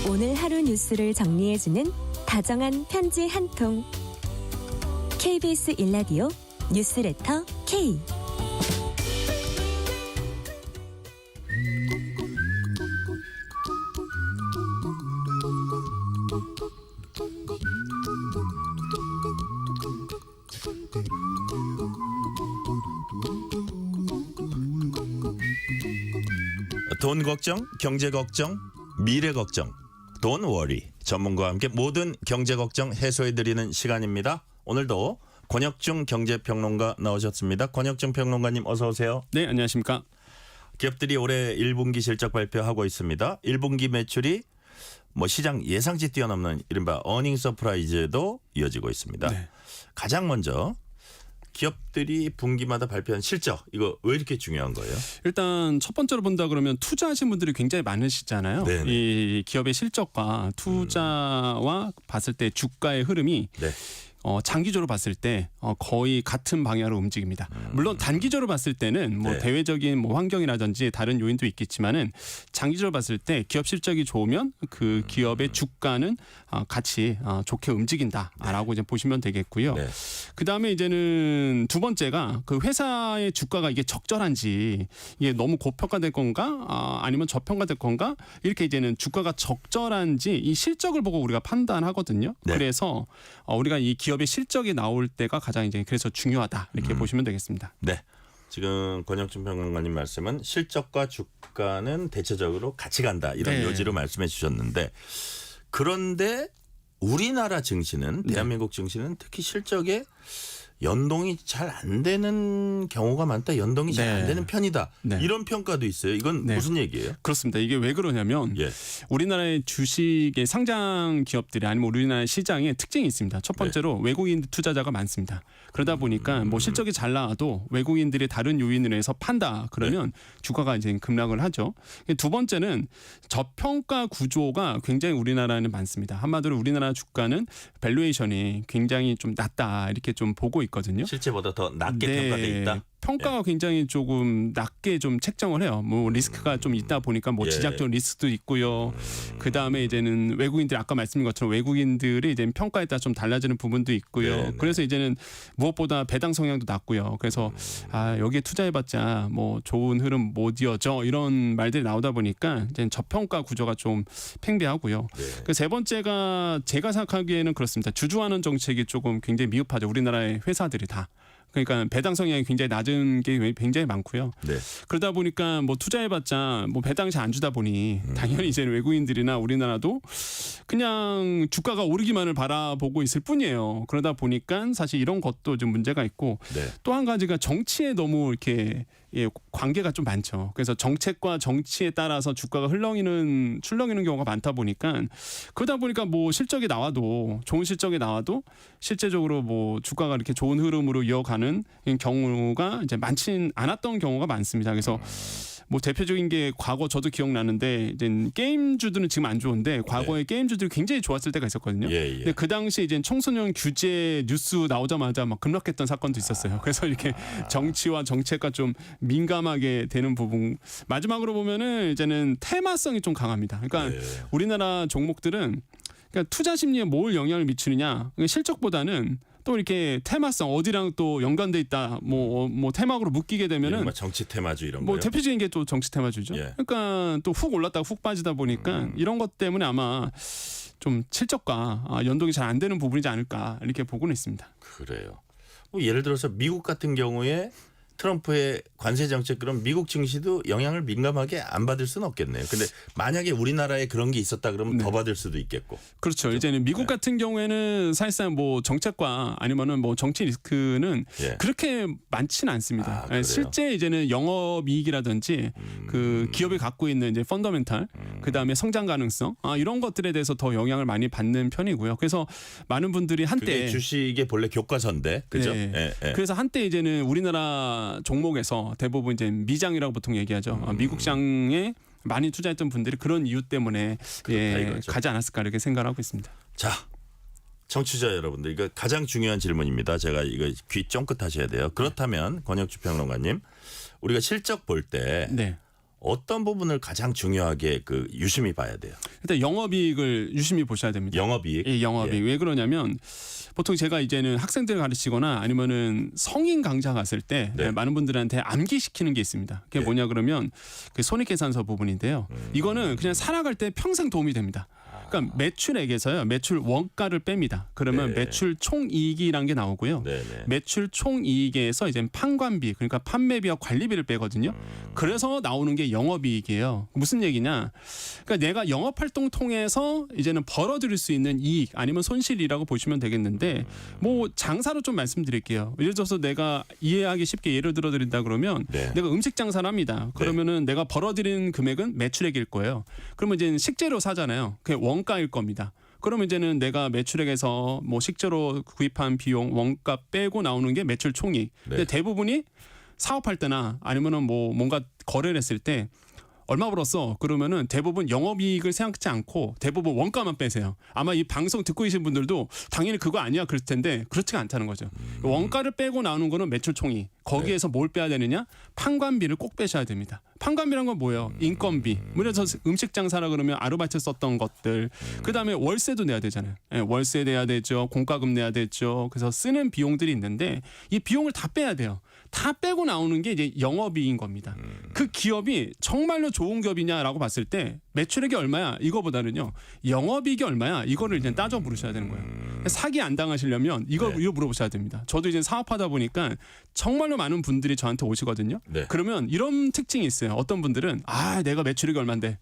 오늘 하루 뉴스를 정리해주는 다정한 편지 한 통. KBS 일라디오 뉴스레터 K. 돈 걱정, 경제 걱정, 미래 걱정, 돈 워리. 전문가와 함께 모든 경제 걱정 해소해드리는 시간입니다. 오늘도 권혁중 경제평론가 나오셨습니다. 권혁중 평론가님 어서 오세요. 네, 안녕하십니까. 기업들이 올해 1분기 실적 발표하고 있습니다. 1분기 매출이 시장 예상치 뛰어넘는 이른바 어닝 서프라이즈도 이어지고 있습니다. 네. 가장 먼저 기업들이 분기마다 발표한 실적, 이거 왜 이렇게 중요한 거예요? 일단 첫 번째로 본다 그러면 투자하신 분들이 굉장히 많으시잖아요. 네네. 이 기업의 실적과 투자와 봤을 때 주가의 흐름이 네. 장기적으로 봤을 때 거의 같은 방향으로 움직입니다. 물론 단기적으로 봤을 때는 뭐 네. 대외적인 뭐 환경이라든지 다른 요인도 있겠지만은 장기적으로 봤을 때 기업 실적이 좋으면 그 기업의 주가는 같이 좋게 움직인다라고 이제 보시면 되겠고요. 네. 그 다음에 이제는 두 번째가 그 회사의 주가가 이게 적절한지 이게 너무 고평가될 건가 아니면 저평가될 건가 이렇게 이제는 주가가 적절한지 이 실적을 보고 우리가 판단하거든요. 네. 그래서 우리가 이 기업의 실적이 나올 때가 가장 이제 그래서 중요하다 이렇게 보시면 되겠습니다. 네. 지금 권영춘 평론가님 말씀은 실적과 주가는 대체적으로 같이 간다 이런 네. 요지로 말씀해 주셨는데 그런데 우리나라 증시는 대한민국 증시는 특히 실적에 연동이 잘 안 되는 경우가 많다. 연동이 잘 안 네. 되는 편이다. 네. 이런 평가도 있어요. 이건 네. 무슨 얘기예요? 그렇습니다. 이게 왜 그러냐면 예. 우리나라의 주식의 상장 기업들이 아니면 우리나라 시장에 특징이 있습니다. 첫 번째로 외국인 투자자가 많습니다. 그러다 보니까 뭐 실적이 잘 나와도 외국인들이 다른 요인으로 해서 판다 그러면 주가가 이제 급락을 하죠. 두 번째는 저평가 구조가 굉장히 우리나라는 많습니다. 한마디로 우리나라 주가는 밸류에이션이 굉장히 좀 낮다 이렇게 좀 보고 있거든요. 실제보다 더 낮게 네. 평가돼 있다. 평가가 굉장히 조금 낮게 좀 책정을 해요. 뭐 리스크가 좀 있다 보니까 뭐 예. 지작적 리스크도 있고요. 그 다음에 이제는 외국인들 아까 말씀드린 것처럼 외국인들이 이제 평가에 따라 좀 달라지는 부분도 있고요. 네, 네. 그래서 이제는 무엇보다 배당 성향도 낮고요. 그래서 여기에 투자해봤자 뭐 좋은 흐름 못 이어져 이런 말들이 나오다 보니까 이제 저평가 구조가 좀 팽배하고요. 네. 그 세 번째가 제가 생각하기에는 그렇습니다. 주주환원 정책이 조금 굉장히 미흡하죠. 우리나라의 회사들이 다. 그러니까 배당 성향이 굉장히 낮은 게 굉장히 많고요. 네. 그러다 보니까 뭐 투자해봤자 뭐 배당이 잘 안 주다 보니 당연히 이제 외국인들이나 우리나라도 그냥 주가가 오르기만을 바라보고 있을 뿐이에요. 그러다 보니까 사실 이런 것도 좀 문제가 있고 네. 또 한 가지가 정치에 너무 이렇게 관계가 좀 많죠. 그래서 정책과 정치에 따라서 주가가 출렁이는 경우가 많다 보니까 그러다 보니까 뭐 실적이 나와도 좋은 실적이 나와도 실제적으로 뭐 주가가 이렇게 좋은 흐름으로 이어가는 경우가 이제 많진 않았던 경우가 많습니다. 그래서 뭐 대표적인 게 과거 저도 기억나는데 이제 게임주들은 지금 안 좋은데 과거에 게임주들이 굉장히 좋았을 때가 있었거든요. 예, 예. 근데 그 당시 이제 청소년 규제 뉴스 나오자마자 막 급락했던 사건도 있었어요. 그래서 이렇게 정치와 정책과 좀 민감하게 되는 부분. 마지막으로 보면은 이제는 테마성이 좀 강합니다. 그러니까 예. 우리나라 종목들은 그러니까 투자 심리에 뭘 영향을 미치느냐 실적보다는 또 이렇게 테마성 어디랑 또 연관돼 있다 뭐 테마로 묶이게 되면은 이른바 정치 테마주 이런 뭐 거요. 대표적인 게 또 정치 테마주죠. 예. 그러니까 또 훅 올랐다가 훅 빠지다 보니까 이런 것 때문에 아마 좀 실적과 연동이 잘 안 되는 부분이지 않을까 이렇게 보고는 있습니다. 그래요. 뭐 예를 들어서 미국 같은 경우에 트럼프의 관세 정책 그럼 미국 증시도 영향을 민감하게 안 받을 수는 없겠네요. 근데 만약에 우리나라에 그런 게 있었다 그러면 더 받을 수도 있겠고. 그렇죠. 이제는 미국 같은 경우에는 사실상 뭐 정책과 아니면은 뭐 정치 리스크는 그렇게 많지는 않습니다. 그래요? 실제 이제는 영업이익이라든지 그 기업이 갖고 있는 이제 펀더멘탈, 그 다음에 성장 가능성 이런 것들에 대해서 더 영향을 많이 받는 편이고요. 그래서 많은 분들이 한때 그게 주식의 본래 교과서인데, 그죠? 네. 예, 예. 그래서 한때 이제는 우리나라 종목에서 대부분 이제 미장이라고 보통 얘기하죠. 미국 장에 많이 투자했던 분들이 그런 이유 때문에 이거죠. 가지 않았을까 이렇게 생각하고 있습니다. 자, 청취자 여러분들 이거 가장 중요한 질문입니다. 제가 이거 귀 쫑긋 하셔야 돼요. 그렇다면 권혁주 평론가님, 우리가 실적 볼 때 어떤 부분을 가장 중요하게 유심히 봐야 돼요? 일단 영업이익을 유심히 보셔야 됩니다. 영업이익? 예, 영업이익. 왜 그러냐면 보통 제가 이제는 학생들 가르치거나 아니면은 성인 강좌 갔을 때 많은 분들한테 암기시키는 게 있습니다. 그게 뭐냐 그러면 그 손익계산서 부분인데요. 이거는 그냥 살아갈 때 평생 도움이 됩니다. 그러니까 매출액에서요. 매출 원가를 뺍니다. 그러면 매출 총이익이라는 게 나오고요. 매출 총이익에서 이제 판관비 그러니까 판매비와 관리비를 빼거든요. 그래서 나오는 게 영업이익이에요. 무슨 얘기냐? 그러니까 내가 영업활동 통해서 이제는 벌어들일 수 있는 이익 아니면 손실이라고 보시면 되겠는데 뭐 장사로 좀 말씀드릴게요. 예를 들어서 내가 이해하기 쉽게 예를 들어드린다 그러면 내가 음식 장사를 합니다. 그러면은 내가 벌어들이는 금액은 매출액일 거예요. 그러면 이제 식재료 사잖아요. 그게 원가일 겁니다. 그러면 이제는 내가 매출액에서 뭐 식재료 구입한 비용 원가 빼고 나오는 게 매출 총이익. 근데 대부분이 사업할 때나 아니면은 뭐 뭔가 거래를 했을 때 얼마 벌었어? 그러면은 대부분 영업이익을 생각지 않고 대부분 원가만 빼세요. 아마 이 방송 듣고 계신 분들도 당연히 그거 아니야 그럴 텐데 그렇지가 않다는 거죠. 원가를 빼고 나오는 거는 매출 총이. 거기에서 뭘 빼야 되느냐? 판관비를 꼭 빼셔야 됩니다. 판관비란 건 뭐예요? 인건비. 그래서 음식 장사라 그러면 아르바이트 썼던 것들. 그다음에 월세도 내야 되잖아요. 예, 월세 내야 되죠. 공과금 내야 되죠. 그래서 쓰는 비용들이 있는데 이 비용을 다 빼야 돼요. 다 빼고 나오는 게 이제 영업이익인 겁니다. 그 기업이 정말로 좋은 기업이냐라고 봤을 때 매출액이 얼마야? 이거보다는요. 영업이익이 얼마야? 이거를 이제 따져 물으셔야 되는 거예요. 사기 안 당하시려면 이거 물어보셔야 됩니다. 저도 이제 사업하다 보니까 정말로 많은 분들이 저한테 오시거든요. 그러면 이런 특징이 있어요. 어떤 분들은 내가 매출액이 얼만데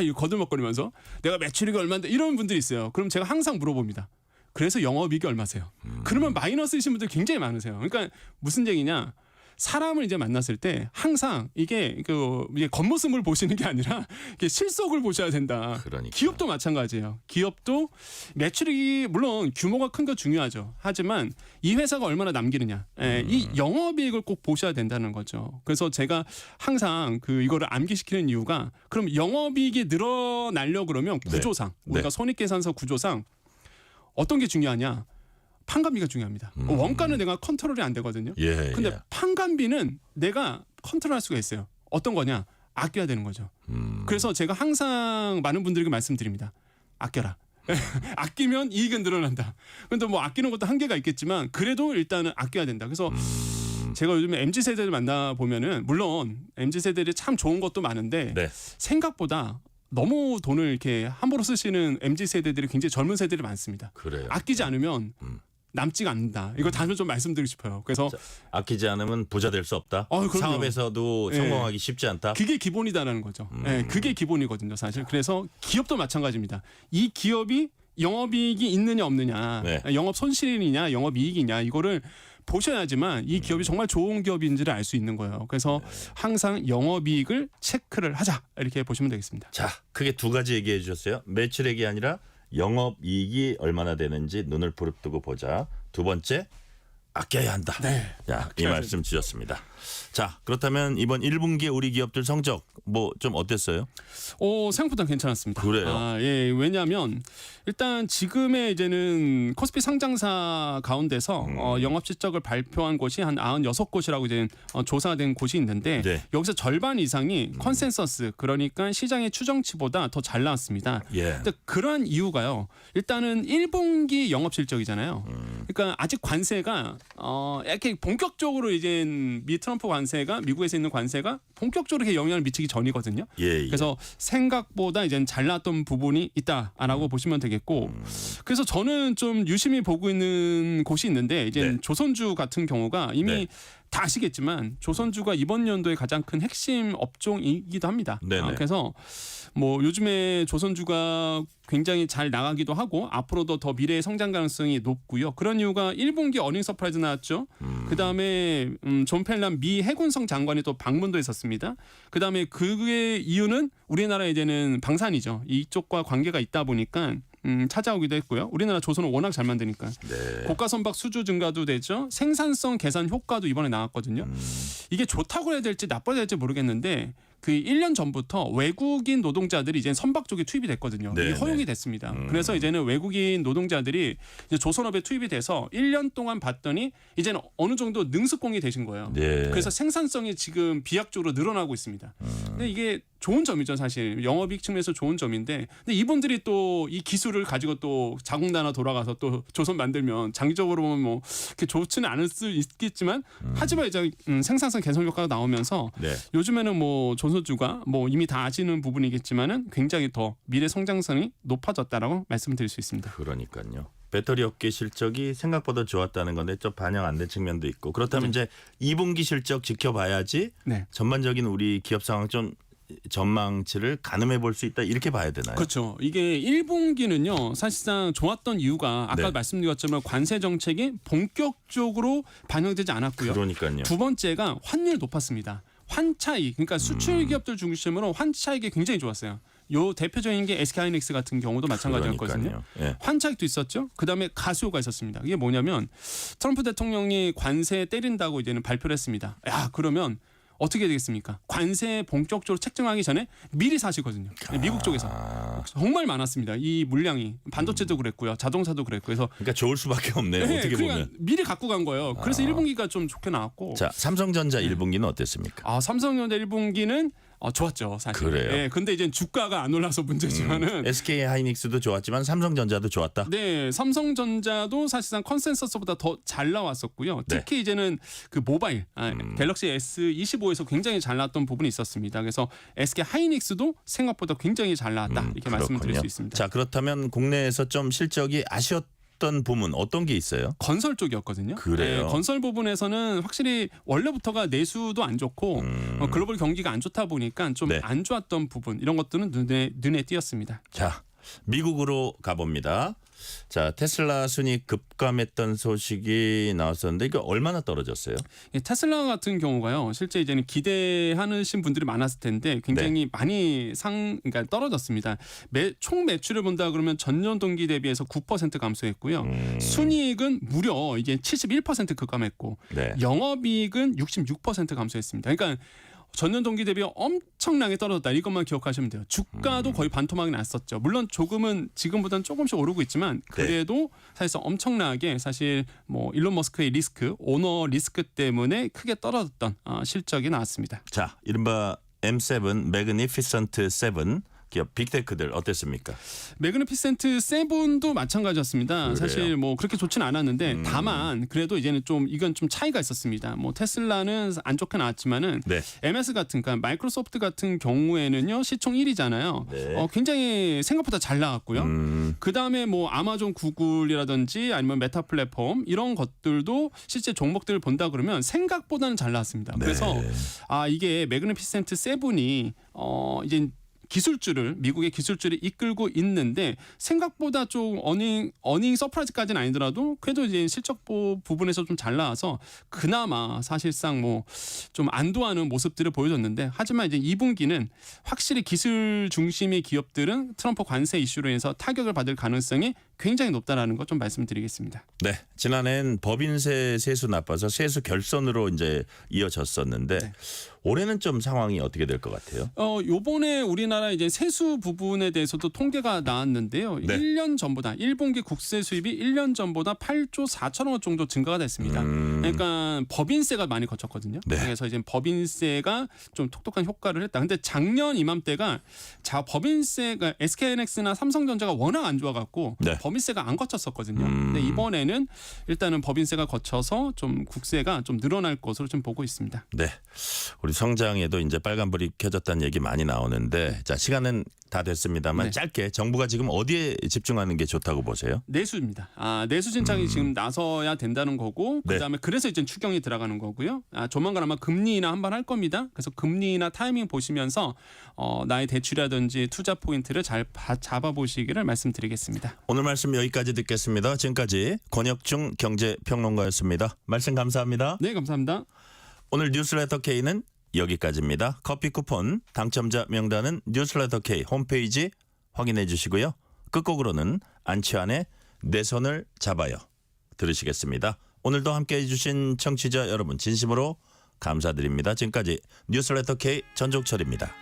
이거 거들먹거리면서 내가 매출액이 얼만데 이런 분들이 있어요. 그럼 제가 항상 물어봅니다. 그래서 영업이익이 얼마세요? 그러면 마이너스이신 분들 굉장히 많으세요. 그러니까 무슨 얘기냐? 사람을 이제 만났을 때 항상 이게 겉모습을 보시는 게 아니라 이게 실속을 보셔야 된다. 그러니까. 기업도 마찬가지예요. 기업도 매출이 물론 규모가 큰 거 중요하죠. 하지만 이 회사가 얼마나 남기느냐, 이 영업이익을 꼭 보셔야 된다는 거죠. 그래서 제가 항상 이거를 암기시키는 이유가 그럼 영업이익이 늘어나려 그러면 구조상 우리가 손익계산서 구조상 어떤 게 중요하냐? 판관비가 중요합니다. 원가는 내가 컨트롤이 안 되거든요. 근데 판관비는 내가 컨트롤할 수가 있어요. 어떤 거냐? 아껴야 되는 거죠. 그래서 제가 항상 많은 분들에게 말씀드립니다. 아껴라. 아끼면 이익은 늘어난다. 그런데 뭐 아끼는 것도 한계가 있겠지만 그래도 일단은 아껴야 된다. 그래서 제가 요즘에 MZ세대를 만나보면은 물론 MZ세대들이 참 좋은 것도 많은데 생각보다 너무 돈을 이렇게 함부로 쓰시는 MZ세대들이 굉장히 젊은 세대들이 많습니다. 그래요. 아끼지 않으면 남지가 않는다. 이거 다시 좀 말씀드리고 싶어요. 그래서 아끼지 않으면 부자 될 수 없다. 사업에서도 성공하기 쉽지 않다. 그게 기본이다라는 거죠. 그게 기본이거든요, 사실. 그래서 기업도 마찬가지입니다. 이 기업이 영업이익이 있느냐 없느냐, 영업 손실이냐 영업이익이냐 이거를 보셔야지만 이 기업이 정말 좋은 기업인지를 알 수 있는 거예요. 그래서 항상 영업이익을 체크를 하자 이렇게 보시면 되겠습니다. 자, 크게 두 가지 얘기해 주셨어요. 매출액이 아니라 영업이익이 얼마나 되는지 눈을 부릅뜨고 보자. 두 번째, 아껴야 한다. 이 말씀 주셨습니다. 자, 그렇다면 이번 1분기 우리 기업들 성적 뭐 좀 어땠어요? 생각보다 괜찮았습니다. 그래요? 왜냐하면 일단 지금의 이제는 코스피 상장사 가운데서 영업 실적을 발표한 곳이 한 96곳이라고 이제 조사된 곳이 있는데 여기서 절반 이상이 컨센서스 그러니까 시장의 추정치보다 더 잘 나왔습니다. 근데 그러한 이유가요. 일단은 1분기 영업 실적이잖아요. 그러니까 아직 관세가 이렇게 본격적으로 이제 미 트럼프 관세가 미국에서 있는 관세가 본격적으로 이렇게 영향을 미치기 전이거든요. 그래서 생각보다 이제 잘 나왔던 부분이 있다라고 보시면 되겠고, 그래서 저는 좀 유심히 보고 있는 곳이 있는데 이제 조선주 같은 경우가 이미 다 아시겠지만 조선주가 이번 연도의 가장 큰 핵심 업종이기도 합니다. 그래서 뭐 요즘에 조선주가 굉장히 잘 나가기도 하고 앞으로도 더 미래의 성장 가능성이 높고요. 그런 이유가 1분기 어닝 서프라이즈 나왔죠. 그다음에 존 펠란 미 해군성 장관이 또 방문도 했었습니다. 그다음에 그의 이유는 우리나라 이제는 방산이죠. 이쪽과 관계가 있다 보니까 찾아오기도 했고요. 우리나라 조선은 워낙 잘 만드니까. 고가 선박 수주 증가도 되죠. 생산성 개선 효과도 이번에 나왔거든요. 이게 좋다고 해야 될지 나빠야 될지 모르겠는데 그 1년 전부터 외국인 노동자들이 이제 선박 쪽에 투입이 됐거든요. 이게 허용이 됐습니다. 그래서 이제는 외국인 노동자들이 이제 조선업에 투입이 돼서 1년 동안 봤더니 이제는 어느 정도 능수공이 되신 거예요. 그래서 생산성이 지금 비약적으로 늘어나고 있습니다. 근데 이게 좋은 점이죠, 사실. 영업이익 측면에서 좋은 점인데, 근데 이분들이 또 이 기술을 가지고 또 자국나라 돌아가서 또 조선 만들면 장기적으로 보면 뭐 그렇게 좋지는 않을 수 있겠지만, 하지만 이제 생산성 개선 효과가 나오면서 요즘에는 뭐 조선주가 뭐 이미 다 아시는 부분이겠지만은 굉장히 더 미래 성장성이 높아졌다라고 말씀드릴 수 있습니다. 그러니까요. 배터리 업계 실적이 생각보다 좋았다는 건데 좀 반영 안 된 측면도 있고, 그렇다면 이제 2분기 실적 지켜봐야지 전반적인 우리 기업 상황 좀 전망치를 가늠해 볼 수 있다 이렇게 봐야 되나요? 그렇죠. 이게 1분기는요 사실상 좋았던 이유가 아까 말씀드렸지만 관세 정책이 본격적으로 반영되지 않았고요. 그러니까요. 두 번째가 환율이 높았습니다. 환차익, 그러니까 수출 기업들 중심으로 환차익이 굉장히 좋았어요. 요 대표적인 게 SK하이닉스 같은 경우도 마찬가지였거든요. 환차익도 있었죠. 그다음에 가수요가 있었습니다. 이게 뭐냐면 트럼프 대통령이 관세 때린다고 이제는 발표를 했습니다. 야, 그러면 어떻게 되겠습니까? 관세 본격적으로 책정하기 전에 미리 사시거든요. 미국 쪽에서 정말 많았습니다. 이 물량이 반도체도 그랬고요, 자동차도 그랬고 해서 그러니까 좋을 수밖에 없네요. 네, 어떻게 그러니까 보면. 미리 갖고 간 거예요. 그래서 1분기가 좀 좋게 나왔고. 자, 삼성전자 1분기는 어땠습니까? 삼성전자 1분기는 좋았죠, 사실. 그래요? 네, 근데 이제 주가가 안 올라서 문제지만은 SK 하이닉스도 좋았지만 삼성전자도 좋았다. 네, 삼성전자도 사실상 컨센서스보다 더 잘 나왔었고요. 특히 이제는 그 모바일 갤럭시 S25에서 굉장히 잘 나왔던 부분이 있었습니다. 그래서 SK 하이닉스도 생각보다 굉장히 잘 나왔다 이렇게 말씀드릴 수 있습니다. 자, 그렇다면 국내에서 좀 실적이 아쉬웠던 부분 어떤 게 있어요? 건설 쪽이었거든요. 그래요? 네, 건설 부분에서는 확실히 원래부터가 내수도 안 좋고 글로벌 경기가 안 좋다 보니까 좀 안 좋았던 부분 이런 것들은 눈에 띄었습니다. 자, 미국으로 가봅니다. 자, 테슬라 순위 급감했던 소식이 나왔었는데 이거 얼마나 떨어졌어요? 테슬라 같은 경우가요, 실제 이제는 기대하신 분들이 많았을 텐데 굉장히 많이 그러니까 떨어졌습니다. 총 매출을 본다 그러면 전년 동기 대비해서 9% 감소했고요. 순이익은 무려 이제 71% 급감했고 영업이익은 66% 감소했습니다. 그러니까 전년 동기 대비 엄청나게 떨어졌다. 이것만 기억하시면 돼요. 주가도 거의 반토막이 났었죠. 물론 조금은 지금보다는 조금씩 오르고 있지만 그래도 사실상 엄청나게 사실 뭐 일론 머스크의 리스크, 오너 리스크 때문에 크게 떨어졌던 실적이 나왔습니다. 자, 이른바 M7 매그니피센트 7 기업 빅테크들 어땠습니까? 매그니피센트 7도 마찬가지였습니다. 그래요? 사실 뭐 그렇게 좋지는 않았는데 다만 그래도 이제는 좀 이건 좀 차이가 있었습니다. 뭐 테슬라는 안 좋게 나왔지만은 MS 같은 그러니까 마이크로소프트 같은 경우에는요 시총 1위잖아요. 굉장히 생각보다 잘 나왔고요. 그 다음에 뭐 아마존, 구글이라든지 아니면 메타 플랫폼 이런 것들도 실제 종목들을 본다 그러면 생각보다는 잘 나왔습니다. 그래서 이게 매그니피센트 7이 이제 미국의 기술주를 이끌고 있는데 생각보다 좀 어닝 서프라이즈까지는 아니더라도 그래도 이제 실적 부분에서 좀 잘 나와서 그나마 사실상 뭐 좀 안도하는 모습들을 보여줬는데 하지만 이제 2분기는 확실히 기술 중심의 기업들은 트럼프 관세 이슈로 인해서 타격을 받을 가능성이 굉장히 높다라는 것 좀 말씀드리겠습니다. 네, 지난해엔 법인세 세수 나빠서 세수 결선으로 이제 이어졌었는데 올해는 좀 상황이 어떻게 될 것 같아요? 요번에 우리나라 이제 세수 부분에 대해서도 통계가 나왔는데요. 1년 전보다 1분기 국세 수입이 1년 전보다 8조 4천억 원 정도 증가가 됐습니다. 그러니까 법인세가 많이 거쳤거든요. 그래서 이제 법인세가 좀 톡톡한 효과를 했다. 근데 작년 이맘때가 법인세가 SK하이닉스나 삼성전자가 워낙 안 좋아갖고 법인세가 안 거쳤었거든요. 근데 이번에는 일단은 법인세가 거쳐서 좀 국세가 좀 늘어날 것으로 좀 보고 있습니다. 네, 우리 성장에도 이제 빨간불이 켜졌다는 얘기 많이 나오는데 자, 시간은 다 됐습니다만 짧게 정부가 지금 어디에 집중하는 게 좋다고 보세요? 내수입니다. 내수 진창이 지금 나서야 된다는 거고 그다음에 그래서 이제 추경이 들어가는 거고요. 조만간 아마 금리 인하 한번 할 겁니다. 그래서 금리 인하 타이밍 보시면서 나의 대출이라든지 투자 포인트를 잘 잡아보시기를 말씀드리겠습니다. 오늘 말씀 여기까지 듣겠습니다. 지금까지 권혁중 경제평론가였습니다. 말씀 감사합니다. 네, 감사합니다. 오늘 뉴스레터 K는 여기까지입니다. 커피 쿠폰 당첨자 명단은 뉴스레터 K 홈페이지 확인해 주시고요. 끝곡으로는 안치환의 내 손을 잡아요 들으시겠습니다. 오늘도 함께해 주신 청취자 여러분 진심으로 감사드립니다. 지금까지 뉴스레터 K 전종철입니다.